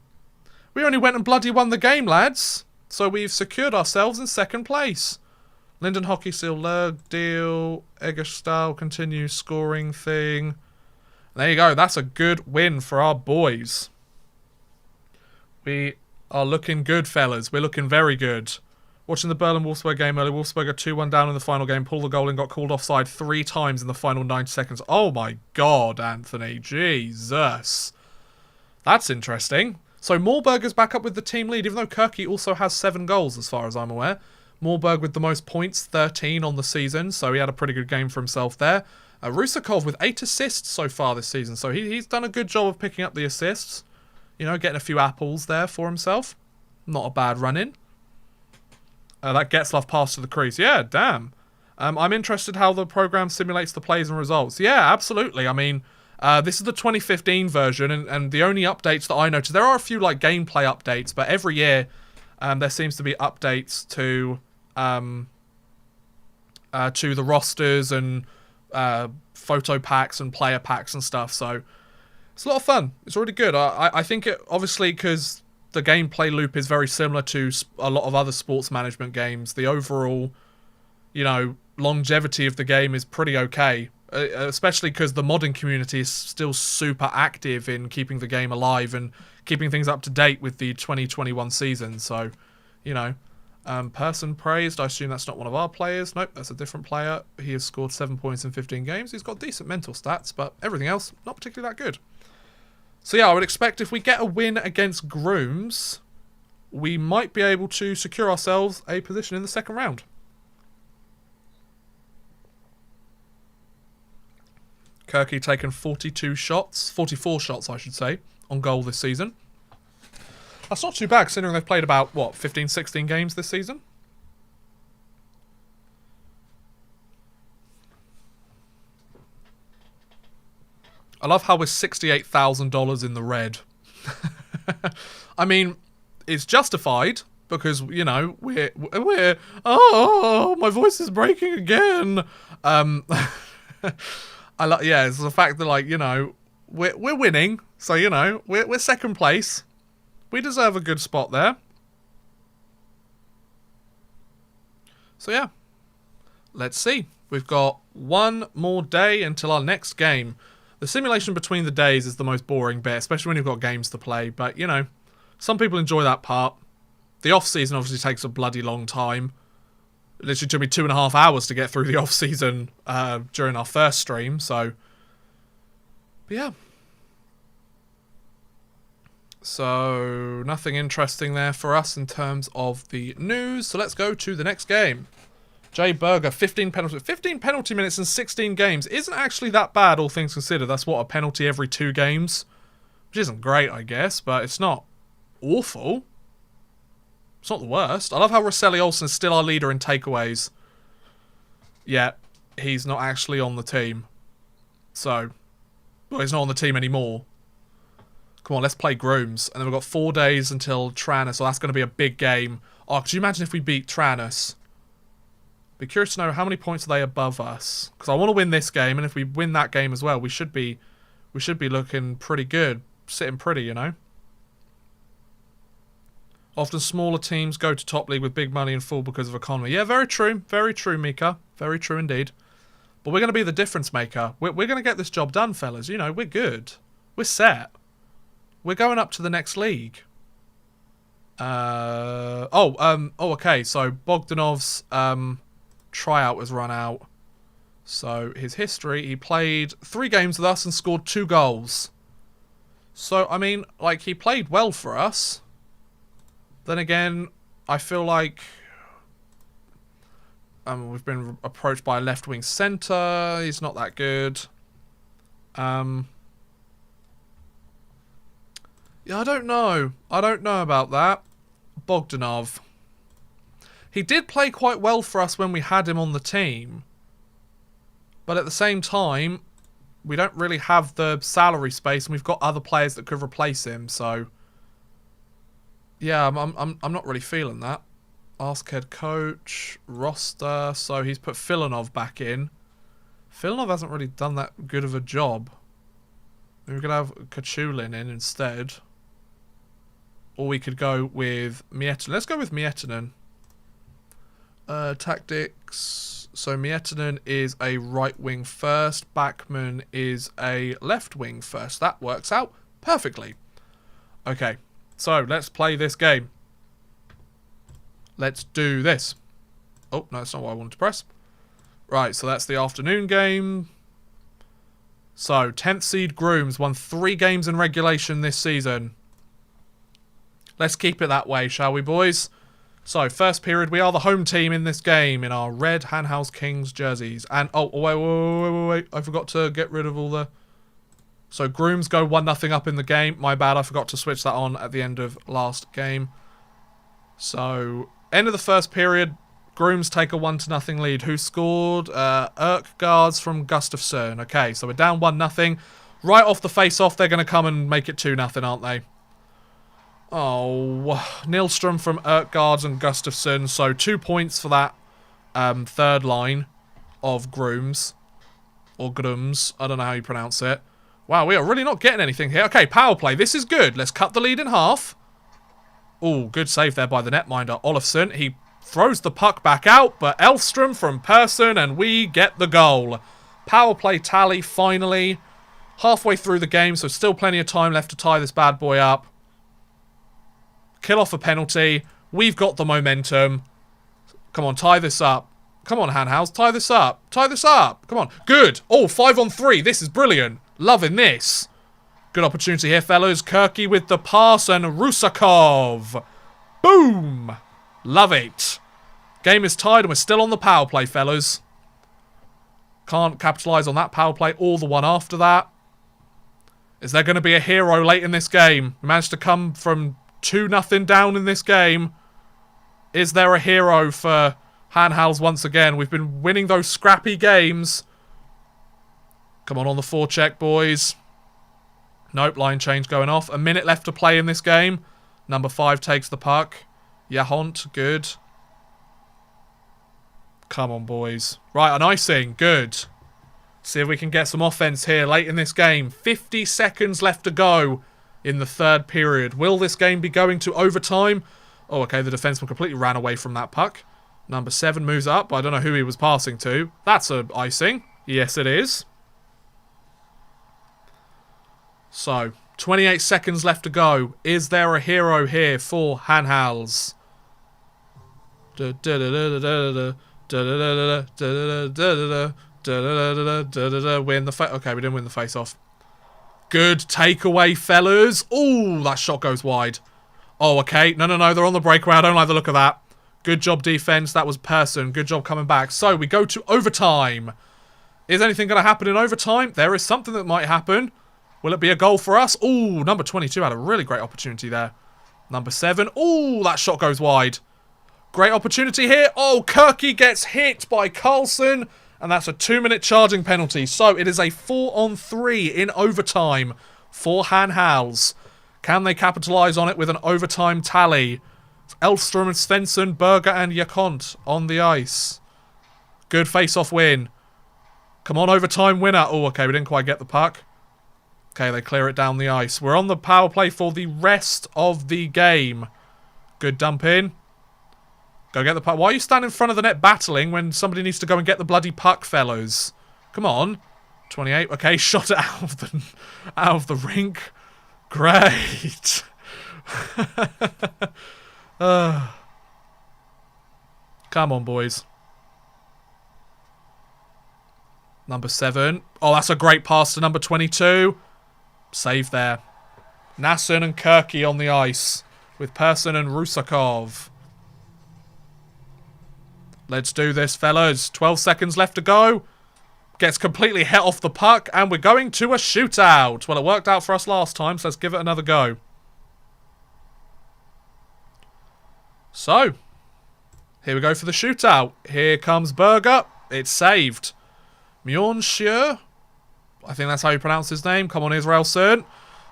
We only went and bloody won the game, lads. So we've secured ourselves in second place. Linden Hockey Seal Lurg deal. Eggerstyle continues scoring thing. There you go. That's a good win for our boys. We are looking good, fellas. We're looking very good. Watching the Berlin-Wolfsburg game earlier. Wolfsburg are 2-1 down in the final game. Pulled the goal and got called offside 3 times in the final 90 seconds. Oh my god, Anthony. Jesus. That's interesting. So Moorburg is back up with the team lead, even though Kirky also has 7 goals, as far as I'm aware. Moorburg with the most points, 13 on the season. So he had a pretty good game for himself there. Rusakov with 8 assists so far this season. So he's done a good job of picking up the assists. You know, getting a few apples there for himself. Not a bad run-in. That Getzlaf pass to the crease. Yeah, damn. I'm interested how the program simulates the plays and results. Yeah, absolutely. I mean, this is the 2015 version, and the only updates that I noticed... There are a few, like, gameplay updates, but every year there seems to be updates to the rosters and... photo packs and player packs and stuff, so it's a lot of fun. It's really good. I think it, obviously, because the gameplay loop is very similar to a lot of other sports management games, the overall, you know, longevity of the game is pretty okay, especially because the modding community is still super active in keeping the game alive and keeping things up to date with the 2021 season, so, you know. Person praised. I assume that's not one of our players. Nope, that's a different player. He has scored 7 points in 15 games. He's got decent mental stats, but everything else, not particularly that good. So yeah, I would expect if we get a win against Grooms, we might be able to secure ourselves a position in the second round. Kirky taken 42 shots, 44 shots I should say, on goal this season. That's not too bad, considering they've played about, what, 15, 16 games this season? I love how we're $68,000 in the red. I mean, it's justified, because, you know, we're oh, my voice is breaking again. Yeah, it's the fact that, like, you know, we're winning, so, you know, we're second place. We deserve a good spot there. So yeah, let's see. We've got one more day until our next game. The simulation between the days is the most boring bit, especially when you've got games to play. But, you know, some people enjoy that part. The off-season obviously takes a bloody long time. It literally took me 2.5 hours to get through the off-season during our first stream, so... But yeah. So, nothing interesting there for us in terms of the news. So let's go to the next game. Jay Berger, 15 penalty minutes in 16 games. Isn't actually that bad, all things considered. That's what, a penalty every 2 games? Which isn't great, I guess, but it's not awful. It's not the worst. I love how Rosselli Olsen is still our leader in takeaways. Yeah, he's not actually on the team. So, well, he's not on the team anymore. Come on, let's play Grooms. And then we've got 4 days until Tranus, so that's going to be a big game. Oh, could you imagine if we beat Tranus? Be curious to know how many points are they above us. Because I want to win this game, and if we win that game as well, we should be we should be looking pretty good. Sitting pretty, you know. Often smaller teams go to top league with big money and fall because of economy. Yeah, very true. Very true, Mika. Very true indeed. But we're going to be the difference maker. We're going to get this job done, fellas. You know, we're good. We're set. We're going up to the next league. Okay. So Bogdanov's tryout was run out. So his history, he played 3 games with us and scored 2 goals. So, I mean, like, he played well for us. Then again, I feel like we've been approached by a left-wing centre. He's not that good. Yeah, I don't know. I don't know about that. Bogdanov. He did play quite well for us when we had him on the team. But at the same time, we don't really have the salary space, and we've got other players that could replace him, so... Yeah, I'm not really feeling that. Ask head coach, roster, so he's put Filanov back in. Filanov hasn't really done that good of a job. Maybe we could have Kachulin in instead. Or we could go with Miettinen. Let's go with Miettinen. Tactics. So Miettinen is a right wing first. Backman is a left wing first. That works out perfectly. Okay, so let's play this game. Let's do this. Oh, no, that's not what I wanted to press. Right, so that's the afternoon game. So, 10th seed Grooms won 3 games in regulation this season. Let's keep it that way, shall we, boys? So, first period, we are the home team in this game in our red Hanhals Kings jerseys. And, oh, wait. I forgot to get rid of all the... So, Grooms go 1-0 up in the game. My bad, I forgot to switch that on at the end of last game. So, end of the first period, Grooms take a 1-0 lead. Who scored? Erkgaards from Gustafsson. Okay, so we're down 1-0. Right off the face-off, they're going to come and make it 2-0, aren't they? Oh, Nilstrom from Erkgaards and Gustafsson. So 2 points for that third line of Grooms. Or Grooms. I don't know how you pronounce it. Wow, we are really not getting anything here. Okay, power play. This is good. Let's cut the lead in half. Oh, good save there by the netminder, Olofsson. He throws the puck back out, but Elfstrom from Persson, and we get the goal. Power play tally, finally. Halfway through the game, so still plenty of time left to tie this bad boy up. Kill off a penalty. We've got the momentum. Come on, tie this up. Come on, Hanhals, tie this up. Tie this up. Come on. Good. Oh, 5-on-3. This is brilliant. Loving this. Good opportunity here, fellas. Kirky with the pass and Rusakov. Boom. Love it. Game is tied and we're still on the power play, fellas. Can't capitalise on that power play or the one after that. Is there going to be a hero late in this game? We managed to come from 2-0 down in this game. Is there a hero for Hanhals once again? We've been winning those scrappy games. Come on the forecheck, boys. Nope, line change going off. A minute left to play in this game. Number 5 takes the puck. Yahont, good. Come on, boys. Right, an icing, good. See if we can get some offense here late in this game. 50 seconds left to go in the third period. Will this game be going to overtime? Oh, okay, the defenseman completely ran away from that puck. Number 7 moves up. I don't know who he was passing to. That's an icing. Yes, it is. So, 28 seconds left to go. Is there a hero here for Hanhals? Win the face. Okay, we didn't win the face-off. Good takeaway, fellas. Ooh, that shot goes wide. Oh, okay. No. They're on the breakaway. I don't like the look of that. Good job, defense. That was Persson. Good job coming back. So, we go to overtime. Is anything going to happen in overtime? There is something that might happen. Will it be a goal for us? Ooh, number 22 had a really great opportunity there. Number 7. Ooh, that shot goes wide. Great opportunity here. Oh, Kirky gets hit by Carlson. And that's a 2-minute charging penalty. So it is a 4-on-3 in overtime for Hanhals. Can they capitalise on it with an overtime tally? Elfstrom and Svensson, Berger and Jakont on the ice. Good face-off win. Come on, overtime winner. Oh, okay, we didn't quite get the puck. Okay, they clear it down the ice. We're on the power play for the rest of the game. Good dump in. Go get the puck. Why are you standing in front of the net battling when somebody needs to go and get the bloody puck, fellas? Come on. 28. Okay, shot it out of the rink. Great. Come on, boys. Number 7. Oh, that's a great pass to number 22. Save there. Nasson and Kirky on the ice with Persson and Rusakov. Let's do this, fellas. 12 seconds left to go. Gets completely hit off the puck, and we're going to a shootout. Well, it worked out for us last time, so let's give it another go. So, here we go for the shootout. Here comes Berger. It's saved. Mjornsjö. I think that's how you pronounce his name. Come on, Israelsson.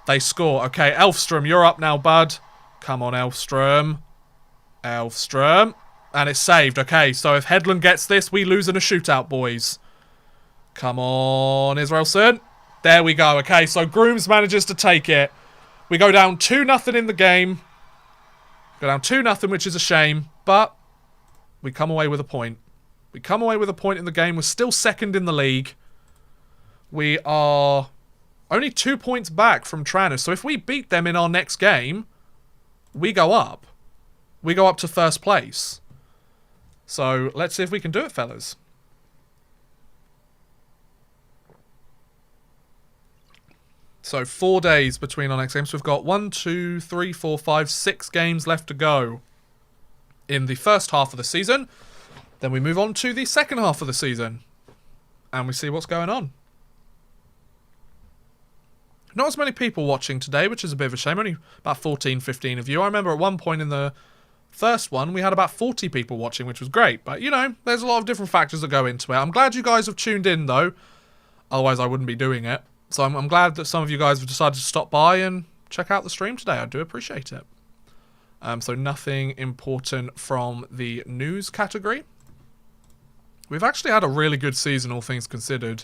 They score. Okay, Elfstrom, you're up now, bud. Come on, Elfstrom. Elfstrom. And it's saved. Okay, so if Hedlund gets this, we lose in a shootout, boys. Come on, Israelsson. There we go. Okay, so Grooms manages to take it. We go down 2-0 in the game. Go down 2-0, which is a shame. But we come away with a point. We come away with a point in the game. We're still second in the league. We are only 2 points back from Tranås. So if we beat them in our next game, we go up. We go up to first place. So let's see if we can do it, fellas. So 4 days between our next games. We've got 1, 2, 3, 4, 5, 6 games left to go in the first half of the season. Then we move on to the second half of the season. And we see what's going on. Not as many people watching today, which is a bit of a shame. Only about 14, 15 of you. I remember at one point in the first one, we had about 40 people watching, which was great. But, you know, there's a lot of different factors that go into it. I'm glad you guys have tuned in, though. Otherwise, I wouldn't be doing it. So I'm glad that some of you guys have decided to stop by and check out the stream today. I do appreciate it. So nothing important from the news category. We've actually had a really good season, all things considered.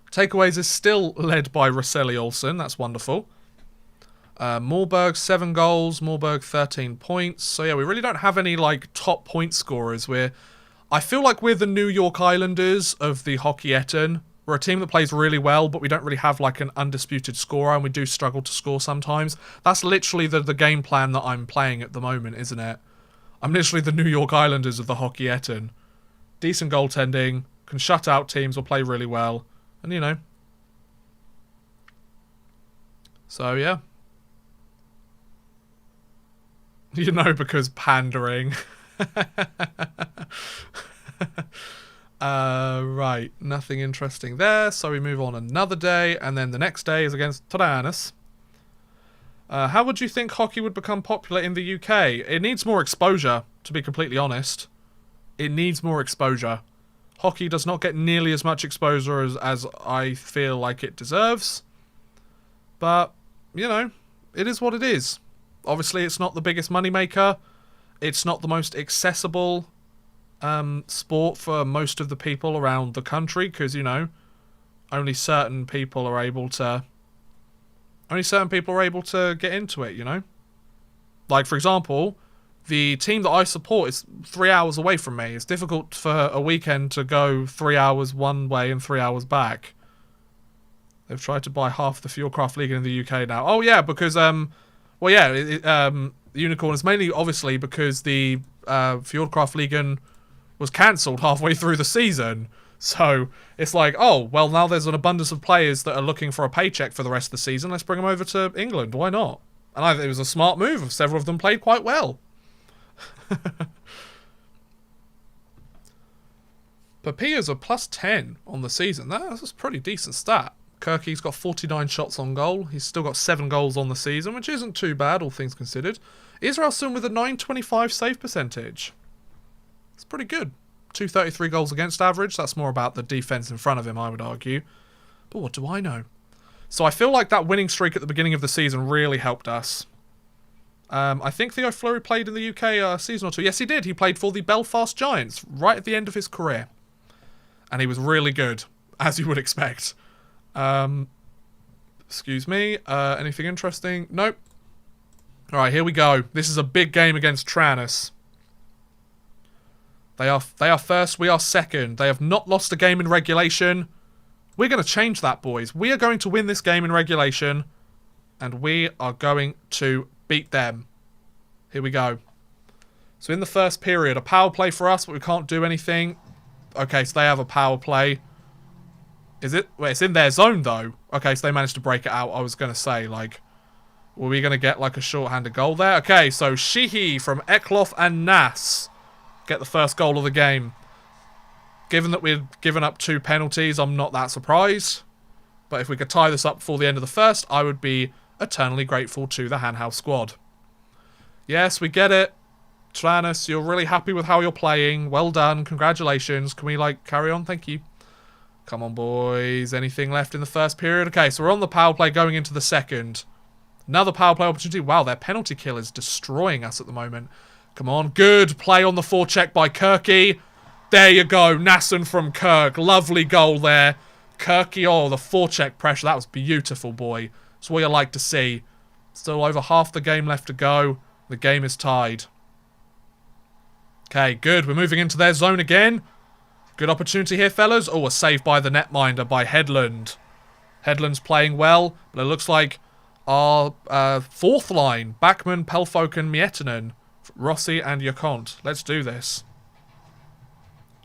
Takeaways is still led by Roseli Olsen. That's wonderful. Moorburg, 7 goals. Moorburg, 13 points. So, yeah, we really don't have any, like, top point scorers. I feel like we're the New York Islanders of the Hockey-Etten. We're a team that plays really well, but we don't really have, like, an undisputed scorer, and we do struggle to score sometimes. That's literally the game plan that I'm playing at the moment, isn't it? I'm literally the New York Islanders of the Hockey-Etten. Decent goaltending, can shut out teams or play really well, and, you know. So, yeah. You know, because pandering. Right, nothing interesting there, so we move on another day, and then the next day is against Tranås. How would you think hockey would become popular in the UK? It needs more exposure, to be completely honest. It needs more exposure. Hockey does not get nearly as much exposure as I feel like it deserves. But, you know, it is what it is. Obviously, it's not the biggest moneymaker. It's not the most accessible sport for most of the people around the country, because, you know, only certain people are able to get into it, you know. Like, for example, the team that I support is 3 hours away from me. It's difficult for a weekend to go 3 hours one way and 3 hours back. They've tried to buy half the Fjordkraft League in the UK now. Oh yeah, because well, yeah, Unicorn is mainly obviously because the Fjordkraft League was cancelled halfway through the season. So it's like, oh, well, now there's an abundance of players that are looking for a paycheck for the rest of the season. Let's bring them over to England. Why not? And I think it was a smart move. Several of them played quite well. Papilla's a +10 on the season. That's a pretty decent stat. Kirky's got 49 shots on goal. He's still got 7 goals on the season, which isn't too bad, all things considered. Israelsson with a 925 save percentage. It's pretty good. 233 goals against average. That's more about the defense in front of him, I would argue. But what do I know? So I feel like that winning streak at the beginning of the season really helped us. I think Theo Fleury played in the UK a season or two. Yes, he did. He played for the Belfast Giants right at the end of his career. And he was really good, as you would expect. Excuse me. Anything interesting? Nope. Alright, here we go. This is a big game against Tranus. They are first, we are second. They have not lost a game in regulation. We're going to change that, boys. We are going to win this game in regulation. And we are going to beat them. Here we go. So in the first period, a power play for us, but we can't do anything. Okay, so they have a power play. Is it? Wait, it's in their zone, though. Okay, so they managed to break it out. I was going to say, like, were we going to get, like, a short-handed goal there? Okay, so Shihi from Eklof and Nas get the first goal of the game. Given that we've given up 2 penalties, I'm not that surprised. But if we could tie this up before the end of the first, I would be eternally grateful to the Hanhals squad. Yes, we get it. Tranus, you're really happy with how you're playing. Well done. Congratulations. Can we, like, carry on? Thank you. Come on, boys. Anything left in the first period? Okay, so we're on the power play going into the second. Another power play opportunity. Wow, their penalty kill is destroying us at the moment. Come on. Good play on the forecheck by Kirky. There you go. Nasson from Kirk. Lovely goal there. Kirky, oh, the forecheck pressure. That was beautiful, boy. That's what you like to see. Still over half the game left to go. The game is tied. Okay, good. We're moving into their zone again. Good opportunity here, fellas. Oh, a save by the netminder by Headland. Headland's playing well, but it looks like our fourth line, Backman, Pelfolk and Miettinen, Rossi and Yacont. Let's do this.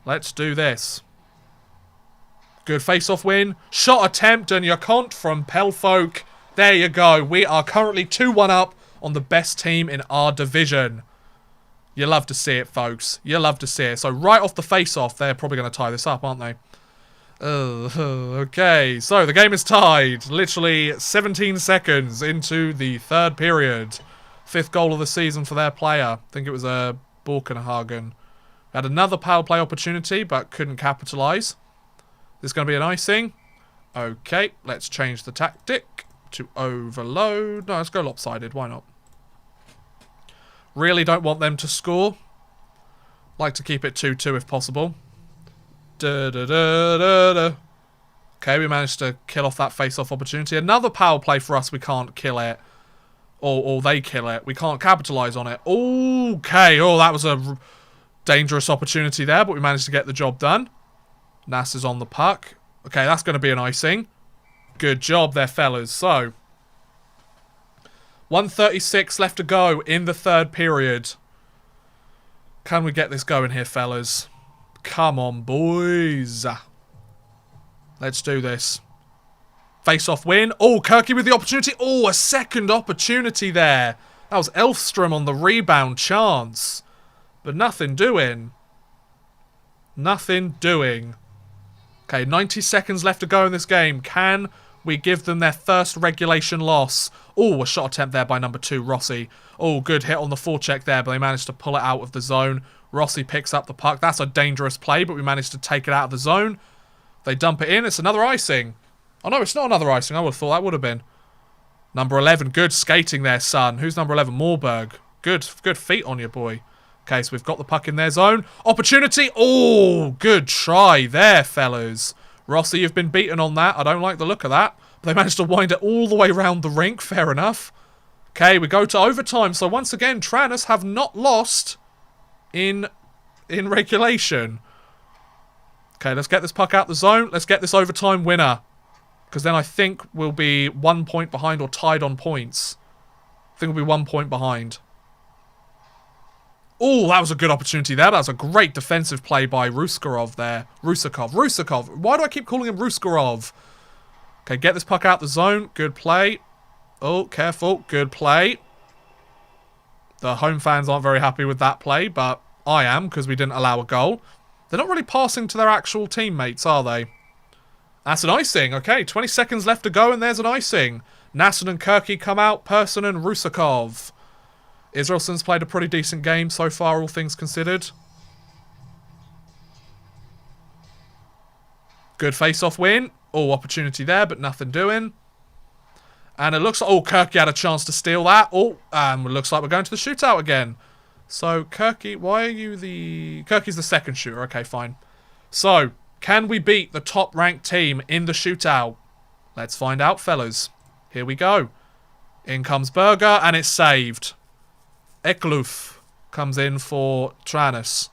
Let's do this. Good face-off win. Shot attempt and Yacont from Pelfolk. There you go. We are currently 2-1 up on the best team in our division. You love to see it, folks. You love to see it. So right off the face-off, they're probably going to tie this up, aren't they? Okay, so the game is tied. Literally 17 seconds into the third period. 5th goal of the season for their player. I think it was Borkenhagen. Had another power play opportunity, but couldn't capitalise. This is going to be an icing. Okay, let's change the tactic to overload. No, let's go lopsided. Why not? Really don't want them to score. Like to keep it 2-2 if possible. Okay, we managed to kill off that face-off opportunity. Another power play for us. We can't kill it. Or they kill it. We can't capitalise on it. Okay. Oh, that was a dangerous opportunity there, but we managed to get the job done. Nas is on the puck. Okay, that's going to be an icing. Good job there, fellas. So, 1:36 left to go in the third period. Can we get this going here, fellas? Come on, boys. Let's do this. Face-off win. Oh, Kirky with the opportunity. Oh, a second opportunity there. That was Elfstrom on the rebound chance. But nothing doing. Nothing doing. Okay, 90 seconds left to go in this game. Can we give them their first regulation loss? Oh, a shot attempt there by number 2, Rossi. Oh, good hit on the forecheck there, but they managed to pull it out of the zone. Rossi picks up the puck. That's a dangerous play, but we managed to take it out of the zone. They dump it in. It's another icing. Oh, no, it's not another icing. I would have thought that would have been. Number 11. Good skating there, son. Who's number 11? Moorberg. Good feet on you, boy. Okay, so we've got the puck in their zone. Opportunity. Oh, good try there, fellas. Rossi, you've been beaten on that. I don't like the look of that. But they managed to wind it all the way around the rink. Fair enough. Okay, we go to overtime. So once again, Tranus have not lost in regulation. Okay, let's get this puck out the zone. Let's get this overtime winner. Because then I think we'll be 1 point behind or tied on points. I think we'll be 1 point behind. Oh, that was a good opportunity there. That was a great defensive play by Ruskarov there. Rusakov. Why do I keep calling him Ruskarov? Okay, get this puck out the zone. Good play. Oh, careful. Good play. The home fans aren't very happy with that play, but I am because we didn't allow a goal. They're not really passing to their actual teammates, are they? That's an icing. Okay, 20 seconds left to go, and there's an icing. Nasson and Kirky come out. Persson and Rusakov. Israelson's played a pretty decent game so far, all things considered. Good face-off win. Oh, opportunity there, but nothing doing. And it looks like... Oh, Kirky had a chance to steal that. Oh, and it looks like we're going to the shootout again. So, Kirky... Why are you the... Kirky's the second shooter. Okay, fine. So, can we beat the top-ranked team in the shootout? Let's find out, fellas. Here we go. In comes Berger, and it's saved. Ekluf comes in for Tranus.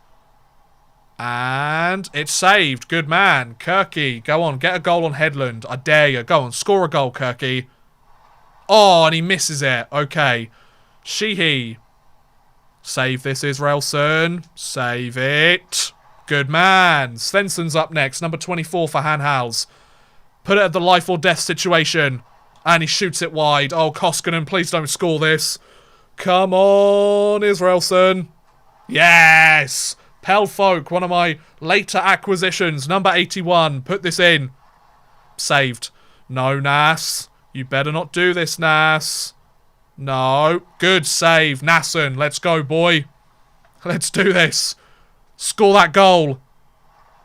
And it's saved. Good man. Kirky, go on. Get a goal on Headland. I dare you. Go on. Score a goal, Kirky. Oh, and he misses it. Okay. Sheehy. Save this, Israelson. Save it. Good man. Svensson's up next. Number 24 for Hanhals. Put it at the life or death situation. And he shoots it wide. Oh, Koskinen, please don't score this. Come on, Israelson. Yes. Pelfolk, one of my later acquisitions. Number 81. Put this in. Saved. No, Nas. You better not do this, Nas. No. Good save. Nasson, let's go, boy. Let's do this. Score that goal.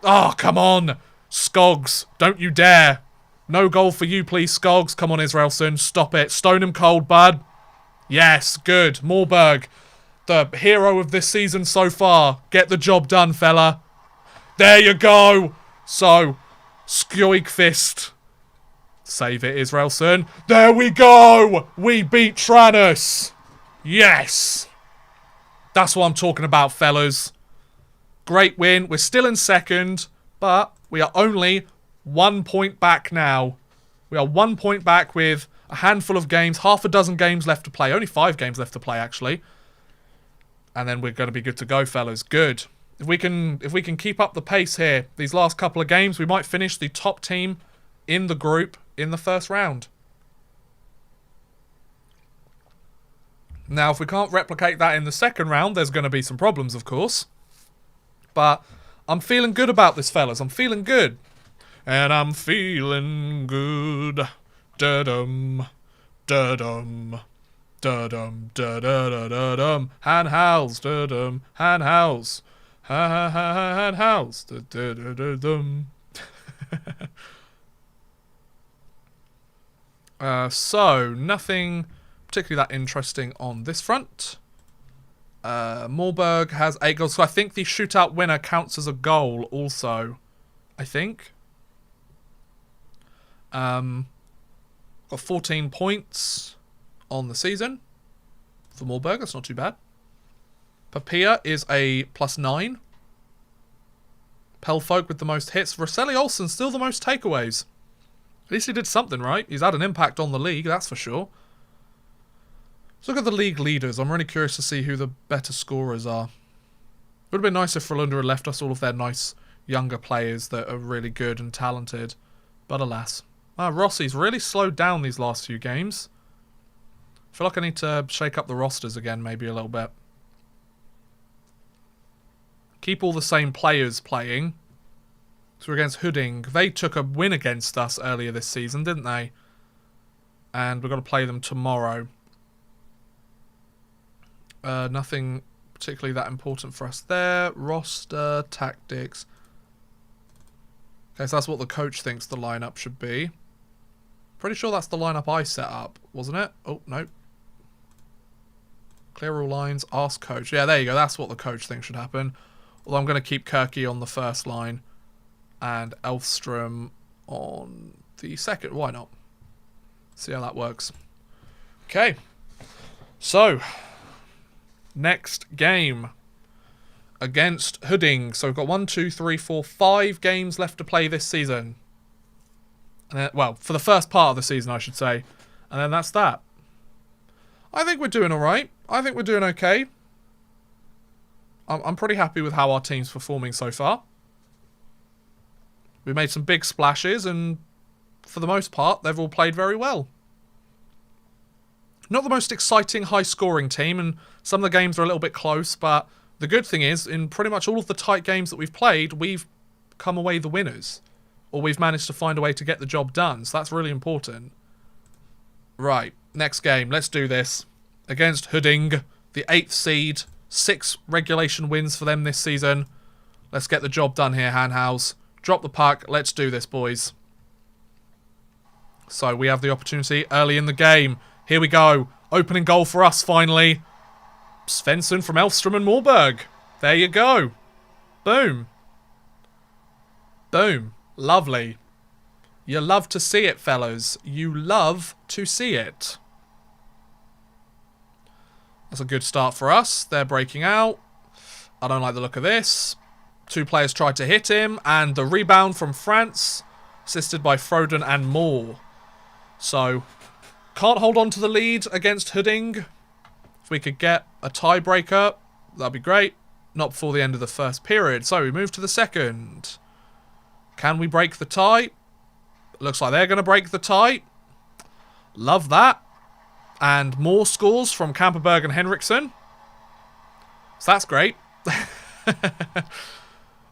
Oh, come on. Skogs, don't you dare. No goal for you, please, Skogs. Come on, Israelson. Stop it. Stone him cold, bud. Yes, good. Morberg, the hero of this season so far. Get the job done, fella. There you go. So, Skjoikfist. Save it, Israelson. There we go. We beat Tranus. Yes. That's what I'm talking about, fellas. Great win. We're still in second, but we are only 1 point back now. We are 1 point back with a handful of games, half a dozen games left to play. Only 5 games left to play, actually. And then we're going to be good to go, fellas. Good. If we can keep up the pace here, these last couple of games, we might finish the top team in the group in the first round. Now, if we can't replicate that in the second round, there's going to be some problems, of course. But I'm feeling good about this, fellas. I'm feeling good. And I'm feeling good. Da-dum. Da-dum. Da-dum. Da-da-da-da-dum. Hanhals. Da-dum. Hanhals. Ha-ha-ha-Hanhals. Da-da-da-da-dum. So, nothing particularly that interesting on this front. Morberg has 8 goals. So I think the shootout winner counts as a goal also. I think. Got 14 points on the season for Morberg. That's not too bad. Papia is a +9. Pelfolk with the most hits. Rosselli Olsen still the most takeaways. At least he did something right. He's had an impact on the league, that's for sure. Let's look at the league leaders. I'm really curious to see who the better scorers are. It would have been nice if Frölunda had left us all of their nice younger players that are really good and talented. But alas. Rossi's really slowed down these last few games. I feel like I need to shake up the rosters again maybe a little bit. Keep all the same players playing. So we're against Hudding. They took a win against us earlier this season, didn't they? And we're going to play them tomorrow. Nothing particularly that important for us there. Roster, tactics. Okay, so that's what the coach thinks the lineup should be. Pretty sure that's the lineup I set up, wasn't it? Oh, no. Clear all lines, ask coach. Yeah, there you go. That's what the coach thinks should happen. Although I'm going to keep Kirky on the first line and Elfstrom on the second. Why not? See how that works. Okay. So, next game against Hudding. So we've got 1, 2, 3, 4, 5 games left to play this season. And then, well, for the first part of the season, I should say. And then that's that. I think we're doing alright. I think we're doing okay. I'm pretty happy with how our team's performing so far. We made some big splashes, and for the most part, they've all played very well. Not the most exciting, high-scoring team, and some of the games are a little bit close, but the good thing is, in pretty much all of the tight games that we've played, we've come away the winners. Or we've managed to find a way to get the job done, so that's really important. Right, next game. Let's do this. Against Hudding, the 8th seed. 6 regulation wins for them this season. Let's get the job done here, Hanhals. Drop the puck. Let's do this, boys. So we have the opportunity early in the game. Here we go. Opening goal for us, finally. Svensson from Elfstrom and Morberg. There you go. Boom. Boom. Lovely. You love to see it, fellas. You love to see it. That's a good start for us. They're breaking out. I don't like the look of this. 2 players tried to hit him. And the rebound from France, assisted by Froden and Moore. So, can't hold on to the lead against Hudding. If we could get a tiebreaker, that'd be great. Not before the end of the first period. So, we move to the second. Can we break the tie? Looks like they're going to break the tie. Love that. And more scores from Kamperberg and Henriksen. So that's great.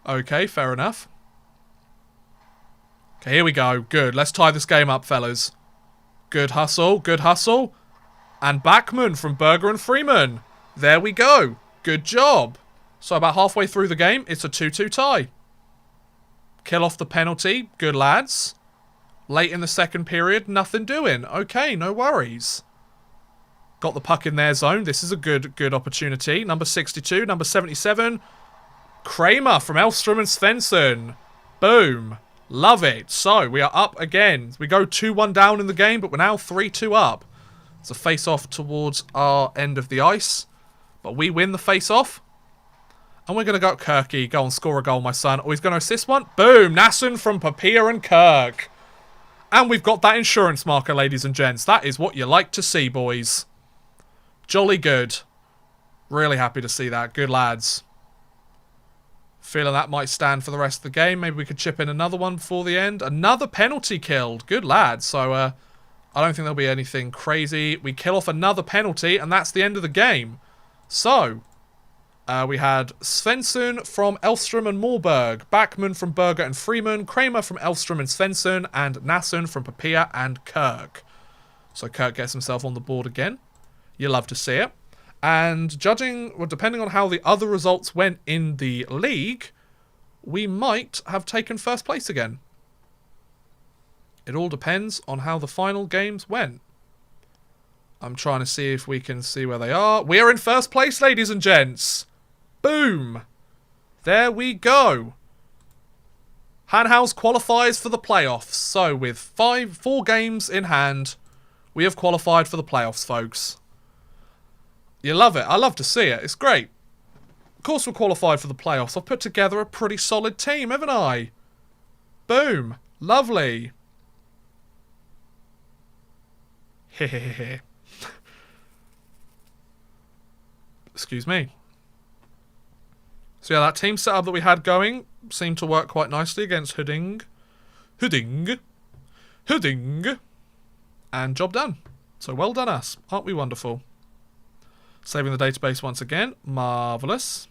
Okay, fair enough. Okay, here we go. Good. Let's tie this game up, fellas. Good hustle. Good hustle. And Backman from Berger and Freeman. There we go. Good job. So about halfway through the game, it's a 2-2 tie. Kill off the penalty. Good lads. Late in the second period, nothing doing. Okay, no worries. Got the puck in their zone. This is a good opportunity. Number 62, number 77. Kramer from Edenstrom and Svensson. Boom. Love it. So, we are up again. We go 2-1 down in the game, but we're now 3-2 up. It's a face-off towards our end of the ice. But we win the face-off. And we're going to go Kirky. Go and score a goal, my son. Oh, he's going to assist one. Boom. Nasson from Papier and Kirk. And we've got that insurance marker, ladies and gents. That is what you like to see, boys. Jolly good. Really happy to see that. Good lads. Feeling that might stand for the rest of the game. Maybe we could chip in another one before the end. Another penalty killed. Good lads. So, I don't think there'll be anything crazy. We kill off another penalty, and that's the end of the game. So, we had Svensson from Edenstrom and Moorberg, Backman from Berger and Freeman, Kramer from Edenstrom and Svensson, and Nasson from Papier and Kirk. So Kirk gets himself on the board again. You love to see it. And judging, well, depending on how the other results went in the league, we might have taken first place again. It all depends on how the final games went. I'm trying to see if we can see where they are. We're in first place, ladies and gents. Boom. There we go. Hanhals qualifies for the playoffs. So with 4 games in hand, we have qualified for the playoffs, folks. You love it. I love to see it. It's great. Of course we're qualified for the playoffs. I've put together a pretty solid team, haven't I? Boom. Lovely. Hehehe. Excuse me. So yeah, that team setup that we had going seemed to work quite nicely against Hudding. And job done. So well done us. Aren't we wonderful? Saving the database once again. Marvellous.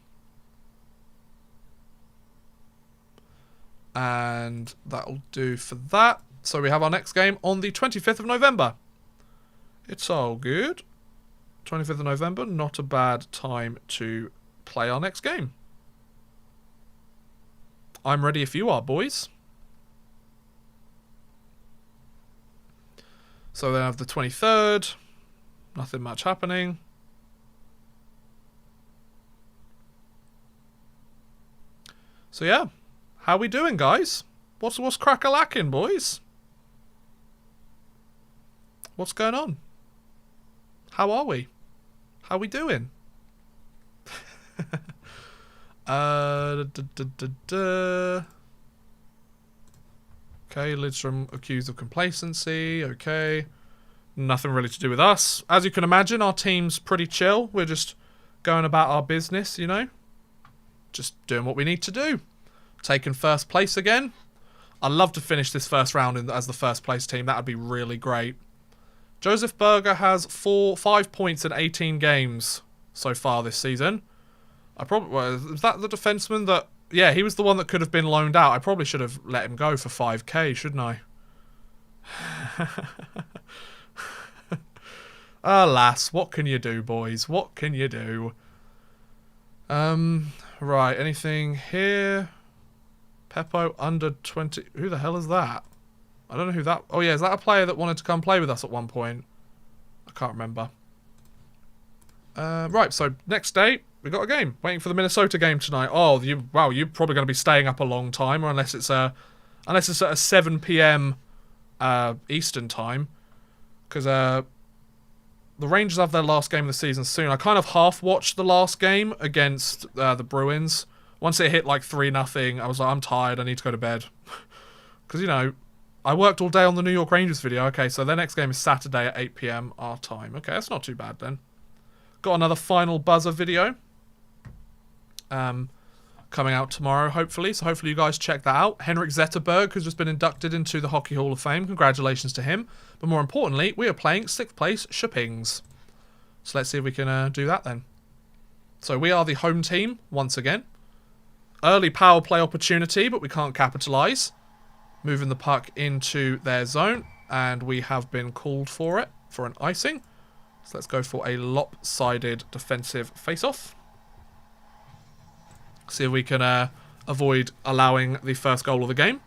And that'll do for that. So we have our next game on the 25th of November. It's all good. 25th of November, not a bad time to play our next game. I'm ready if you are, boys. So then I have the 23rd. Nothing much happening. So yeah, how we doing, guys? What's crack-a-lacking, boys? What's going on? How are we? How we doing? Okay, Lidstrom accused of complacency. Okay. Nothing really to do with us. As you can imagine, our team's pretty chill. We're just going about our business, you know? Just doing what we need to do. Taking first place again. I'd love to finish this first round as the first place team. That would be really great. Joseph Berger has 5 points in 18 games so far this season. Was that the defenseman that... Yeah, he was the one that could have been loaned out. I probably should have let him go for 5k, shouldn't I? Alas, what can you do, boys? What can you do? Right, anything here? Peppo, under 20... Who the hell is that? I don't know who that... Oh, yeah, is that a player that wanted to come play with us at one point? I can't remember. Right, so next day, we got a game. Waiting for the Minnesota game tonight. Oh, you're probably going to be staying up a long time, or unless it's at a 7 p.m. Eastern time. Because the Rangers have their last game of the season soon. I kind of half-watched the last game against the Bruins. Once it hit like 3-0, I was like, I'm tired, I need to go to bed. Because, you know, I worked all day on the New York Rangers video. Okay, so their next game is Saturday at 8 PM our time. Okay, that's not too bad then. Got another final buzzer video. Coming out tomorrow, hopefully. So hopefully you guys check that out. Henrik Zetterberg has just been inducted into the Hockey Hall of Fame. Congratulations to him. But more importantly, we are playing 6th place Shoppings. So let's see if we can do that then. So we are the home team once again. Early power play opportunity, but we can't capitalise. Moving the puck into their zone. And we have been called for it, for an icing. So let's go for a lopsided defensive face-off. See if we can avoid allowing the first goal of the game.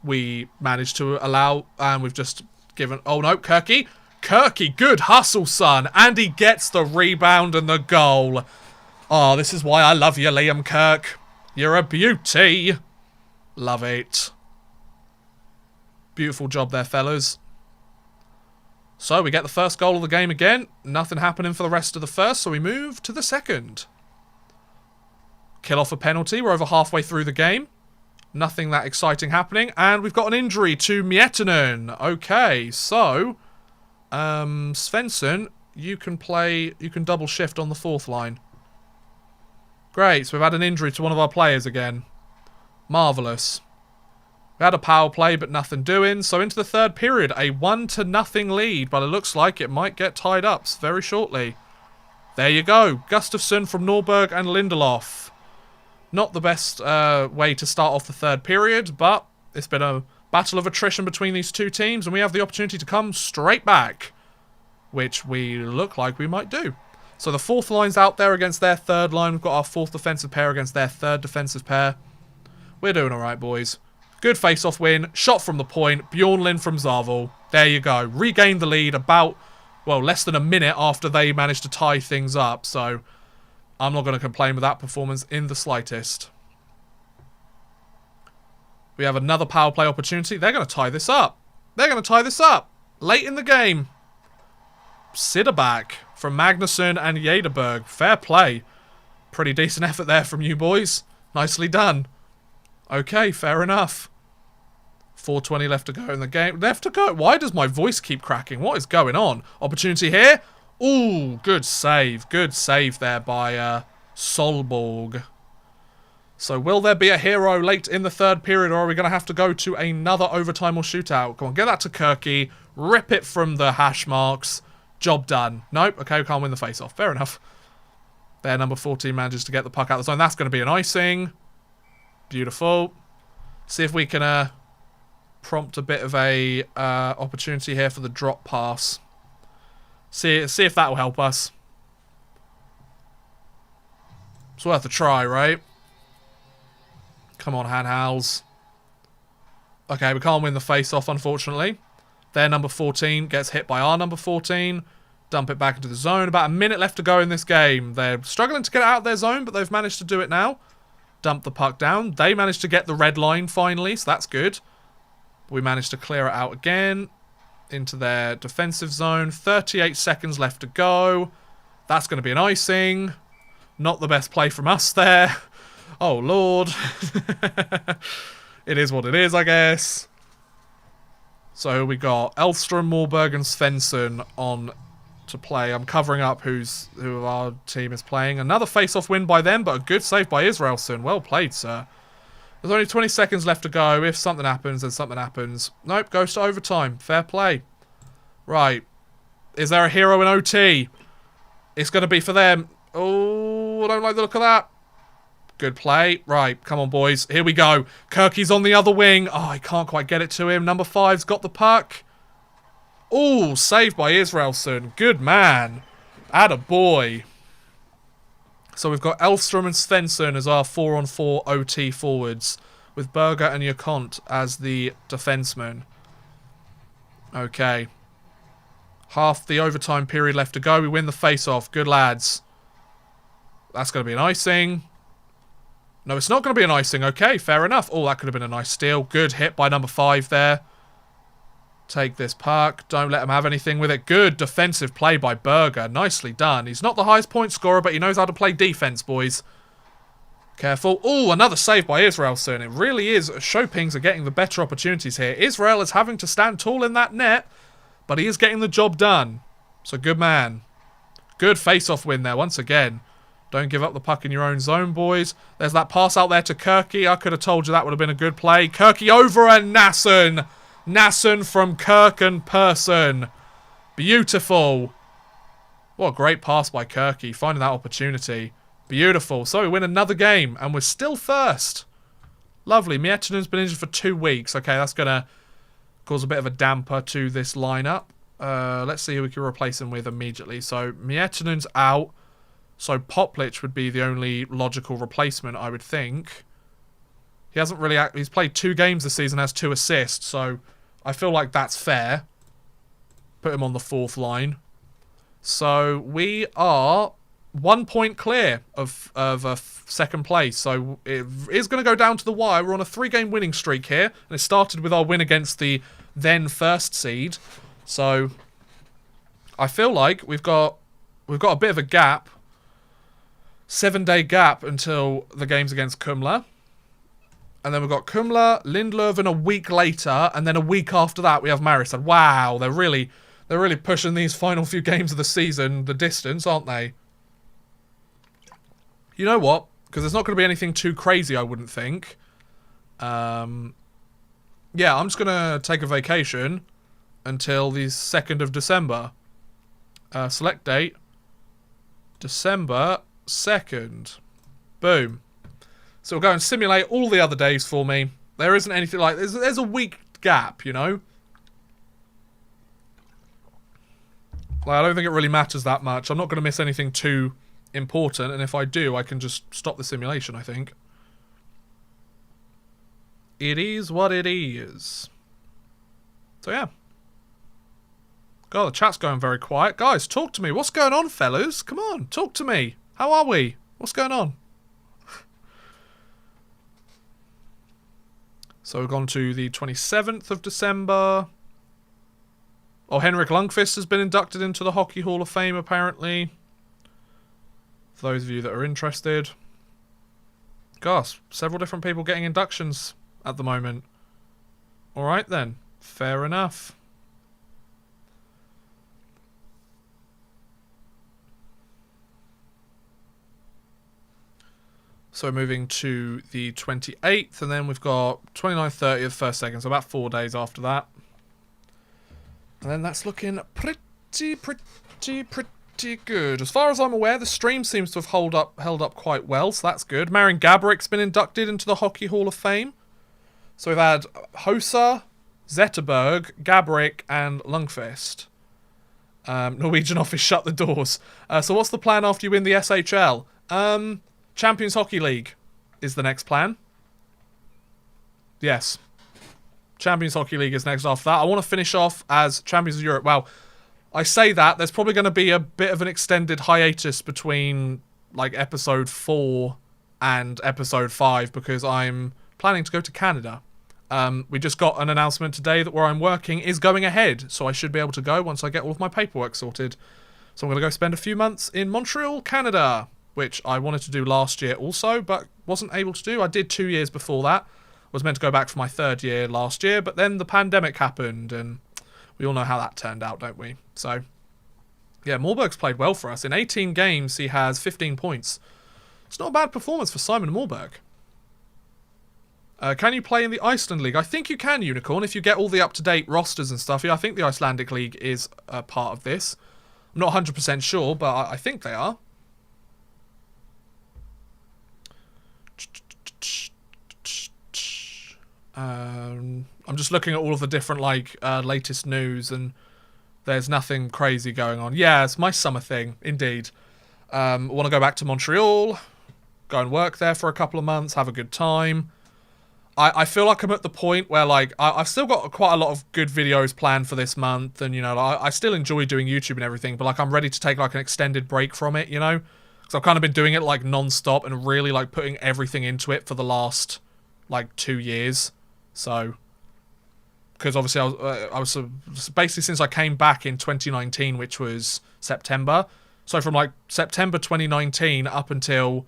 We managed to allow, and we've just given... Oh, no, Kirky. Kirky, good hustle, son. And he gets the rebound and the goal. Oh, this is why I love you, Liam Kirk. You're a beauty. Love it. Beautiful job there, fellas. So we get the first goal of the game again. Nothing happening for the rest of the first, so we move to the second. Kill off a penalty. We're over halfway through the game. Nothing that exciting happening. And we've got an injury to Miettinen. Okay, so... Svensson, you can double shift on the 4th line. Great, so we've had an injury to one of our players again. Marvellous. We had a power play, but nothing doing. So into the 3rd period, a 1-0 lead. But it looks like it might get tied up very shortly. There you go. Gustafsson from Norberg and Lindelof. Not the best way to start off the 3rd period, but it's been a battle of attrition between these two teams, and we have the opportunity to come straight back, which we look like we might do. So the 4th line's out there against their 3rd line. We've got our 4th defensive pair against their 3rd defensive pair. We're doing all right, boys. Good face-off win. Shot from the point. Bjornlin from Zarvel. There you go. Regained the lead about, well, less than a minute after they managed to tie things up, so... I'm not going to complain with that performance in the slightest. We have another power play opportunity. They're going to tie this up. They're going to tie this up. Late in the game. Sidderback from Magnusson and Jederberg. Fair play. Pretty decent effort there from you boys. Nicely done. Okay, fair enough. 4:20 left to go in the game. Left to go. Why does my voice keep cracking? What is going on? Opportunity here. Ooh, good save. Good save there by Solborg. So will there be a hero late in the 3rd period, or are we going to have to go to another overtime or shootout? Come on, get that to Kirky. Rip it from the hash marks. Job done. Nope. Okay, we can't win the face-off. Fair enough. There, number 14 manages to get the puck out of the zone. That's going to be an icing. Beautiful. See if we can prompt a bit of a opportunity here for the drop pass. See if that will help us. It's worth a try, right? Come on, Hanhals. Okay, we can't win the face-off, unfortunately. Their number 14 gets hit by our number 14. Dump it back into the zone. About a minute left to go in this game. They're struggling to get out of their zone, but they've managed to do it now. Dump the puck down. They managed to get the red line finally, so that's good. We managed to clear it out again. Into their defensive zone. 38 seconds left to go. That's going to be an icing. Not the best play from us there. Oh, Lord. It is what it is, I guess. So we got Elfstrom, Morberg, and Svensson on to play. I'm covering up who our team is playing. Another face-off win by them, but a good save by Israelson. Well played, sir. There's only 20 seconds left to go. If something happens, then something happens. Nope, goes to overtime. Fair play. Right. Is there a hero in OT? It's going to be for them. Oh, I don't like the look of that. Good play. Right, come on, boys. Here we go. Kirky's on the other wing. Oh, I can't quite get it to him. Number 5's got the puck. Oh, saved by Israelson. Good man. Attaboy. So we've got Elfstrom and Svensson as our 4-on-4 OT forwards, with Berger and Jokont as the defensemen. Okay. Half the overtime period left to go. We win the face-off. Good lads. That's going to be an icing. No, it's not going to be an icing. Okay, fair enough. Oh, that could have been a nice steal. Good hit by number 5 there. Take this puck. Don't let him have anything with it. Good defensive play by Berger. Nicely done. He's not the highest point scorer, but he knows how to play defense, boys. Careful. Oh, another save by Israel soon. It really is. Chopings are getting the better opportunities here. Israel is having to stand tall in that net, but he is getting the job done. So good man. Good face-off win there once again. Don't give up the puck in your own zone, boys. There's that pass out there to Kirky. I could have told you that would have been a good play. Kirky over and Nasson. Nasson from Kirk and Person. Beautiful. What a great pass by Kirky, finding that opportunity. Beautiful. So we win another game, and we're still first. Lovely. Mietinen's been injured for 2 weeks. Okay, that's going to cause a bit of a damper to this lineup. Let's see who we can replace him with immediately. So Mietinen's out. So Poplich would be the only logical replacement, I would think. He hasn't really... He's played 2 games this season, has 2 assists, so I feel like that's fair. Put him on the 4th line. So we are 1 point clear of 2nd place. So it is going to go down to the wire. We're on a 3-game winning streak here, and it started with our win against the then 1st seed. So I feel like we've got a bit of a gap. 7-day gap until the games against Kumla. And then we've got Kumla, Lindlöven a week later, and then a week after that we have Maristad. Wow, they're really pushing these final few games of the season the distance, aren't they? You know what? Because there's not going to be anything too crazy, I wouldn't think. Yeah, I'm just going to take a vacation until the 2nd of December. Select date. December 2nd. Boom. So we'll go and simulate all the other days for me. There isn't anything like... There's a week gap, you know? Like, I don't think it really matters that much. I'm not going to miss anything too important. And if I do, I can just stop the simulation, I think. It is what it is. So, yeah. God, the chat's going very quiet. Guys, talk to me. What's going on, fellas? Come on, talk to me. How are we? What's going on? So we've gone to the 27th of December. Oh, Henrik Lundqvist has been inducted into the Hockey Hall of Fame, apparently. For those of you that are interested. Gosh, several different people getting inductions at the moment. Alright then, fair enough. So we're moving to the 28th, and then we've got 29th, 30th, 1st, 2nd, so about 4 days after that. And then that's looking pretty good. As far as I'm aware, the stream seems to have held up quite well, so that's good. Marin Gaborik's been inducted into the Hockey Hall of Fame. So we've had Hossa, Zetterberg, Gaborik, and Lundqvist. Norwegian office shut the doors. So what's the plan after you win the SHL? Champions Hockey League is the next plan. Yes. Champions Hockey League is next after that. I want to finish off as Champions of Europe. Well, I say that. There's probably going to be a bit of an extended hiatus between, like, episode 4 and episode 5 because I'm planning to go to Canada. We just got an announcement today that where I'm working is going ahead, so I should be able to go once I get all of my paperwork sorted. So I'm going to go spend a few months in Montreal, Canada, which I wanted to do last year also, but wasn't able to do. I did 2 years before that. Was meant to go back for my 3rd year last year, but then the pandemic happened, and we all know how that turned out, don't we? So, yeah, Moorburg's played well for us. In 18 games, he has 15 points. It's not a bad performance for Simon Moorburg. Can you play in the Iceland League? I think you can, Unicorn, if you get all the up-to-date rosters and stuff. Yeah, I think the Icelandic League is a part of this. I'm not 100% sure, but I think they are. I'm just looking at all of the different, like, latest news, and there's nothing crazy going on. Yeah, it's my summer thing, indeed. I want to go back to Montreal, go and work there for a couple of months, have a good time. I feel like I'm at the point where, like, I've still got quite a lot of good videos planned for this month, and, you know, I still enjoy doing YouTube and everything, but, like, I'm ready to take, like, an extended break from it, you know? Because I've kind of been doing it, like, non-stop and really, like, putting everything into it for the last, like, 2 years. So, because obviously I was basically since I came back in 2019, which was September. So from like September 2019 up until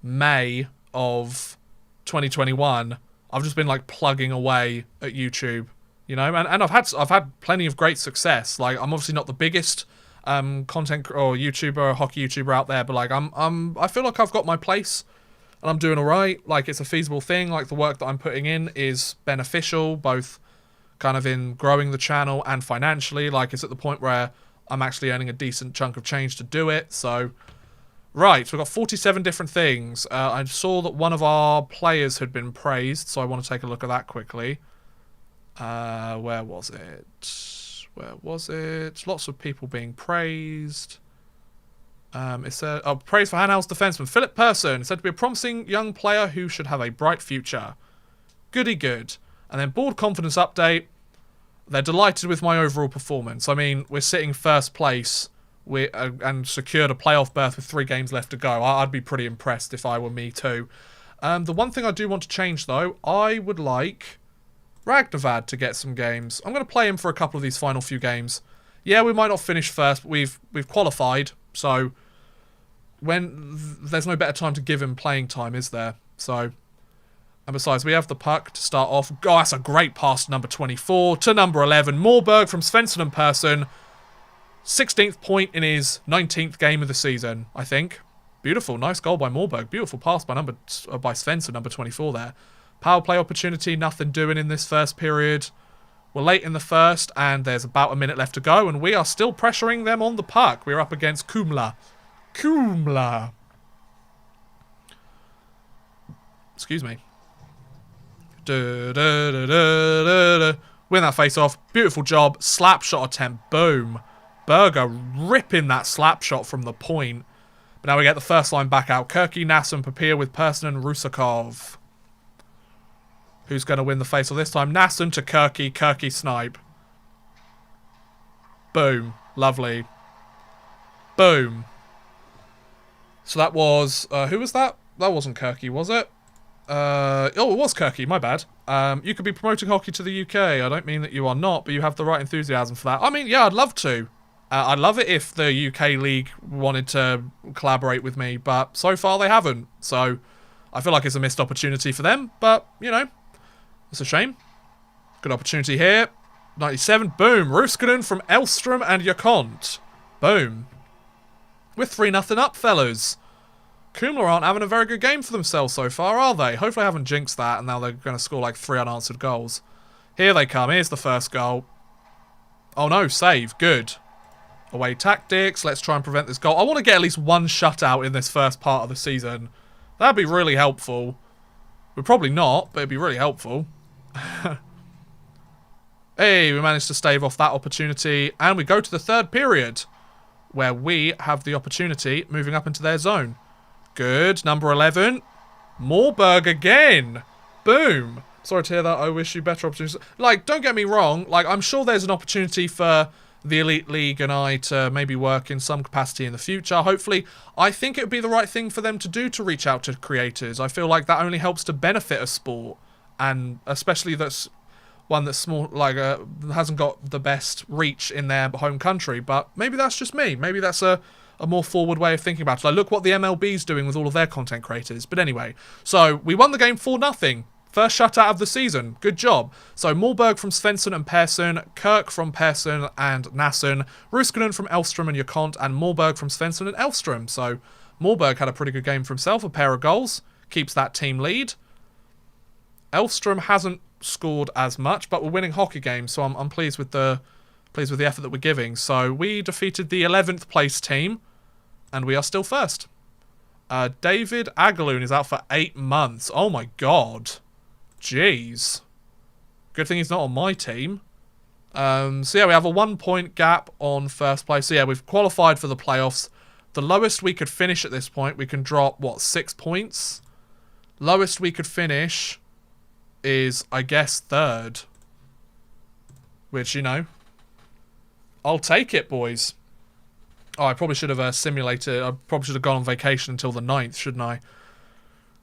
May of 2021, I've just been like plugging away at YouTube, you know, and I've had plenty of great success. Like, I'm obviously not the biggest content or YouTuber or hockey YouTuber out there, but like I feel like I've got my place and I'm doing all right. Like, it's a feasible thing. Like, the work that I'm putting in is beneficial, both kind of in growing the channel and financially. Like, it's at the point where I'm actually earning a decent chunk of change to do it. So, right, we've got 47 different things. I saw that one of our players had been praised, so I want to take a look at that quickly. Where was it? Where was it? Lots of people being praised. It said, praise for Hanhals defenseman Philip Persson. It's said to be a promising young player who should have a bright future. Goody good. And then board confidence update. They're delighted with my overall performance. I mean, we're sitting first place and secured a playoff berth with 3 games left to go. I'd be pretty impressed if I were me too. The one thing I do want to change though, I would like Ragnavad to get some games. I'm going to play him for a couple of these final few games. Yeah, we might not finish first, but we've qualified, so there's no better time to give him playing time, is there? So, and besides, we have the puck to start off. Oh, that's a great pass to number 24 to number 11. Morberg from Svensson and Persson. 16th point in his 19th game of the season, I think. Beautiful, nice goal by Morberg. Beautiful pass by Svensson, number 24 there. Power play opportunity, nothing doing in this first period. We're late in the first, and there's about a minute left to go, and we are still pressuring them on the puck. We're up against Kumla. Kumla. Excuse me. Win that face-off. Beautiful job. Slap shot attempt. Boom. Berger ripping that slap shot from the point. But now we get the first line back out. Kirky, Nasson, Papier with Persson and Rusakov. Who's going to win the face-off this time? Nasson to Kirky. Kirky snipe. Boom. Lovely. Boom. So that was... who was that? That wasn't Kirky, was it? Oh, it was Kirky. My bad. You could be promoting hockey to the UK. I don't mean that you are not, but you have the right enthusiasm for that. I mean, yeah, I'd love to. I'd love it if the UK League wanted to collaborate with me, but so far they haven't. So I feel like it's a missed opportunity for them, but, you know, it's a shame. Good opportunity here. 97, boom. Ruskanen from Edenstrom and Yakont. Boom. We're 3-0 up, fellas. Kumla aren't having a very good game for themselves so far, are they? Hopefully I haven't jinxed that, and now they're going to score like 3 unanswered goals. Here they come. Here's the first goal. Oh no, save. Good. Away tactics. Let's try and prevent this goal. I want to get at least 1 shutout in this first part of the season. That'd be really helpful. We're probably not, but it'd be really helpful. Hey, we managed to stave off that opportunity, and we go to the third period, where we have the opportunity moving up into their zone. Good. Number 11. Morberg again. Boom. Sorry to hear that. I wish you better opportunities. Like, don't get me wrong. Like, I'm sure there's an opportunity for the Elite League and I to maybe work in some capacity in the future. Hopefully, I think it would be the right thing for them to do to reach out to creators. I feel like that only helps to benefit a sport. And especially that's one that's small, like, hasn't got the best reach in their home country. But maybe that's just me. Maybe that's a more forward way of thinking about it. Like, look what the MLB's doing with all of their content creators. But anyway, so we won the game 4-0. First shutout of the season. Good job. So Morberg from Svensson and Persson, Kirk from Persson and Nasson, Ruskanen from Edenstrom and Yakont, and Morberg from Svensson and Edenstrom. So Morberg had a pretty good game for himself, a pair of goals, keeps that team lead. Edenstrom hasn't scored as much, but we're winning hockey games, so I'm pleased with the effort that we're giving. So we defeated the 11th place team, and we are still first. David Agaloon is out for 8 months. Oh my god. Jeez. Good thing he's not on my team. So yeah, we have a 1-point gap on first place. So yeah, we've qualified for the playoffs. The lowest we could finish at this point, we can drop, what, 6 points? Lowest we could finish is, I guess, 3rd. Which, you know, I'll take it, boys. Oh, I probably should have simulated. I probably should have gone on vacation until the 9th, shouldn't I?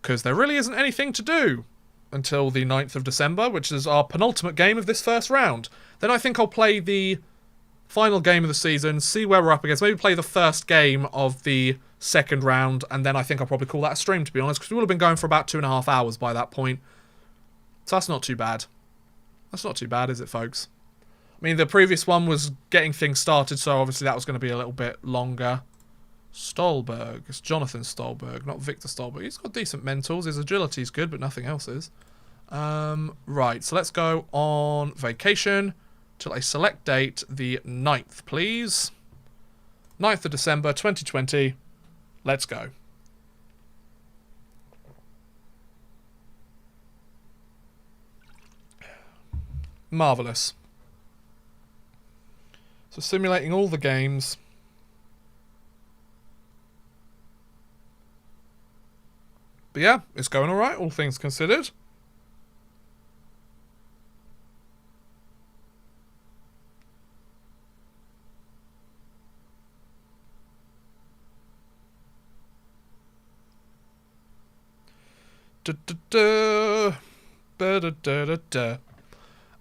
Because there really isn't anything to do. until the 9th of December, which is our penultimate game of this first round. Then I think I'll play the final game of the season, see where we're up against, maybe play the first game of the second round, and then I think I'll probably call that a stream, to be honest, because we would have been going for about 2.5 hours by that point. So that's not too bad. That's not too bad, is it, folks? I mean, the previous one was getting things started, so obviously that was going to be a little bit longer. Stolberg. It's Jonathan Stolberg, not Victor Stolberg. He's got decent mentals. His agility's good, but nothing else is. Right, so let's go on vacation till a select date, the 9th, please. 9th of December, 2020. Let's go. Marvellous. So simulating all the games. But yeah, it's going alright, all things considered.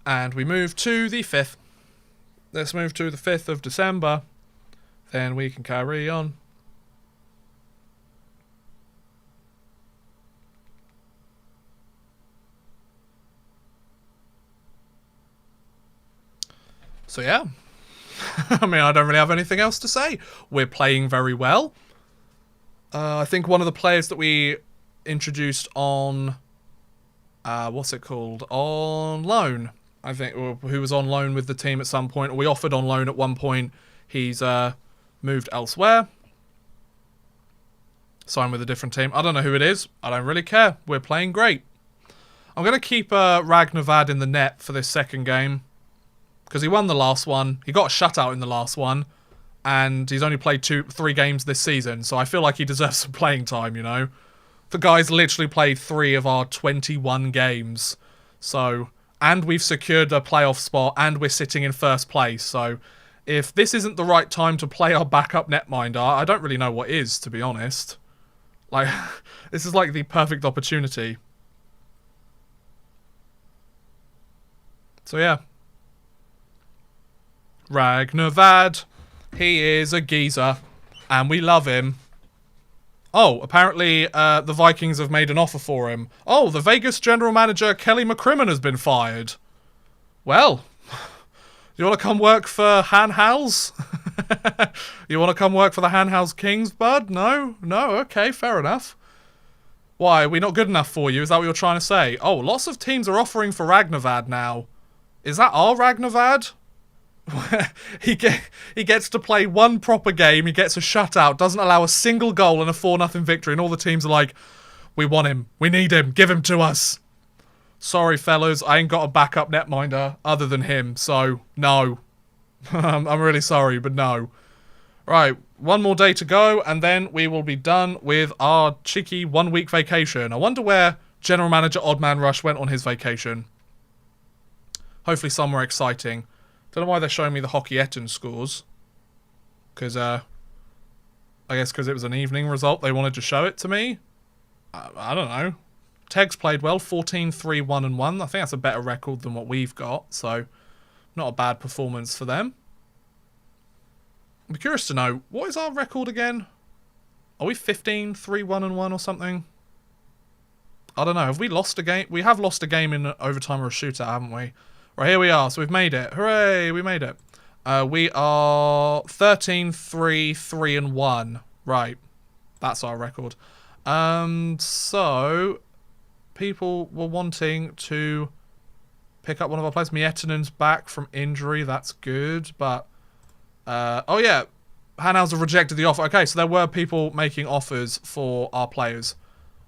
And we move to the 5th. Let's move to the 5th of December. Then we can carry on. So yeah. I mean, I don't really have anything else to say. We're playing very well. I think one of the players that we introduced on... what's it called? On loan. I think, who was on loan with the team at some point, or we offered on loan at one point. He's moved elsewhere. Signed with a different team. I don't know who it is. I don't really care. We're playing great. I'm going to keep Ragnavad in the net for this second game, because he won the last one. He got a shutout in the last one, and he's only played 3 games this season, so I feel like he deserves some playing time, you know? The guy's literally played 3 of our 21 games, so... And we've secured a playoff spot, and we're sitting in first place. So, if this isn't the right time to play our backup netminder, I don't really know what is, to be honest. Like, this is like the perfect opportunity. So yeah. Ragnavad. He is a geezer, and we love him. Oh, apparently the Vikings have made an offer for him. Oh, the Vegas general manager, Kelly McCrimmon, has been fired. Well, you want to come work for Hanhals? You want to come work for the Hanhals Kings, bud? No? No? Okay, fair enough. Why, are we not good enough for you? Is that what you're trying to say? Oh, lots of teams are offering for Ragnavad now. Is that our Ragnavad? He gets to play one proper game, he gets a shutout, doesn't allow a single goal and a 4-0 victory, and all the teams are like, we want him, we need him, give him to us. Sorry fellas, I ain't got a backup netminder other than him, so no. I'm really sorry, but no. Right, one more day to go, and then we will be done with our cheeky 1-week vacation. I wonder where General Manager Oddman Rush went on his vacation. Hopefully somewhere exciting. Don't know why they're showing me the Hockey Etten scores. Because, I guess because it was an evening result, they wanted to show it to me. I don't know. Tegs played well, 14-3-1-1. I think that's a better record than what we've got, so not a bad performance for them. I'm curious to know, what is our record again? Are we 15-3-1-1 or something? I don't know. Have we lost a game? We have lost a game in overtime or a shootout, haven't we? Right, here we are. So we've made it. Hooray, we made it. We are 13-3-3-1. Right. That's our record. So people were wanting to pick up one of our players. Mietinen's back from injury. That's good. But, oh yeah. Hanhals have rejected the offer. Okay, so there were people making offers for our players.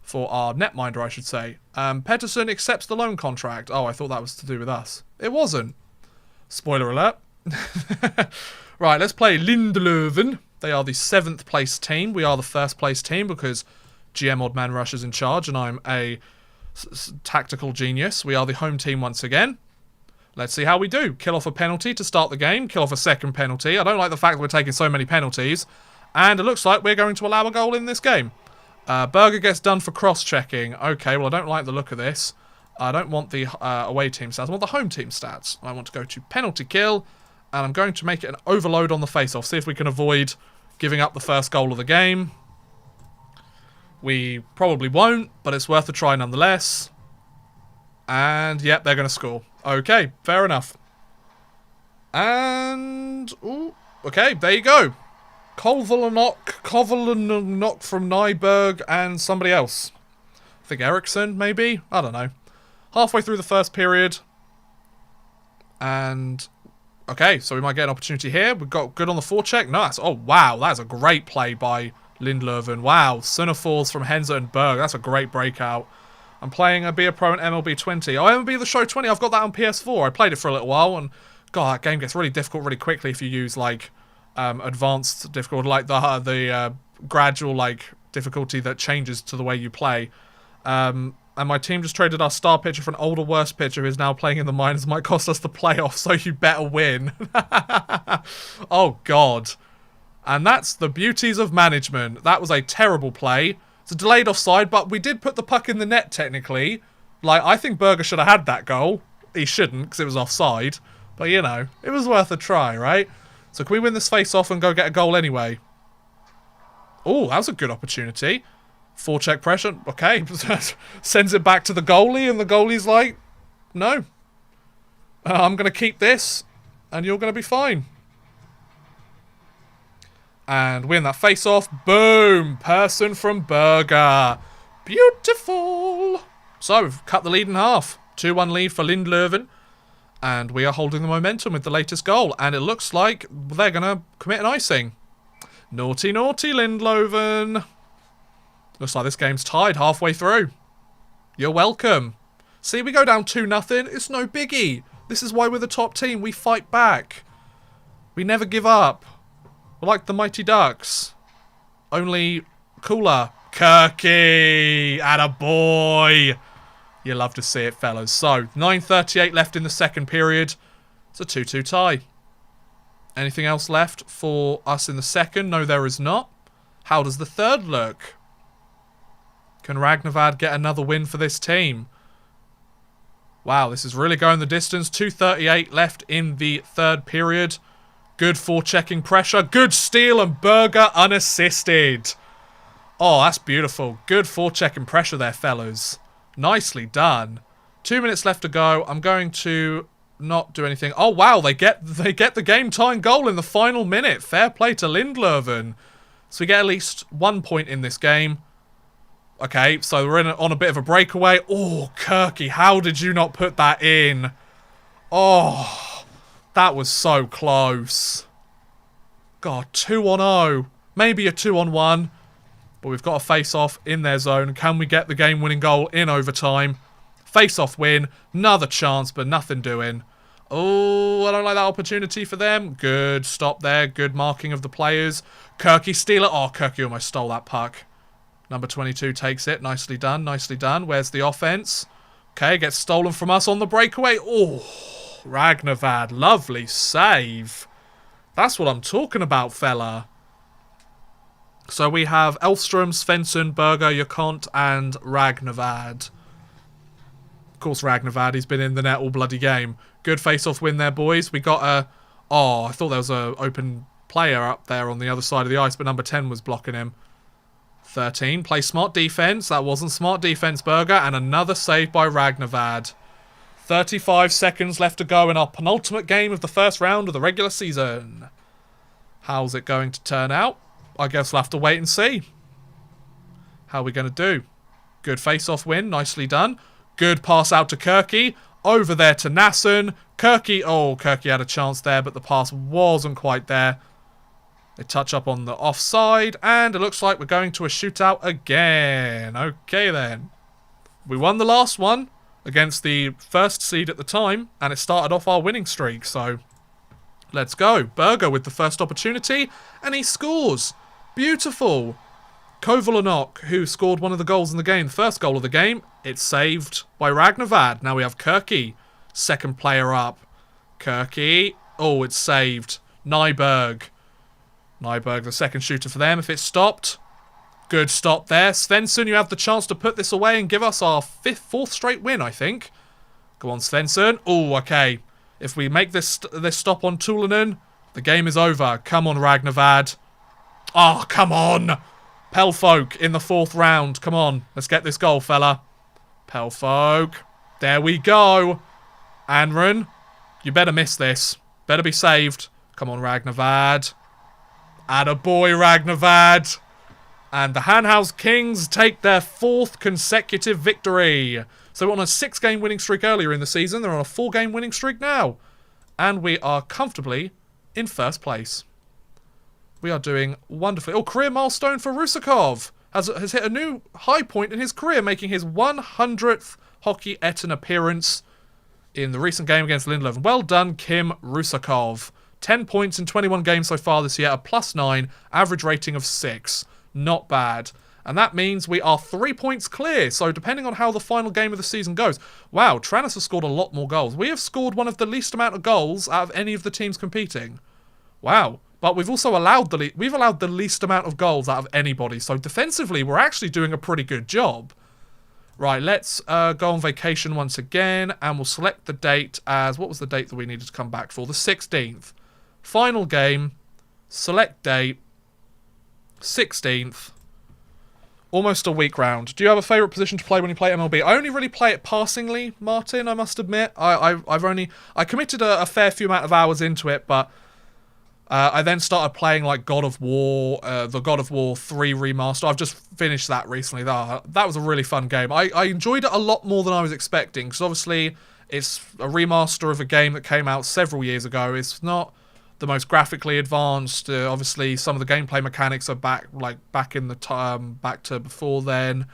For our netminder, I should say. Pettersson accepts the loan contract. Oh, I thought that was to do with us. It wasn't. Spoiler alert. Right, let's play Lindelöven. They are the 7th place team. We are the 1st place team because GM Oddman Rush is in charge and I'm a tactical genius. We are the home team once again. Let's see how we do. Kill off a penalty to start the game. Kill off a second penalty. I don't like the fact that we're taking so many penalties. And it looks like we're going to allow a goal in this game. Berger gets done for cross-checking. Okay, well, I don't like the look of this. I don't want the away team stats. I want the home team stats. I want to go to penalty kill, and I'm going to make it an overload on the face-off. See if we can avoid giving up the first goal of the game. We probably won't, but it's worth a try nonetheless. And, yep, they're going to score. Okay, fair enough. And, ooh, okay, there you go. Kovalenok from Nyberg and somebody else. I think Eriksson, maybe? I don't know. Halfway through the first period. And, okay, so we might get an opportunity here. We've got good on the forecheck. Nice. Oh, wow, that's a great play by Lindlöven. Wow, Sunnerfalls from Henze and Berg. That's a great breakout. I'm playing a Be a Pro and MLB 20. Oh, MLB The Show 20, I've got that on PS4. I played it for a little while, and God, that game gets really difficult really quickly if you use, like, advanced difficulty, like the gradual, like, difficulty that changes to the way you play. And my team just traded our star pitcher for an older, worse pitcher who's now playing in the minors. Might cost us the playoffs, so you better win. Oh, God. And that's the beauties of management. That was a terrible play. It's a delayed offside, but we did put the puck in the net, technically. Like, I think Berger should have had that goal. He shouldn't, because it was offside. But, you know, it was worth a try, right? So can we win this face-off and go get a goal anyway? Oh, that was a good opportunity. Forecheck pressure. Okay. Sends it back to the goalie, and the goalie's like, no. I'm going to keep this, and you're going to be fine. And win that face-off. Boom! Person from Berger. Beautiful! So, we've cut the lead in half. 2-1 lead for Lindlöven. And we are holding the momentum with the latest goal. And it looks like they're going to commit an icing. Naughty, naughty Lindlöven. Looks like this game's tied halfway through. You're welcome. See, we go down 2-0. It's no biggie. This is why we're the top team. We fight back. We never give up. We're like the Mighty Ducks. Only cooler. Kirky! Attaboy! You love to see it, fellas. So, 9:38 left in the second period. It's a 2-2 tie. Anything else left for us in the second? No, there is not. How does the third look? Can Ragnavad get another win for this team? Wow, this is really going the distance. 2:38 left in the third period. Good forechecking pressure. Good steal, and Berger unassisted. Oh, that's beautiful. Good forechecking pressure there, fellas. Nicely done. 2 minutes left to go. I'm going to not do anything. Oh, wow, they get the game-tying goal in the final minute. Fair play to Lindlöven. So we get at least 1 point in this game. Okay, so we're on a bit of a breakaway. Oh, Kirky, how did you not put that in? Oh, that was so close. God, 2-0. Maybe a 2-1. But we've got a face-off in their zone. Can we get the game-winning goal in overtime? Face-off win. Another chance, but nothing doing. Oh, I don't like that opportunity for them. Good stop there. Good marking of the players. Kirky steal it. Oh, Kirky almost stole that puck. Number 22 takes it. Nicely done. Nicely done. Where's the offense? Okay, gets stolen from us on the breakaway. Oh, Ragnavad. Lovely save. That's what I'm talking about, fella. So we have Elfstrom, Svensson, Berger, Jokont, and Ragnavad. Of course, Ragnavad, he's been in the net all bloody game. Good face-off win there, boys. We got a... Oh, I thought there was an open player up there on the other side of the ice, but number 10 was blocking him. 13, play smart defense. That wasn't smart defense, Berger. And another save by Ragnavad. 35 seconds left to go in our penultimate game of the first round of the regular season. How's it going to turn out? I guess we'll have to wait and see. How are we going to do? Good face-off win. Nicely done. Good pass out to Kirky. Over there to Nasson. Kirky. Oh, Kirky had a chance there, but the pass wasn't quite there. They touch up on the offside, and it looks like we're going to a shootout again. Okay, then. We won the last one against the first seed at the time, and it started off our winning streak, so let's go. Berger with the first opportunity, and he scores. Beautiful. Kovalenok, who scored one of the goals in the game, the first goal of the game, it's saved by Ragnavad. Now we have Kirky, second player up. Kirky. Oh, it's saved. Nyberg, the second shooter for them. If it's stopped, Good stop there. Svensson, you have the chance to put this away and give us our fourth straight win, I think. Go on, Svensson. Oh, okay. If we make this stop on Tulanen, the game is over. Come on, Ragnavad. Oh, come on. Pelfolk in the 4th round. Come on. Let's get this goal, fella. Pelfolk. There we go. Anrun, you better miss this. Better be saved. Come on, Ragnavad. Attaboy, Ragnavad. And the Hanhals Kings take their 4th consecutive victory. So we're on a 6-game winning streak earlier in the season. They're on a 4-game winning streak now. And we are comfortably in 1st place. We are doing wonderfully. Oh, career milestone for Rusakov. Has hit a new high point in his career, making his 100th Hockey Etten appearance in the recent game against Lindelöf. Well done, Kim Rusakov. 10 points in 21 games so far this year, a +9, average rating of 6. Not bad. And that means we are 3 points clear. So depending on how the final game of the season goes. Wow, Tranus has scored a lot more goals. We have scored one of the least amount of goals out of any of the teams competing. Wow. But we've also allowed the least amount of goals out of anybody. So defensively, we're actually doing a pretty good job. Right, let's go on vacation once again. And we'll select the date as... What was the date that we needed to come back for? The 16th. Final game. Select date. 16th. Almost a week round. Do you have a favourite position to play when you play MLB? I only really play it passingly, Martin, I must admit. I committed a fair few amount of hours into it, but I then started playing like God of War, the God of War 3 remaster. I've just finished that recently. That was a really fun game. I enjoyed it a lot more than I was expecting, because obviously it's a remaster of a game that came out several years ago. It's not the most graphically advanced. Obviously, some of the gameplay mechanics are back in the time, back to before then,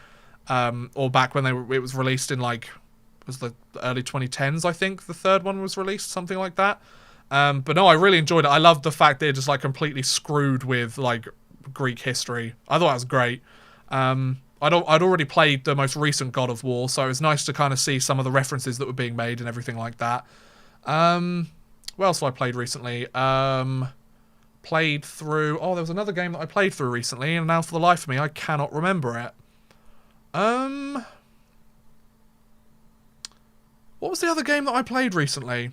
or back when it was released in like, it was the early 2010s, I think the 3rd one was released, something like that. But no, I really enjoyed it. I loved the fact they're just like completely screwed with like Greek history. I thought that was great. I'd already played the most recent God of War, so it was nice to kind of see some of the references that were being made and everything like that. What else have I played recently? Played through... Oh, there was another game that I played through recently, and now for the life of me, I cannot remember it. What was the other game that I played recently?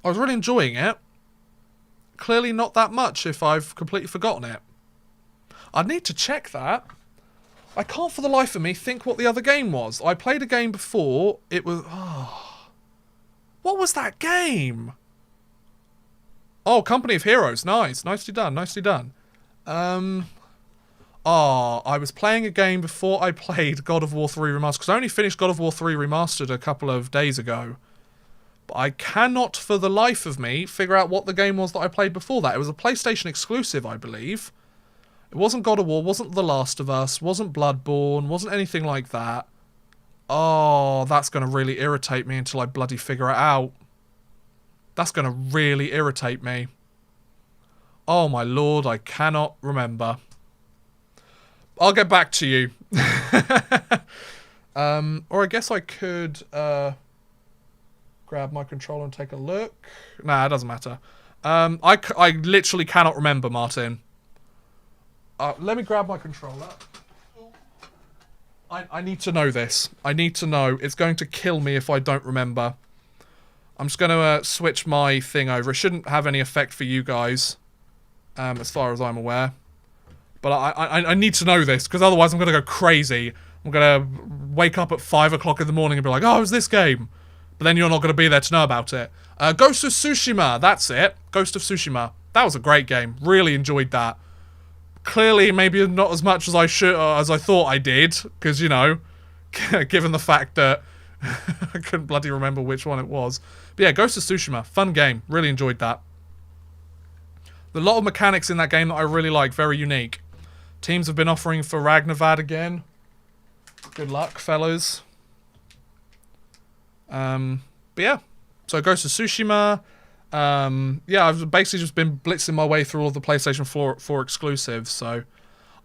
I was really enjoying it. Clearly not that much if I've completely forgotten it. I'd need to check that. I can't for the life of me think what the other game was. I played a game before. It was... Oh. What was that game? Oh, Company of Heroes. Nice. Nicely done. Nicely done. I was playing a game before I played God of War 3 Remastered, because I only finished God of War 3 Remastered a couple of days ago. But I cannot for the life of me figure out what the game was that I played before that. It was a PlayStation exclusive, I believe. It wasn't God of War, wasn't The Last of Us, wasn't Bloodborne, wasn't anything like that. Oh, that's going to really irritate me until I bloody figure it out. That's going to really irritate me. Oh my lord, I cannot remember. I'll get back to you. Or I guess I could grab my controller and take a look. Nah, it doesn't matter. I literally cannot remember, Martin. Let me grab my controller. I need to know this. I need to know. It's going to kill me if I don't remember. I'm just going to switch my thing over. It shouldn't have any effect for you guys, as far as I'm aware. But I need to know this, because otherwise I'm going to go crazy. I'm going to wake up at 5 o'clock in the morning and be like, oh, it was this game. But then you're not going to be there to know about it. Ghost of Tsushima, that's it. Ghost of Tsushima. That was a great game. Really enjoyed that. Clearly, maybe not as much as I thought I did, because, you know, given the fact that I couldn't bloody remember which one it was. But yeah, Ghost of Tsushima, fun game. Really enjoyed that. There's a lot of mechanics in that game that I really like, very unique. Teams have been offering for Ragnavad again. Good luck, fellas. But yeah, so Ghost of Tsushima. Yeah, I've basically just been blitzing my way through all of the PlayStation 4 exclusives, so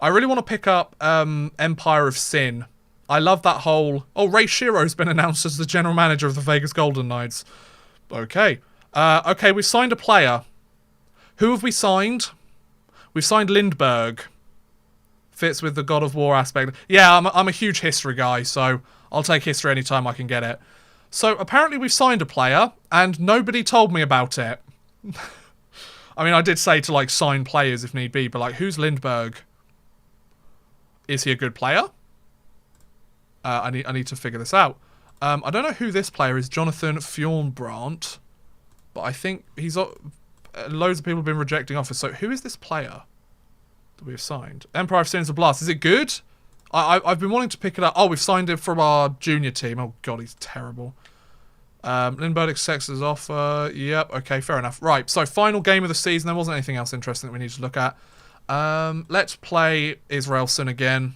I really want to pick up Empire of Sin. I love that whole... Oh, Ray Shiro's been announced as the general manager of the Vegas Golden Knights. Okay. Okay, we've signed a player. Who have we signed? We've signed Lindbergh. Fits with the God of War aspect. Yeah, I'm a huge history guy, so I'll take history anytime I can get it. So apparently we've signed a player, and nobody told me about it. I mean, I did say to, like, sign players if need be, but, like, who's Lindberg? Is he a good player? I need to figure this out. I don't know who this player is, Jonathan Fjornbrandt, but I think he's... loads of people have been rejecting offers, so who is this player that we have signed? Empire of Sins of Blast. Is it good? I've been wanting to pick it up. Oh, we've signed him from our junior team. Oh, God, he's terrible. Lindbergh accepts his offer. Yep, okay, fair enough. Right, so final game of the season. There wasn't anything else interesting that we need to look at. Let's play Israelson again.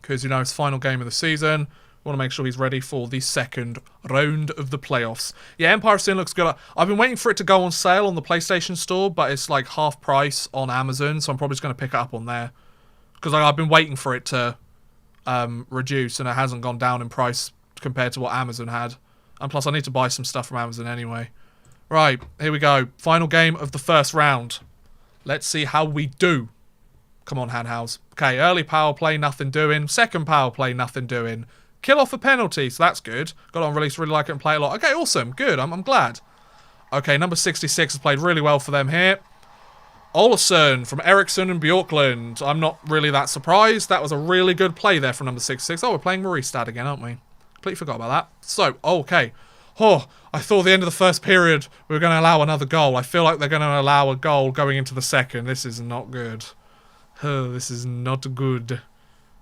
Because, you know, it's final game of the season. We want to make sure he's ready for the second round of the playoffs. Yeah, Empire of Sin looks good. I've been waiting for it to go on sale on the PlayStation Store, but it's like half price on Amazon, so I'm probably just going to pick it up on there. Because I've been waiting for it to reduce, and it hasn't gone down in price compared to what Amazon had. And plus, I need to buy some stuff from Amazon anyway. Right, here we go. Final game of the first round. Let's see how we do. Come on, Hanhals. Okay, early power play, nothing doing. Second power play, nothing doing. Kill off a penalty, so that's good. Got it on release, really like it and play a lot. Okay, awesome. Good, I'm glad. Okay, number 66 has played really well for them here. Olsson from Eriksson and Bjorklund. I'm not really that surprised. That was a really good play there from number 66. Oh, we're playing Mariestad again, aren't we? Completely forgot about that. So, okay. Oh, I thought at the end of the first period we were going to allow another goal. I feel like they're going to allow a goal going into the second. This is not good. Oh, this is not good.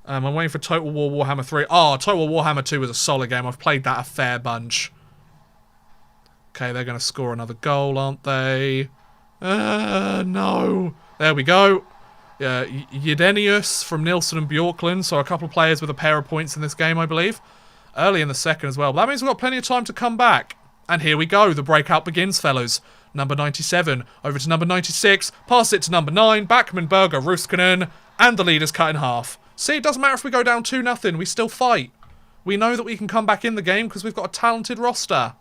I'm waiting for Total War Warhammer 3. Oh, Total War Warhammer 2 was a solid game. I've played that a fair bunch. Okay, they're going to score another goal, aren't they? No. There we go. Jedenius from Nilsson and Bjorklund. So a couple of players with a pair of points in this game, I believe. Early in the second as well. But that means we've got plenty of time to come back. And here we go. The breakout begins, fellas. Number 97 over to number 96. Pass it to number 9. Backman, Berger, Ruskinen. And the lead is cut in half. See, it doesn't matter if we go down 2-0. We still fight. We know that we can come back in the game because we've got a talented roster.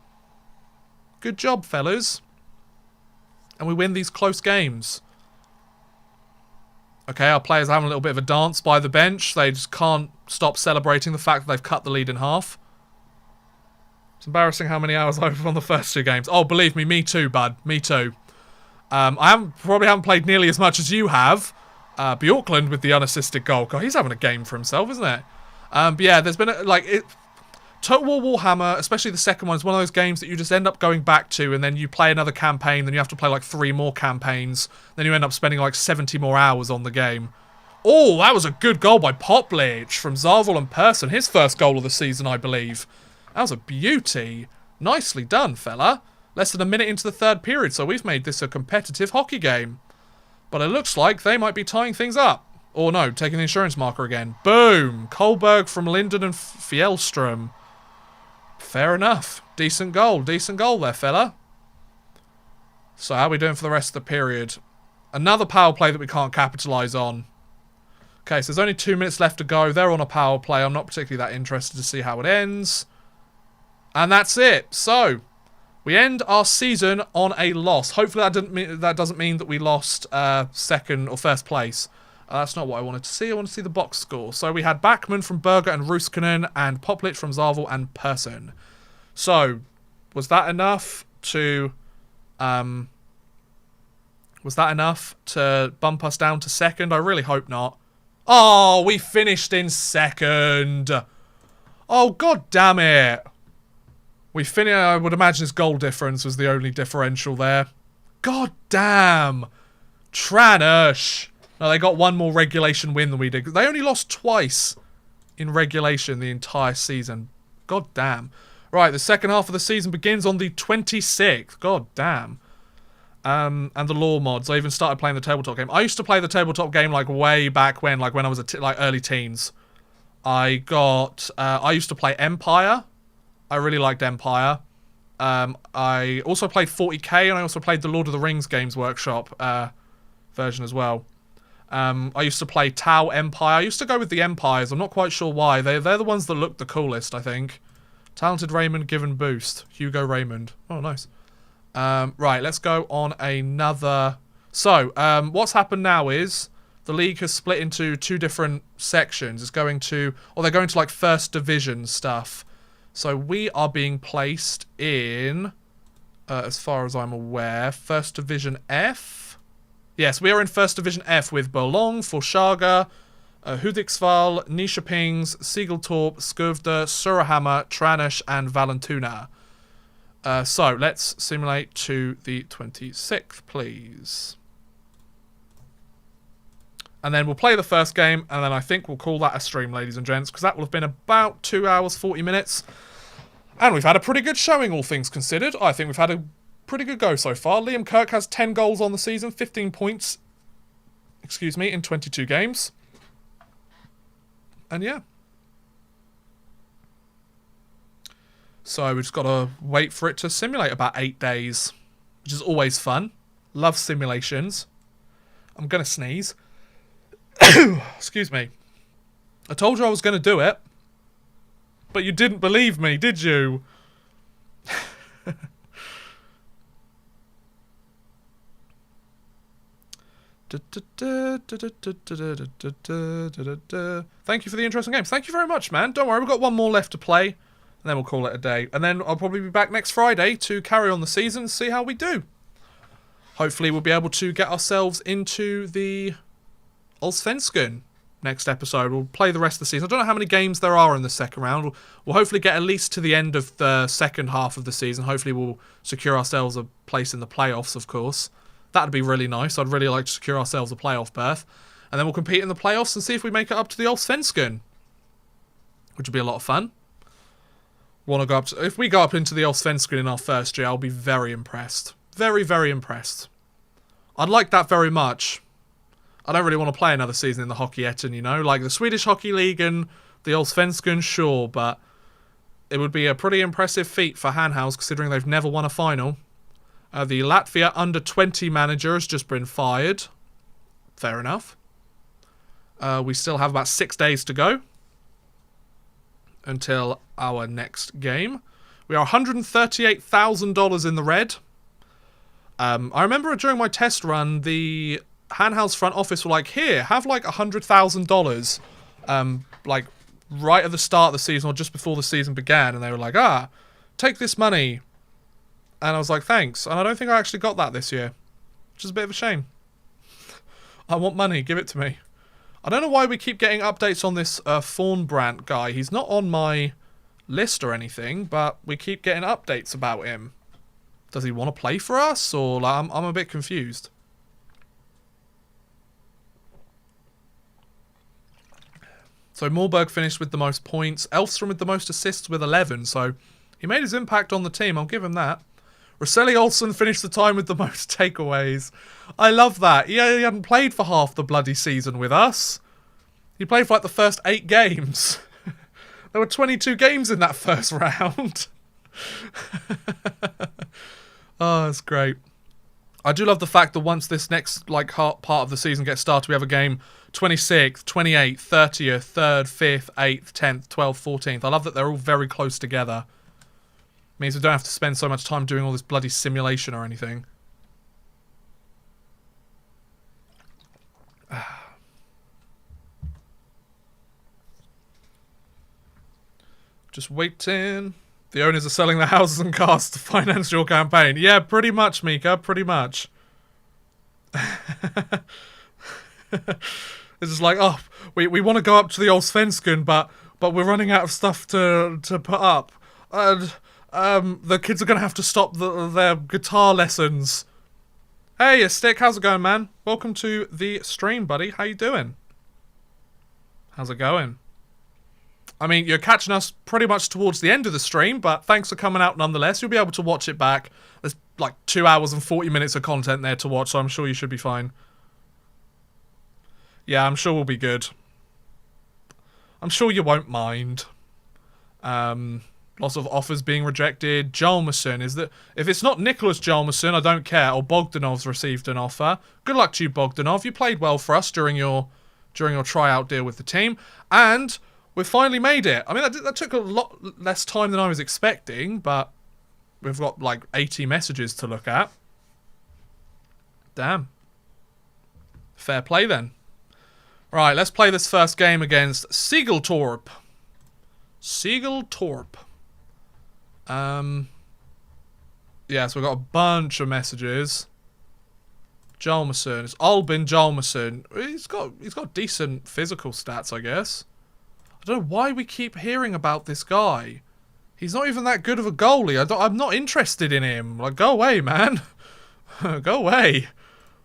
Good job, fellas. And we win these close games. Okay, our players are having a little bit of a dance by the bench. They just can't stop celebrating the fact that they've cut the lead in half. It's embarrassing how many hours I've on the first two games. Oh, believe me, me too, bud. Me too. I probably haven't played nearly as much as you have. Bjorklund with the unassisted goal. God, he's having a game for himself, isn't it? But yeah, there's been, Total War Warhammer, especially the second one, is one of those games that you just end up going back to, and then you play another campaign, then you have to play like 3 more campaigns, then you end up spending like 70 more hours on the game. Oh, that was a good goal by Poplich from Zarval and Persson. His first goal of the season, I believe. That was a beauty. Nicely done, fella. Less than a minute into the third period, so we've made this a competitive hockey game. But it looks like they might be tying things up. Or no, taking the insurance marker again. Boom! Kohlberg from Linden and Fjellström. Fair enough. Decent goal there, fella. So how are we doing for the rest of the period? Another power play that we can't capitalise on. Okay, so there's only 2 minutes left to go. They're on a power play. I'm not particularly that interested to see how it ends. And that's it. So, we end our season on a loss. Hopefully that doesn't mean that we lost second or first place. That's not what I wanted to see. I want to see the box score. So we had Backman from Berger and Ruskinen and Poplich from Zarval and Persson. So, was that enough to bump us down to second? I really hope not. Oh, we finished in second. Oh, god damn it. I would imagine his goal difference was the only differential there. God damn. Tranush. No, they got one more regulation win than we did. They only lost twice in regulation the entire season. God damn. Right, the second half of the season begins on the 26th. God damn. And the lore mods. I even started playing the tabletop game. I used to play the tabletop game like way back when I was like early teens. I used to play Empire. I really liked Empire. I also played 40k, and I also played the Lord of the Rings Games Workshop version as well. I used to play Tau Empire. I used to go with the Empires. I'm not quite sure why. They're the ones that look the coolest, I think. Talented Raymond given boost. Hugo Raymond. Oh, nice. Right, let's go on another... So, what's happened now is the league has split into 2 different sections. It's going to, or they're going to like first division stuff. So we are being placed in, as far as I'm aware, First Division F. Yes, we are in First Division F with Berlong, Forshaga, Hudiksvall, Nyköpings, Segeltorp, Skövde, Surahammar, Tranås, and Vallentuna. So let's simulate to the 26th, please. And then we'll play the first game, and then I think we'll call that a stream, ladies and gents, because that will have been about 2 hours, 40 minutes. And we've had a pretty good showing, all things considered. I think we've had a pretty good go so far. Liam Kirk has 10 goals on the season, 15 points, in 22 games. And yeah. So we've just got to wait for it to simulate about 8 days, which is always fun. Love simulations. I'm going to sneeze. Excuse me. I told you I was going to do it, but you didn't believe me, did you? Thank you for the interesting games. Thank you very much, man. Don't worry, we've got one more left to play, and then we'll call it a day. And then I'll probably be back next Friday to carry on the season and see how we do. Hopefully we'll be able to get ourselves into the Allsvenskan next episode. We'll play the rest of the season. I don't know how many games there are in the second round. We'll hopefully get at least to the end of the second half of the season. Hopefully we'll secure ourselves a place in the playoffs, of course. That'd be really nice. I'd really like to secure ourselves a playoff berth. And then we'll compete in the playoffs and see if we make it up to the Allsvenskan, which would be a lot of fun. If we go up into the Allsvenskan in our first year, I'll be very impressed. Very, very impressed. I'd like that very much. I don't really want to play another season in the Hockey-Etten, you know? Like the Swedish Hockey League and the Allsvenskan, sure, but it would be a pretty impressive feat for Hanhals, considering they've never won a final. The Latvia under-20 manager has just been fired. Fair enough. We still have about 6 days to go until our next game. We are $138,000 in the red. I remember during my test run, the Hanhals front office were like, here, have like $100,000, like right at the start of the season or just before the season began, and they were like, take this money. And I was like, thanks. And I don't think I actually got that this year, which is a bit of a shame. I want money, give it to me. I don't know why we keep getting updates on this Thornbrandt guy. He's not on my list or anything, but we keep getting updates about him. Does he want to play for us, or like, I'm a bit confused. So Moorberg finished with the most points. Elfstrom with the most assists with 11, so he made his impact on the team. I'll give him that. Rosselli Olsen finished the time with the most takeaways. I love that. He hadn't played for half the bloody season with us. He played for like the first 8 games. There were 22 games in that first round. Oh, that's great. I do love the fact that once this next part of the season gets started, we have a game 26th, 28th, 30th, 3rd, 5th, 8th, 10th, 12th, 14th. I love that they're all very close together. Means we don't have to spend so much time doing all this bloody simulation or anything. Just waiting. The owners are selling their houses and cars to finance your campaign. Yeah, pretty much, Mika. Pretty much. It's just like, oh, we want to go up to the Allsvenskan, but we're running out of stuff to put up. And the kids are going to have to stop their guitar lessons. Hey, Stick, how's it going, man? Welcome to the stream, buddy. How you doing? How's it going? I mean, you're catching us pretty much towards the end of the stream, but thanks for coming out nonetheless. You'll be able to watch it back. There's like 2 hours and 40 minutes of content there to watch, so I'm sure you should be fine. Yeah, I'm sure we'll be good. I'm sure you won't mind. Lots of offers being rejected. Jalmason, is that if it's not Nicholas Jalmason, I don't care. Or Bogdanov's received an offer. Good luck to you, Bogdanov. You played well for us during your tryout deal with the team, and we've finally made it. I mean, that took a lot less time than I was expecting, but we've got like 80 messages to look at. Damn. Fair play then. Right, let's play this first game against Segeltorp. Segeltorp. Yeah, so we've got a bunch of messages. Jalmerson. It's Albin Jalmerson. He's got decent physical stats, I guess. I don't know why we keep hearing about this guy. He's not even that good of a goalie. I'm not interested in him. Like, go away, man. Go away.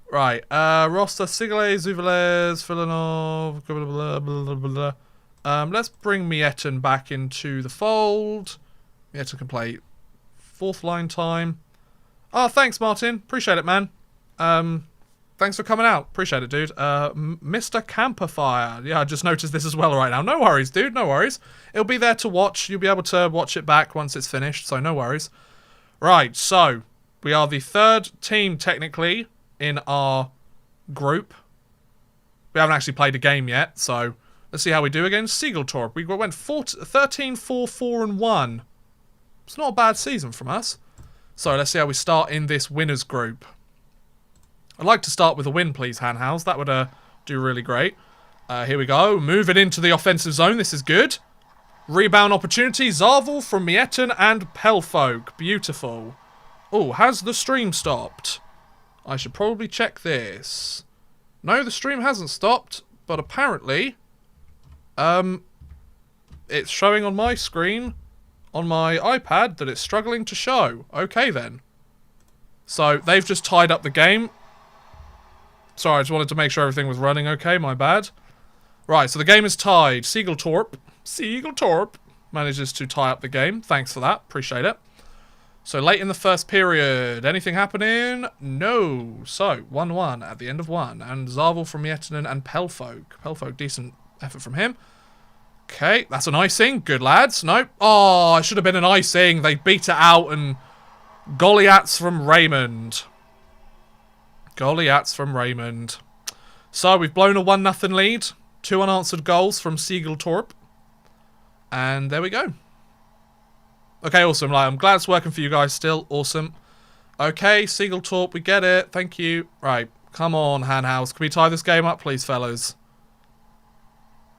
Right, roster, Sigale, Zuveles, Filanov, blah, blah, blah, blah. Let's bring Mietten back into the fold. Mietten can play fourth line time. Oh, thanks, Martin. Appreciate it, man. Thanks for coming out. Appreciate it, dude. Mr. Camperfire. Yeah, I just noticed this as well right now. No worries, dude. No worries. It'll be there to watch. You'll be able to watch it back once it's finished, so no worries. Right, so we are the third team, technically, in our group. We haven't actually played a game yet, so let's see how we do against Segeltorp. We went 13-4-4-1. It's not a bad season from us. So let's see how we start in this winners group. I'd like to start with a win, please, Hanhals. That would do really great. Here we go. Moving into the offensive zone. This is good. Rebound opportunity. Zarval from Mietten and Pelfolk. Beautiful. Oh, has the stream stopped? I should probably check this. No, the stream hasn't stopped, but apparently, it's showing on my screen, on my iPad, that it's struggling to show. Okay, then. So, they've just tied up the game. Sorry, I just wanted to make sure everything was running okay, my bad. Right, so the game is tied. Segeltorp manages to tie up the game. Thanks for that. Appreciate it. So, late in the first period. Anything happening? No. So, 1-1 at the end of one. And Zarval from Mietten and Pelfolk. Pelfolk, decent effort from him. Okay, that's an icing. Good, lads. Nope. Oh, it should have been an icing. They beat it out and... Goliaths from Raymond. Goliaths from Raymond. So, we've blown a 1-0 lead. 2 unanswered goals from Segeltorp. And there we go. Okay, awesome. Like, I'm glad it's working for you guys still. Awesome. Okay, Segeltorp, we get it. Thank you. Right, come on, Hanhals. Can we tie this game up, please, fellas?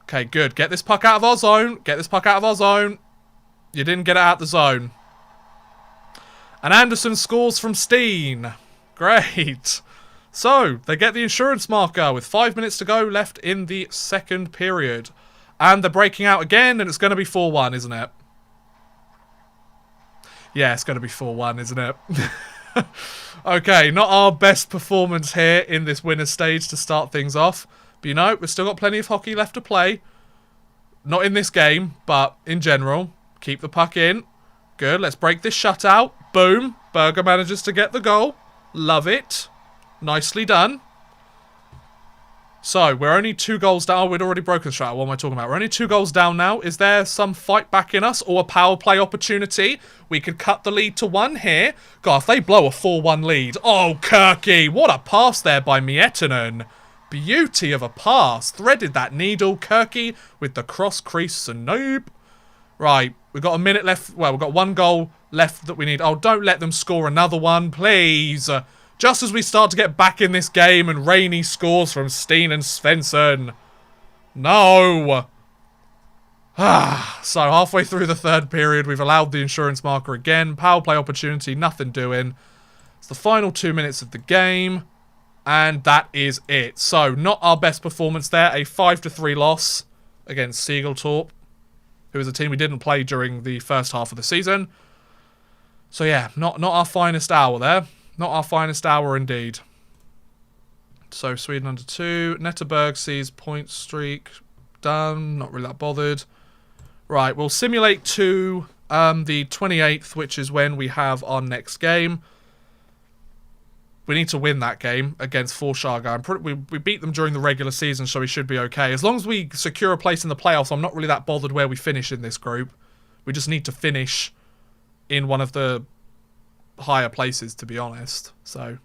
Okay, good. Get this puck out of our zone. Get this puck out of our zone. You didn't get it out the zone. And Anderson scores from Steen. Great. So, they get the insurance marker with 5 minutes to go left in the second period. And they're breaking out again, and it's going to be 4-1, isn't it? Yeah, it's going to be 4-1, isn't it? Okay, not our best performance here in this winner's stage to start things off. But you know, we've still got plenty of hockey left to play. Not in this game, but in general. Keep the puck in. Good, let's break this shutout. Boom. Berger manages to get the goal. Love it. Nicely done. So, we're only 2 goals down. Oh, we'd already broken the shutout. What am I talking about? We're only 2 goals down now. Is there some fight back in us or a power play opportunity? We could cut the lead to 1 here. God, if they blow a 4-1 lead. Oh, Kirky. What a pass there by Miettinen. Beauty of a pass. Threaded that needle. Kirky with the cross crease and nope. Right, we've got a minute left. Well, we've got 1 goal left that we need. Oh, don't let them score another one, please. Just as we start to get back in this game and Rainey scores from Steen and Svensson. No. So halfway through the third period, we've allowed the insurance marker again. Power play opportunity, nothing doing. It's the final 2 minutes of the game. And that is it. So, not our best performance there. A 5-3 loss against Segeltorp, who is a team we didn't play during the first half of the season. So yeah, not our finest hour there. Not our finest hour indeed. So Sweden under 2. Netterberg sees point streak done. Not really that bothered. Right, we'll simulate to the 28th, which is when we have our next game. We need to win that game against Forshaga. We beat them during the regular season, so we should be okay. As long as we secure a place in the playoffs, I'm not really that bothered where we finish in this group. We just need to finish in one of the higher places, to be honest. So,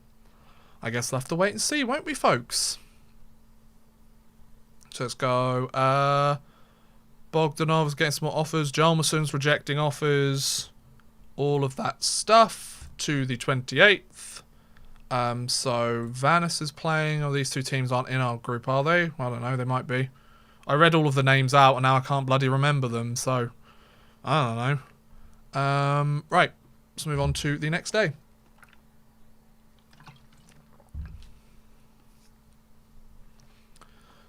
I guess we'll have to wait and see, won't we, folks? So let's go. Bogdanov's getting some more offers. Jalmerson's rejecting offers. All of that stuff to the 28th. So Vanis is playing. Oh, these two teams aren't in our group, are they? I don't know, they might be. I read all of the names out and now I can't bloody remember them, so I don't know. Right, let's move on to the next day.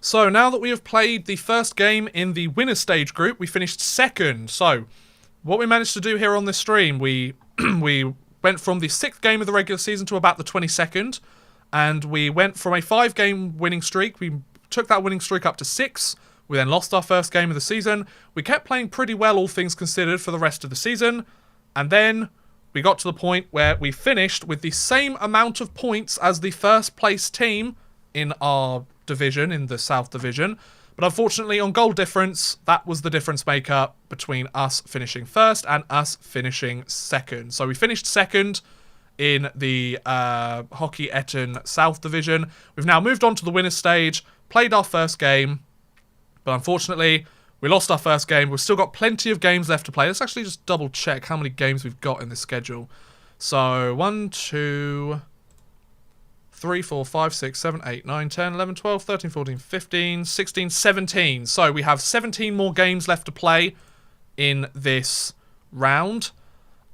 So now that we have played the first game in the winner stage group, we finished second. So what we managed to do here on this stream, we went from the 6th game of the regular season to about the 22nd, and we went from a 5-game winning streak. We took that winning streak up to 6. We then lost our first game of the season. We kept playing pretty well, all things considered, for the rest of the season, and then we got to the point where we finished with the same amount of points as the first place team in our division, in the South Division. But unfortunately, on goal difference, that was the difference maker between us finishing first and us finishing second. So we finished second in the Hockey Etten South Division. We've now moved on to the winners stage, played our first game, but unfortunately, we lost our first game. We've still got plenty of games left to play. Let's actually just double check how many games we've got in this schedule. So 1, 2... 3, 4, 5, 6, 7, 8, 9, 10, 11, 12, 13, 14, 15, 16, 17. So we have 17 more games left to play in this round.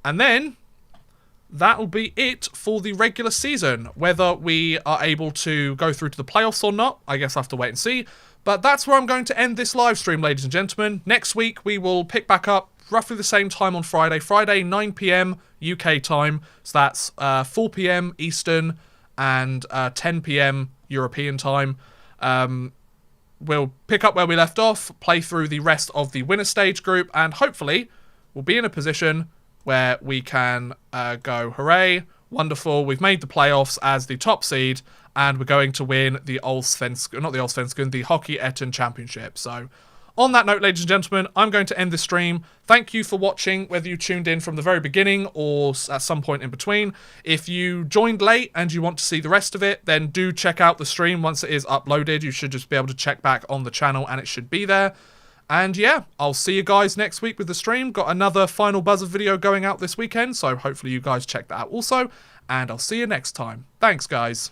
And then that will be it for the regular season. Whether we are able to go through to the playoffs or not, I guess I have to wait and see. But that's where I'm going to end this live stream, ladies and gentlemen. Next week, we will pick back up roughly the same time on Friday. Friday, 9 PM UK time. So that's 4 PM Eastern and 10 PM European time. We'll pick up where we left off, play through the rest of the winner stage group, and hopefully we'll be in a position where we can go, hooray, wonderful, we've made the playoffs as the top seed, and we're going to win the the Hockey Etten Championship. So on that note, ladies and gentlemen, I'm going to end this stream. Thank you for watching, whether you tuned in from the very beginning or at some point in between. If you joined late and you want to see the rest of it, then do check out the stream once it is uploaded. You should just be able to check back on the channel and it should be there. And yeah, I'll see you guys next week with the stream. Got another Final Buzzer video going out this weekend, so hopefully you guys check that out also. And I'll see you next time. Thanks, guys.